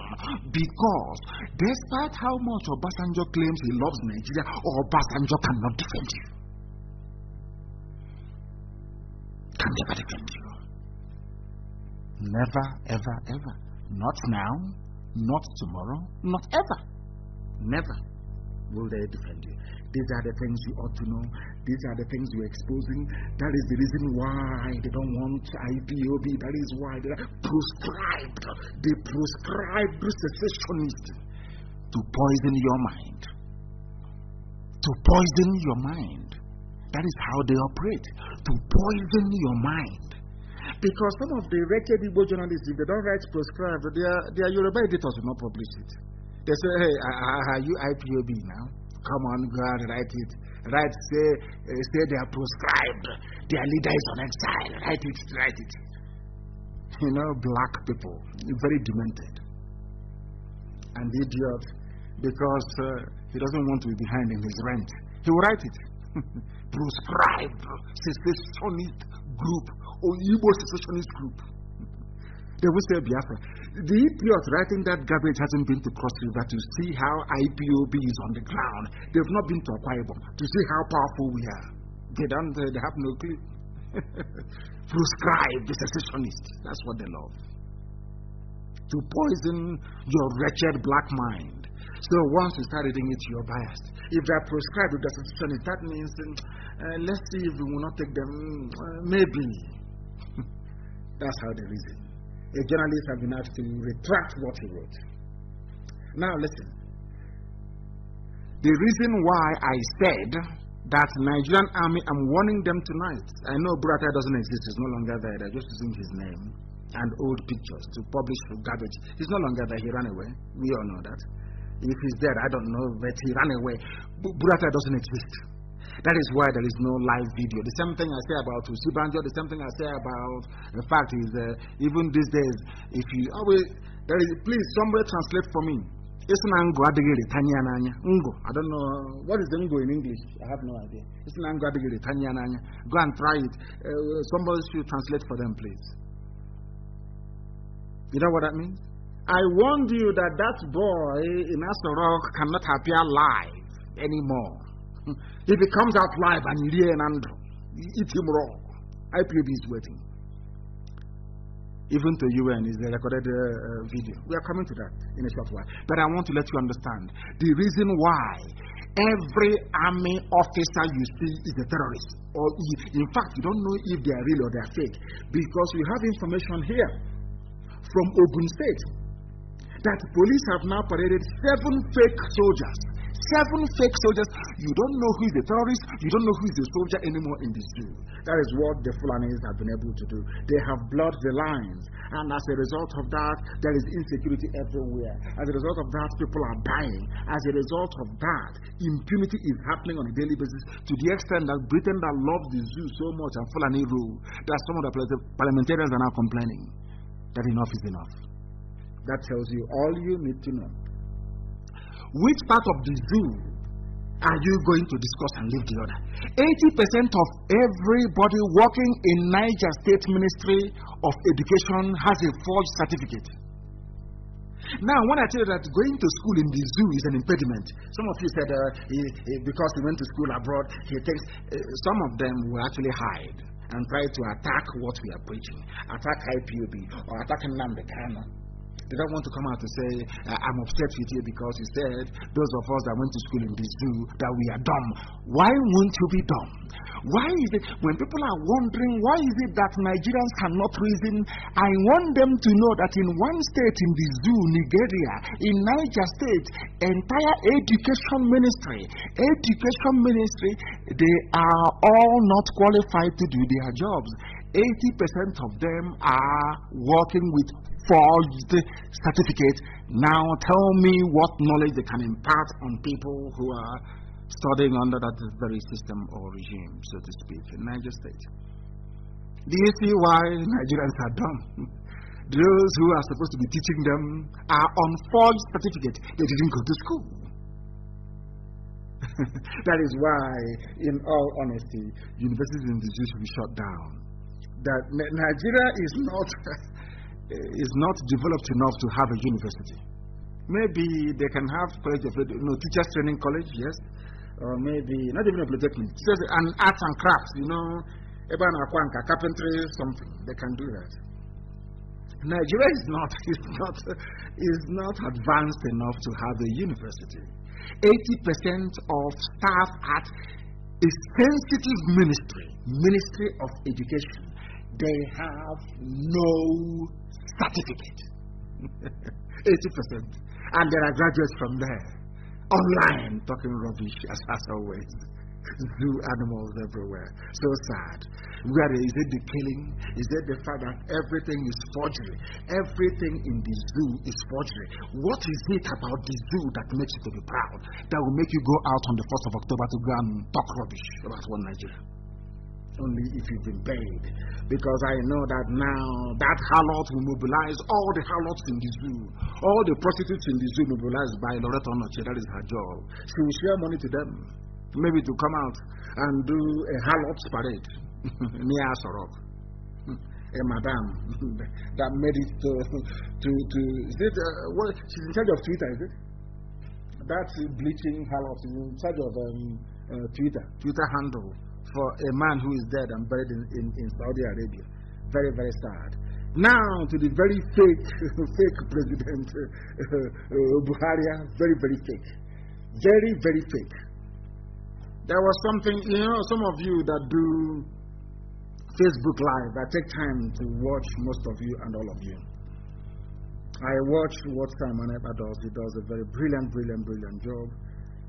Because despite how much Obasanjo claims he loves Nigeria, Obasanjo cannot defend you. Can never defend you. Never, ever, ever. Not now, not tomorrow, not ever. Never will they defend you. These are the things you ought to know. These are the things you're exposing. That is the reason why they don't want IPOB. That is why they are proscribed. They proscribed secessionists to poison your mind. To poison your mind. That is how they operate, to poison your mind. Because some of the wretched Igbo journalists, if they don't write proscribed, their Yoruba editors will not publish it. They say, hey, are you IPOB now? Come on, go out and write it. Say they are proscribed. Their leader is on exile. Write it. You know, black people, very demented. And the idiot, because he doesn't want to be behind in his rent, he will write it. Proscribed secessionist group or Igbo secessionist group. They will say Biafra. The idiot writing that garbage hasn't been to Cross River to see how IPOB is on the ground. They've not been to Akwa Ibom to see how powerful we are. They have no clue. Proscribed secessionists. That's what they love. To poison your wretched black mind. So once you start reading it, you're biased. If they are proscribed with the secessionists, that means let's see if we will not take them. Maybe. That's how they reason. A journalist has been asked to retract what he wrote. Now listen. The reason why I said that Nigerian army, I'm warning them tonight. I know Burata doesn't exist. He's no longer there. They're just using his name and old pictures to publish garbage. He's no longer there. He ran away. We all know that. If he's dead, I don't know, but he ran away. Burata doesn't exist. That is why there is no live video. The same thing I say about Usibanjo, the same thing I say about, the fact is, even these days, if you always, please, somebody translate for me. It's Nango Adigiri Tanyananya. Ngo. I don't know. What is Ngo in English? I have no idea. It's Nango Adigiri Tanyananya. Go and try it. Somebody should translate for them, please. You know what that means? I warned you that that boy in Asorok cannot appear live anymore. If he comes out live and you and Andrew, eat him raw. IPOB is waiting. Even to UN is a recorded video. We are coming to that in a short while. But I want to let you understand the reason why every army officer you see is a terrorist. Or in fact, you don't know if they are real or they are fake. Because we have information here from Ogun State that police have now paraded 7 fake soldiers. 7 fake soldiers. You don't know who is the terrorist, you don't know who is the soldier anymore in this zoo. That is what the Fulanis have been able to do. They have blurred the lines, and as a result of that, there is insecurity everywhere. As a result of that, people are dying. As a result of that, impunity is happening on a daily basis to the extent that Britain that loves the zoo so much and Fulani rule, that some of the parliamentarians are now complaining that enough is enough. That tells you all you need to know. Which part of the zoo are you going to discuss and leave the other? 80% of everybody working in Niger State Ministry of Education has a forged certificate. Now, when I tell you that going to school in the zoo is an impediment, some of you said because he went to school abroad, he thinks some of them will actually hide and try to attack what we are preaching, attack IPOB or attack Nnamdi Kanu. They don't want to come out to say, I'm upset with you because you said those of us that went to school in this zoo that we are dumb. Why won't you be dumb? Why is it, when people are wondering why is it that Nigerians cannot reason, I want them to know that in one state in the zoo, Nigeria, in Niger State, entire education ministry, they are all not qualified to do their jobs. 80% of them are working with forged certificates. Now tell me what knowledge they can impart on people who are studying under that very system or regime, so to speak, in Niger State. Do you see why Nigerians are dumb? Those who are supposed to be teaching them are on forged certificates. They didn't go to school. That is why, in all honesty, universities in the zoo should be shut down. That Nigeria is not developed enough to have a university. Maybe they can have teachers training college, yes, or maybe not even a polytechnic. Just an arts and crafts, carpentry, something. They can do that. Nigeria is not advanced enough to have a university. 80% of staff at a sensitive ministry of education, they have no certificate. 80%. And there are graduates from there, online, talking rubbish as always. Zoo animals everywhere. So sad. Where is it the killing? Is it the fact that everything is forgery? Everything in the zoo is forgery. What is it about the zoo that makes you to be proud? That will make you go out on the 1st of October to go and talk rubbish about one Nigeria? Only if you've been paid. Because I know that now that harlot will mobilize all the harlots in the zoo. All the prostitutes in the zoo mobilized by Loretta Onoche. That is her job. She will share money to them. Maybe to come out and do a harlot's parade near Asorok. A madam that made it to is it, what, she's in charge of Twitter, is it? That's bleaching harlot. She's in charge of Twitter handle for a man who is dead and buried in Saudi Arabia. Very, very sad. Now to the very fake President Buhari, very, very fake. Very, very fake. There was something, some of you that do Facebook Live, I take time to watch most of you and all of you. I watch what Simon Epa does. He does a very brilliant job.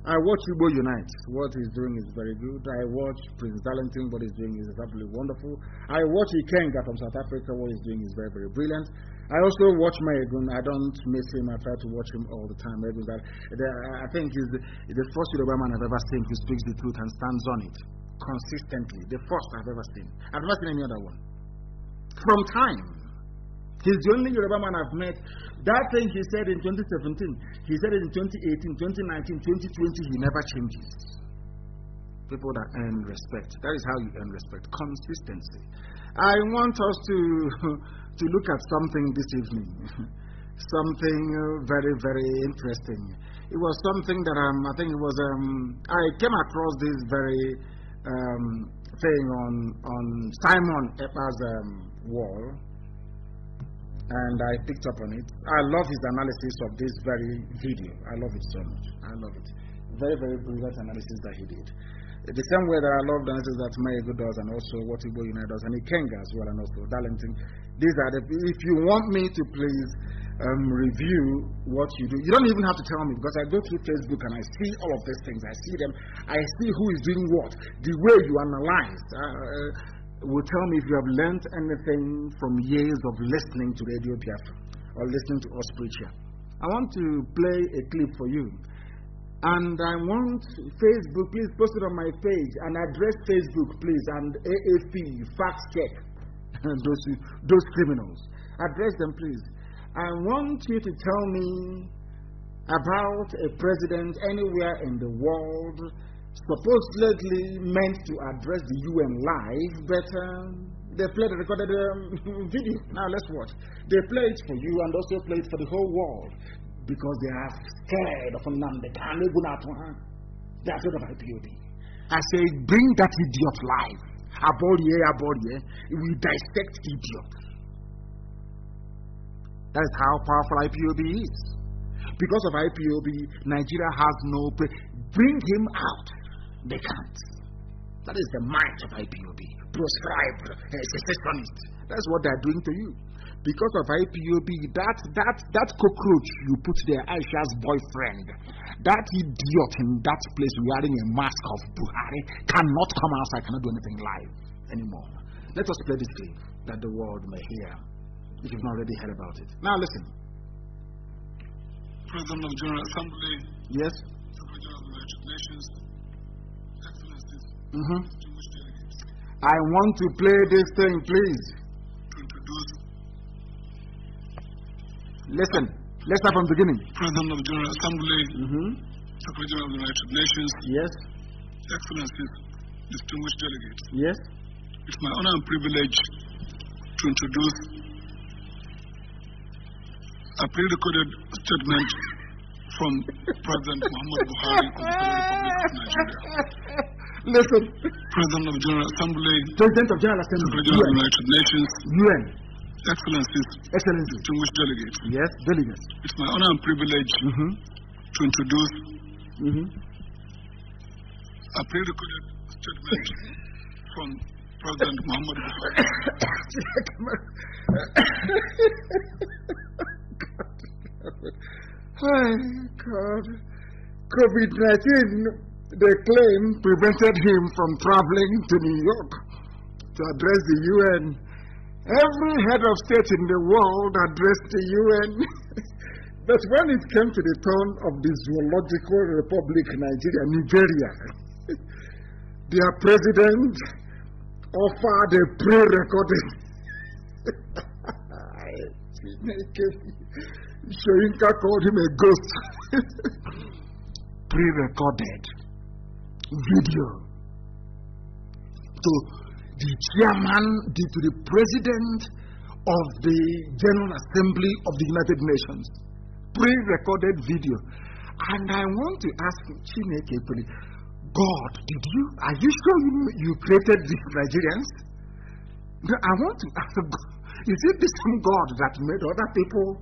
I watch Igbo Unite. What he's doing is very good. I watch Prince Darlington. What he's doing is absolutely wonderful. I watch Ikenga from South Africa. What he's doing is very, very brilliant. I also watch Maegun. I don't miss him. I try to watch him all the time. I think he's the first Yoruba man I've ever seen who speaks the truth and stands on it consistently. The first I've ever seen. I've never seen any other one. From time, He's the only Yoruba man I've met. That thing he said in 2017, he said it in 2018, 2019, 2020, he never changes. People that earn respect. That is how you earn respect. Consistency. I want us to look at something this evening. Something very, very interesting. It was something that I think it was, I came across this very thing on Simon Ekpa's wall, and I picked up on it. I love his analysis of this very video. I love it so much. I love it. Very, very brilliant analysis that he did. The same way that I love the analysis that Mayego does, and also what Igbo United does, and Ikenga as well, and also Darlington. These are the, if you want me to please review what you do, you don't even have to tell me, because I go through Facebook and I see all of these things. I see them. I see who is doing what. The way you analyze will tell me if you have learned anything from years of listening to Radio Biafra or listening to us preach here. I want to play a clip for you. And I want Facebook, please post it on my page and address Facebook, please, and AFP, fact check those criminals. Address them, please. I want you to tell me about a president anywhere in the world supposedly meant to address the UN live, but they played a recorded video. Now let's watch. They play it for you and also play it for the whole world. Because they are scared of Nnamdi Kanu. They are scared of IPOB. I say, bring that idiot live. Aboard here. We dissect idiots. That is how powerful IPOB is. Because of IPOB, Nigeria has no. Bring him out. They can't. That is the might of IPOB. Proscribed, secessionist. That's what they are doing to you. Because of IPOB, that cockroach you put there, Aisha's boyfriend, that idiot in that place wearing a mask of Buhari cannot come outside, cannot do anything live anymore. Let us play this clip that the world may hear, if you've not already heard about it. Now listen. President of the General Assembly. Yes. Secretary General of the United Nations. Excellencies. Distinguished delegates. I want to play this thing, please. To introduce. Listen, let's start from the beginning. President of the General Assembly, Secretary General of the United Nations, yes. Excellencies, distinguished delegates. Yes. It's my honor and privilege to introduce a pre-recorded statement from President Muhammad Buhari of the Republic of Nigeria. Listen. President of the General Assembly, President of General Assembly, Secretary General of the United Nations, UN. Excellencies, distinguished delegates. Yes, delegates. It's my honor and privilege to introduce a pre-recorded statement from President Muhammad Buhari. God. COVID-19, they claim, prevented him from traveling to New York to address the UN. Every head of state in the world addressed the UN. But when it came to the turn of the Zoological Republic Nigeria, their president offered a pre-recorded. Shoyinka called him a ghost. Pre-recorded video to the chairman, to the president of the General Assembly of the United Nations. Pre-recorded video. And I want to ask Chineke, God, are you sure you created these Nigerians? I want to ask God, is it the same God that made other people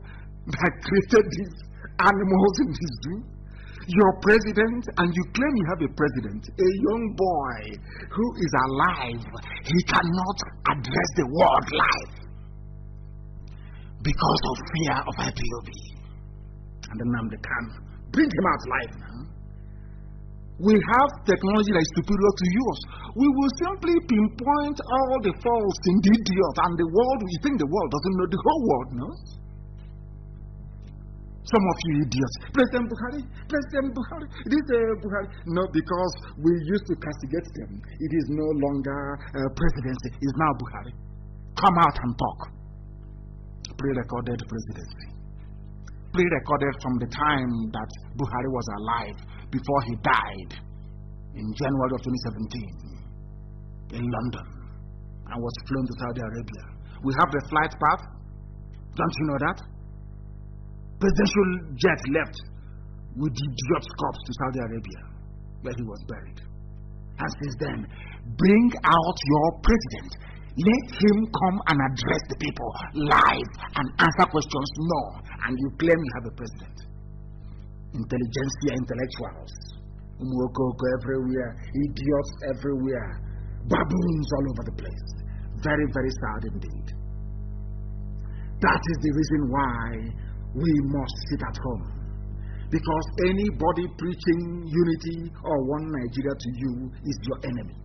that created these animals in this zoo? Your president, and you claim you have a president, a young boy who is alive, he cannot address the world live because of fear of IPOB. And then Nnamdi Kanu, bring him out live now. We have technology that is superior to yours. We will simply pinpoint all the faults in the idiot, and the world, you think the world doesn't know, the whole world knows. Some of you idiots. President Buhari. It is Buhari. No, because we used to castigate them. It is no longer presidency. It's now Buhari. Come out and talk. pre-recorded presidency. Pre-recorded from the time that Buhari was alive before he died in January of 2017 in London and was flown to Saudi Arabia. We have the flight path. Don't you know that? Presidential jet left with the idiot's corpse to Saudi Arabia, where he was buried. And since then, bring out your president. Let him come and address the people live and answer questions. No. And you claim you have a president. Intelligentsia, intellectuals, umwokoko everywhere, idiots everywhere, baboons all over the place. Very, very sad indeed. That is the reason why we must sit at home. Because anybody preaching unity or one Nigeria to you is your enemy.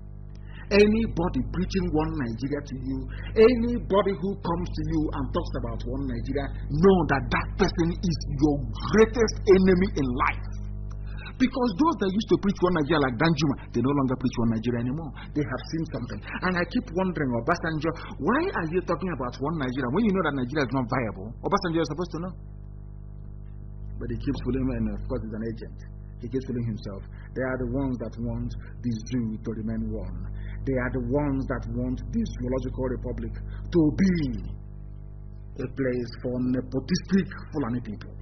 Anybody preaching one Nigeria to you, anybody who comes to you and talks about one Nigeria, know that that person is your greatest enemy in life. Because those that used to preach one Nigeria like Danjuma, they no longer preach one Nigeria anymore. They have seen something. And I keep wondering, Obasanjo, why are you talking about one Nigeria when you know that Nigeria is not viable? Obasanjo is supposed to know. But he keeps fooling, and of course he's an agent. He keeps fooling himself. They are the ones that want the zoo to remain one. They are the ones that want this zoological republic to be a place for nepotistic Fulani people.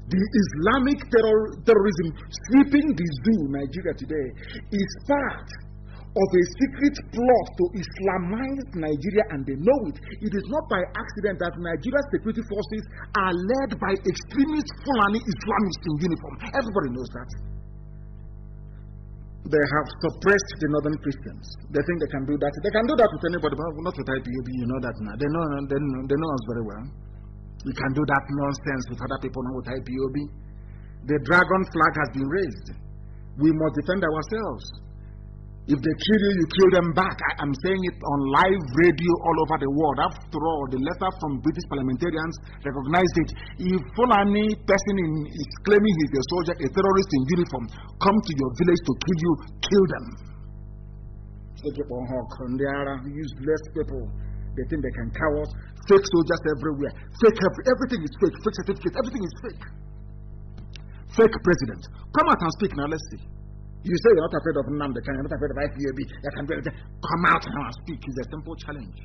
The Islamic terrorism sweeping the zoo, Nigeria today, is part of a secret plot to Islamize Nigeria, and they know it. It is not by accident that Nigeria's security forces are led by extremist Fulani Islamists in uniform. Everybody knows that. They have suppressed the northern Christians. They think they can do that. They can do that with anybody, but not with IPOB. You know that now. They know us very well. We can do that nonsense with other people, not with IPOB. The dragon flag has been raised. We must defend ourselves. If they kill you, you kill them back. I'm saying it on live radio all over the world. After all, the letter from British parliamentarians recognized it. If Fulani person is claiming he's a soldier, a terrorist in uniform, come to your village to kill you, kill them. Useless people. They think they can cower us. Fake soldiers everywhere. Everything is fake. Fake certificates. Everything is fake. Fake president. Come out and speak now. Let's see. You say you're not afraid of Nnamdi Kanu, you're not afraid of IPOB. You can do anything. Come out now and speak. It's a simple challenge.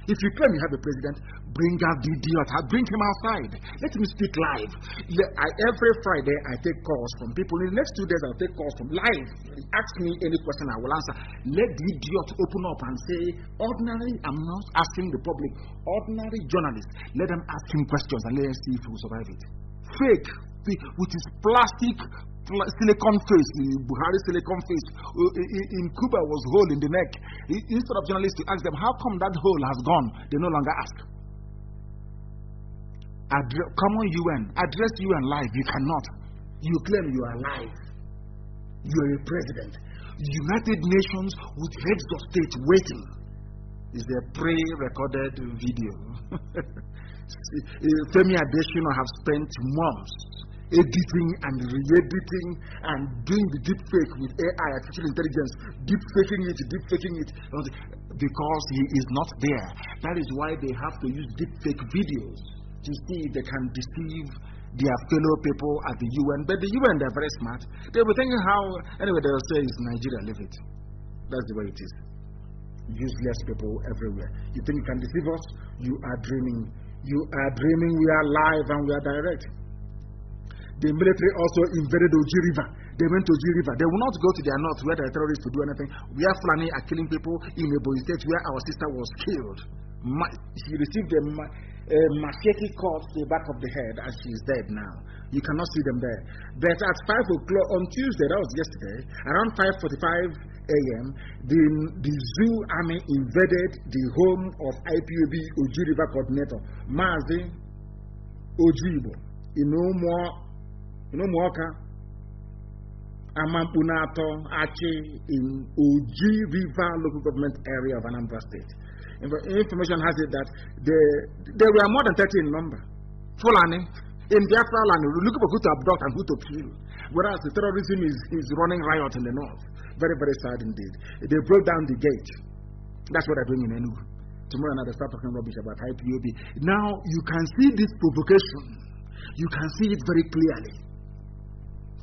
If you claim you have a president, bring out the idiot. Bring him outside. Let him speak live. Every Friday, I take calls from people. In the next 2 days, I'll take calls from live. Ask me any question, I will answer. Let the idiot open up and say, ordinary, I'm not asking the public, ordinary journalists, let them ask him questions and let us see if he will survive it. Fake, with his plastic silicon face, Buhari silicon face. In Cuba was hole in the neck. Instead of journalists to ask them, how come that hole has gone? They no longer ask. Come on UN, address UN live. You cannot. You claim you are alive. You are a president. United Nations with heads of state waiting. Is a pre-recorded video. Femi Adesina have spent months editing and re-editing and doing the deep fake with AI, artificial intelligence, deep faking it, because he is not there. That is why they have to use deep fake videos to see if they can deceive their fellow people at the UN. But the UN, they're very smart. They were thinking anyway, they'll say it's Nigeria, leave it. That's the way it is. Useless people everywhere. You think you can deceive us? You are dreaming. You are dreaming. We are live and we are direct. The military also invaded Oji River. They went to Oji River. They will not go to their north where there are terrorists to do anything. Where Fulani are killing people in Ebonyi State where our sister was killed. She received a machete cut to the back of the head and she is dead now. You cannot see them there. But at 5 o'clock on Tuesday, that was yesterday, around 5:45 a.m., the zoo army invaded the home of IPOB Oji River coordinator, Mazi Nnamdi Kanu, Amampunato, Achi, in Oji River local government area of Anambra State. Information has it that there were more than 30 in number. Fulani, in Biafra land, looking for who to abduct and who to kill. Whereas the terrorism is running riot in the north. Very, very sad indeed. They broke down the gate. That's what they're doing in Enugu. Tomorrow night they start talking rubbish about IPOB. Now you can see this provocation. You can see it very clearly.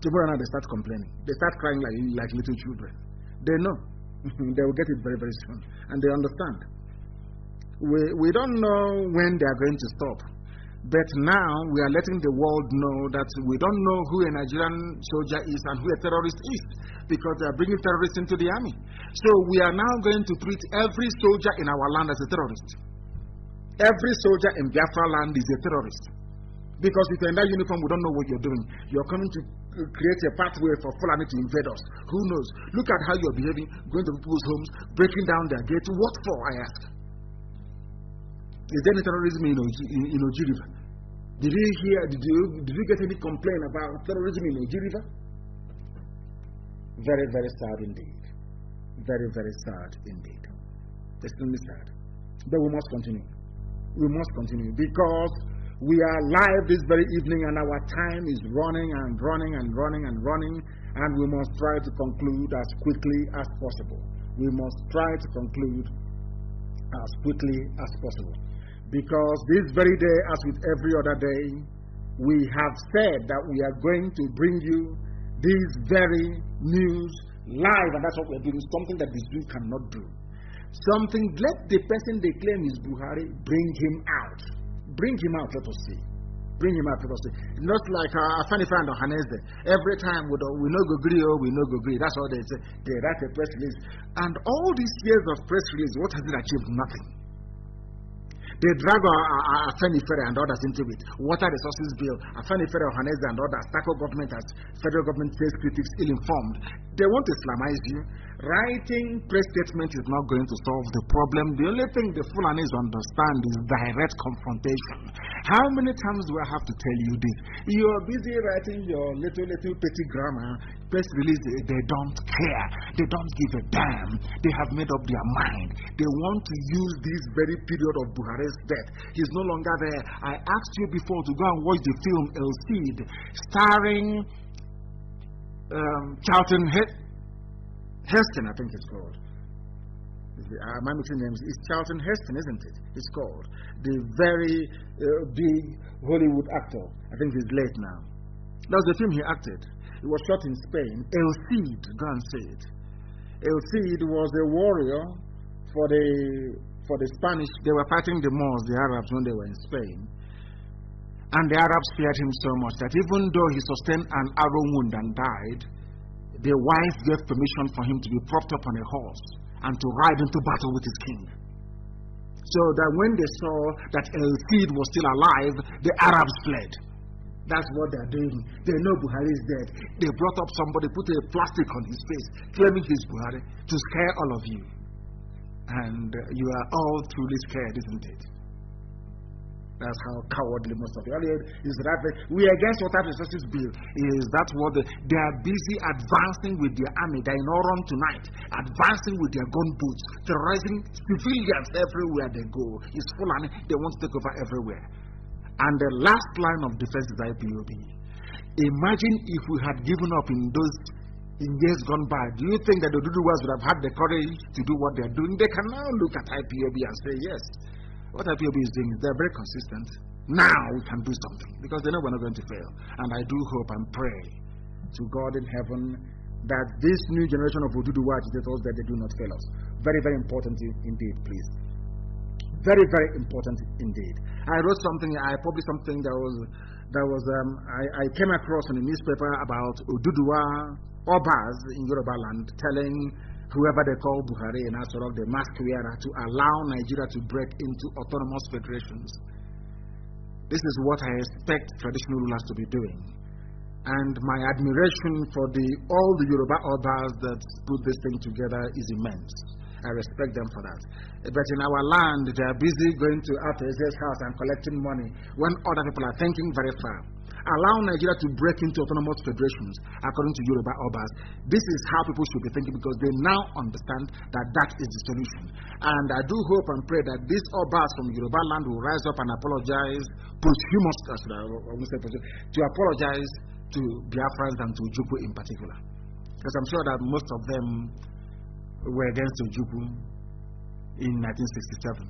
Tomorrow night they start complaining. They start crying like little children. They know. They will get it very, very soon. And they understand. We don't know when they are going to stop. But now we are letting the world know that we don't know who a Nigerian soldier is and who a terrorist is, because they are bringing terrorists into the army. So we are now going to treat every soldier in our land as a terrorist. Every soldier in Biafra land is a terrorist. Because if you're in that uniform, we don't know what you're doing. You're coming to create a pathway for Fulani to invade us. Who knows? Look at how you're behaving, going to people's homes, breaking down their gates. What for, I ask? Is there any terrorism in Oji River? Did you get any complaint about terrorism in Oji River? Very, very sad indeed. Very, very sad indeed. Extremely sad. But we must continue. We must continue because we are live this very evening and our time is running and running and running and running, and we must try to conclude as quickly as possible. We must try to conclude as quickly as possible. Because this very day, as with every other day, we have said that we are going to bring you this very news live, and that's what we're doing, something that this Jew cannot do. Something, let the person they claim is Buhari, bring him out. Bring him out, let us see. Bring him out, let us see. Not like a funny friend of Hanese. Every time we no go agree, we no go agree. That's all they say. They write a press release. And all these years of press release, what has it achieved? Nothing. They drag Afeni Fere and others into it. Water Resources Bill, Afeni Fere, Hanese and others. Taco government as federal government says critics ill-informed. They want to Islamize you. Writing press statement is not going to solve the problem. The only thing the Fulanis understand is direct confrontation. How many times do I have to tell you this? You're busy writing your little petty grammar, press release, they don't care. They don't give a damn. They have made up their mind. They want to use this very period of Buhari's death. He's no longer there. I asked you before to go and watch the film El Cid, starring Charlton Heston, I think it's called. My mixing names is Charlton Heston, isn't it? It's called. The very big Hollywood actor. I think he's late now. That was the film he acted. It was shot in Spain. El Cid, go and see it. El Cid was a warrior for the Spanish. They were fighting the Moors, the Arabs, when they were in Spain. And the Arabs feared him so much that even though he sustained an arrow wound and died, the wife gave permission for him to be propped up on a horse and to ride into battle with his king. So that when they saw that El Cid was still alive, the Arabs fled. That's what they're doing. They know Buhari is dead. They brought up somebody, put a plastic on his face, claiming he's Buhari, to scare all of you. And you are all truly scared, isn't it? That's how cowardly most of you are. Is that we are against Water Resources Bill. Is that what they are busy advancing with their army? They're in Oron tonight, advancing with their gunboats, terrorizing civilians everywhere they go. It's full on. They want to take over everywhere. And the last line of defense is IPOB. Imagine if we had given up in years gone by. Do you think that the Duduwas would have had the courage to do what they're doing? They can now look at IPOB and say, yes, what IPOB is doing is they're very consistent. Now we can do something because they know we're not going to fail. And I do hope and pray to God in heaven that this new generation of Oduduwa agitators, that they do not fail us. Very, very important indeed, please. Very, very important indeed. I wrote something, I published something I came across in a newspaper about Oduduwa Obas in Yoruba land telling whoever they call Buhari and Asorok, the mask wearer, to allow Nigeria to break into autonomous federations. This is what I expect traditional rulers to be doing. And my admiration for all the Yoruba Obas that put this thing together is immense. I respect them for that. But in our land, they are busy going to Afeze's house and collecting money when other people are thinking very far. Allow Nigeria to break into autonomous federations, according to Yoruba Obas. This is how people should be thinking because they now understand that that is the solution. And I do hope and pray that these Obas from Yoruba land will rise up and apologize to apologize to Biafrans and to Ojukwu in particular. Because I'm sure that most of them were against Ojukwu in 1967.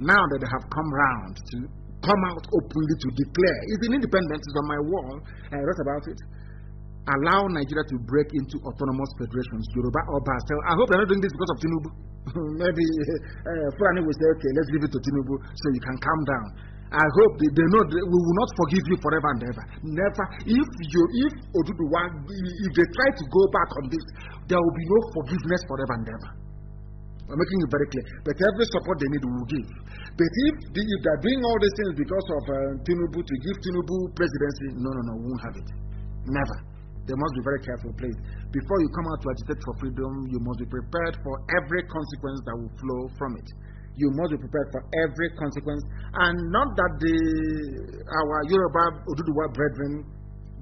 Now that they have come round to come out openly to declare, even independence is on my wall, I wrote about it. Allow Nigeria to break into autonomous federations, Yoruba or Basel. I hope they're not doing this because of Tinubu. Maybe Fulani will say, okay, let's leave it to Tinubu so you can calm down. I hope they know we will not forgive you forever and ever. Never. If Oduduwa, if they try to go back on this, there will be no forgiveness forever and ever. I'm making it very clear. But every support they need, we will give. But if they're doing all these things because of Tinubu, to give Tinubu presidency, no, we won't have it. Never. They must be very careful, please. Before you come out to agitate for freedom, you must be prepared for every consequence that will flow from it. You must be prepared for every consequence, and not that our Yoruba Oduduwa brethren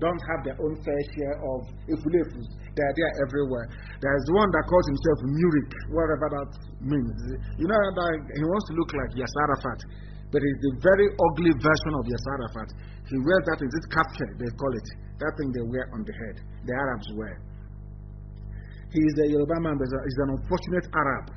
don't have their own fair share of ifulefus. They are there everywhere. There is one that calls himself Murik, whatever that means. You know that he wants to look like Yasser Arafat, but he's the very ugly version of Yasser Arafat. He wears that, is it kapke, they call it. That thing they wear on the head. The Arabs wear. He is a Yoruba man, but he's an unfortunate Arab.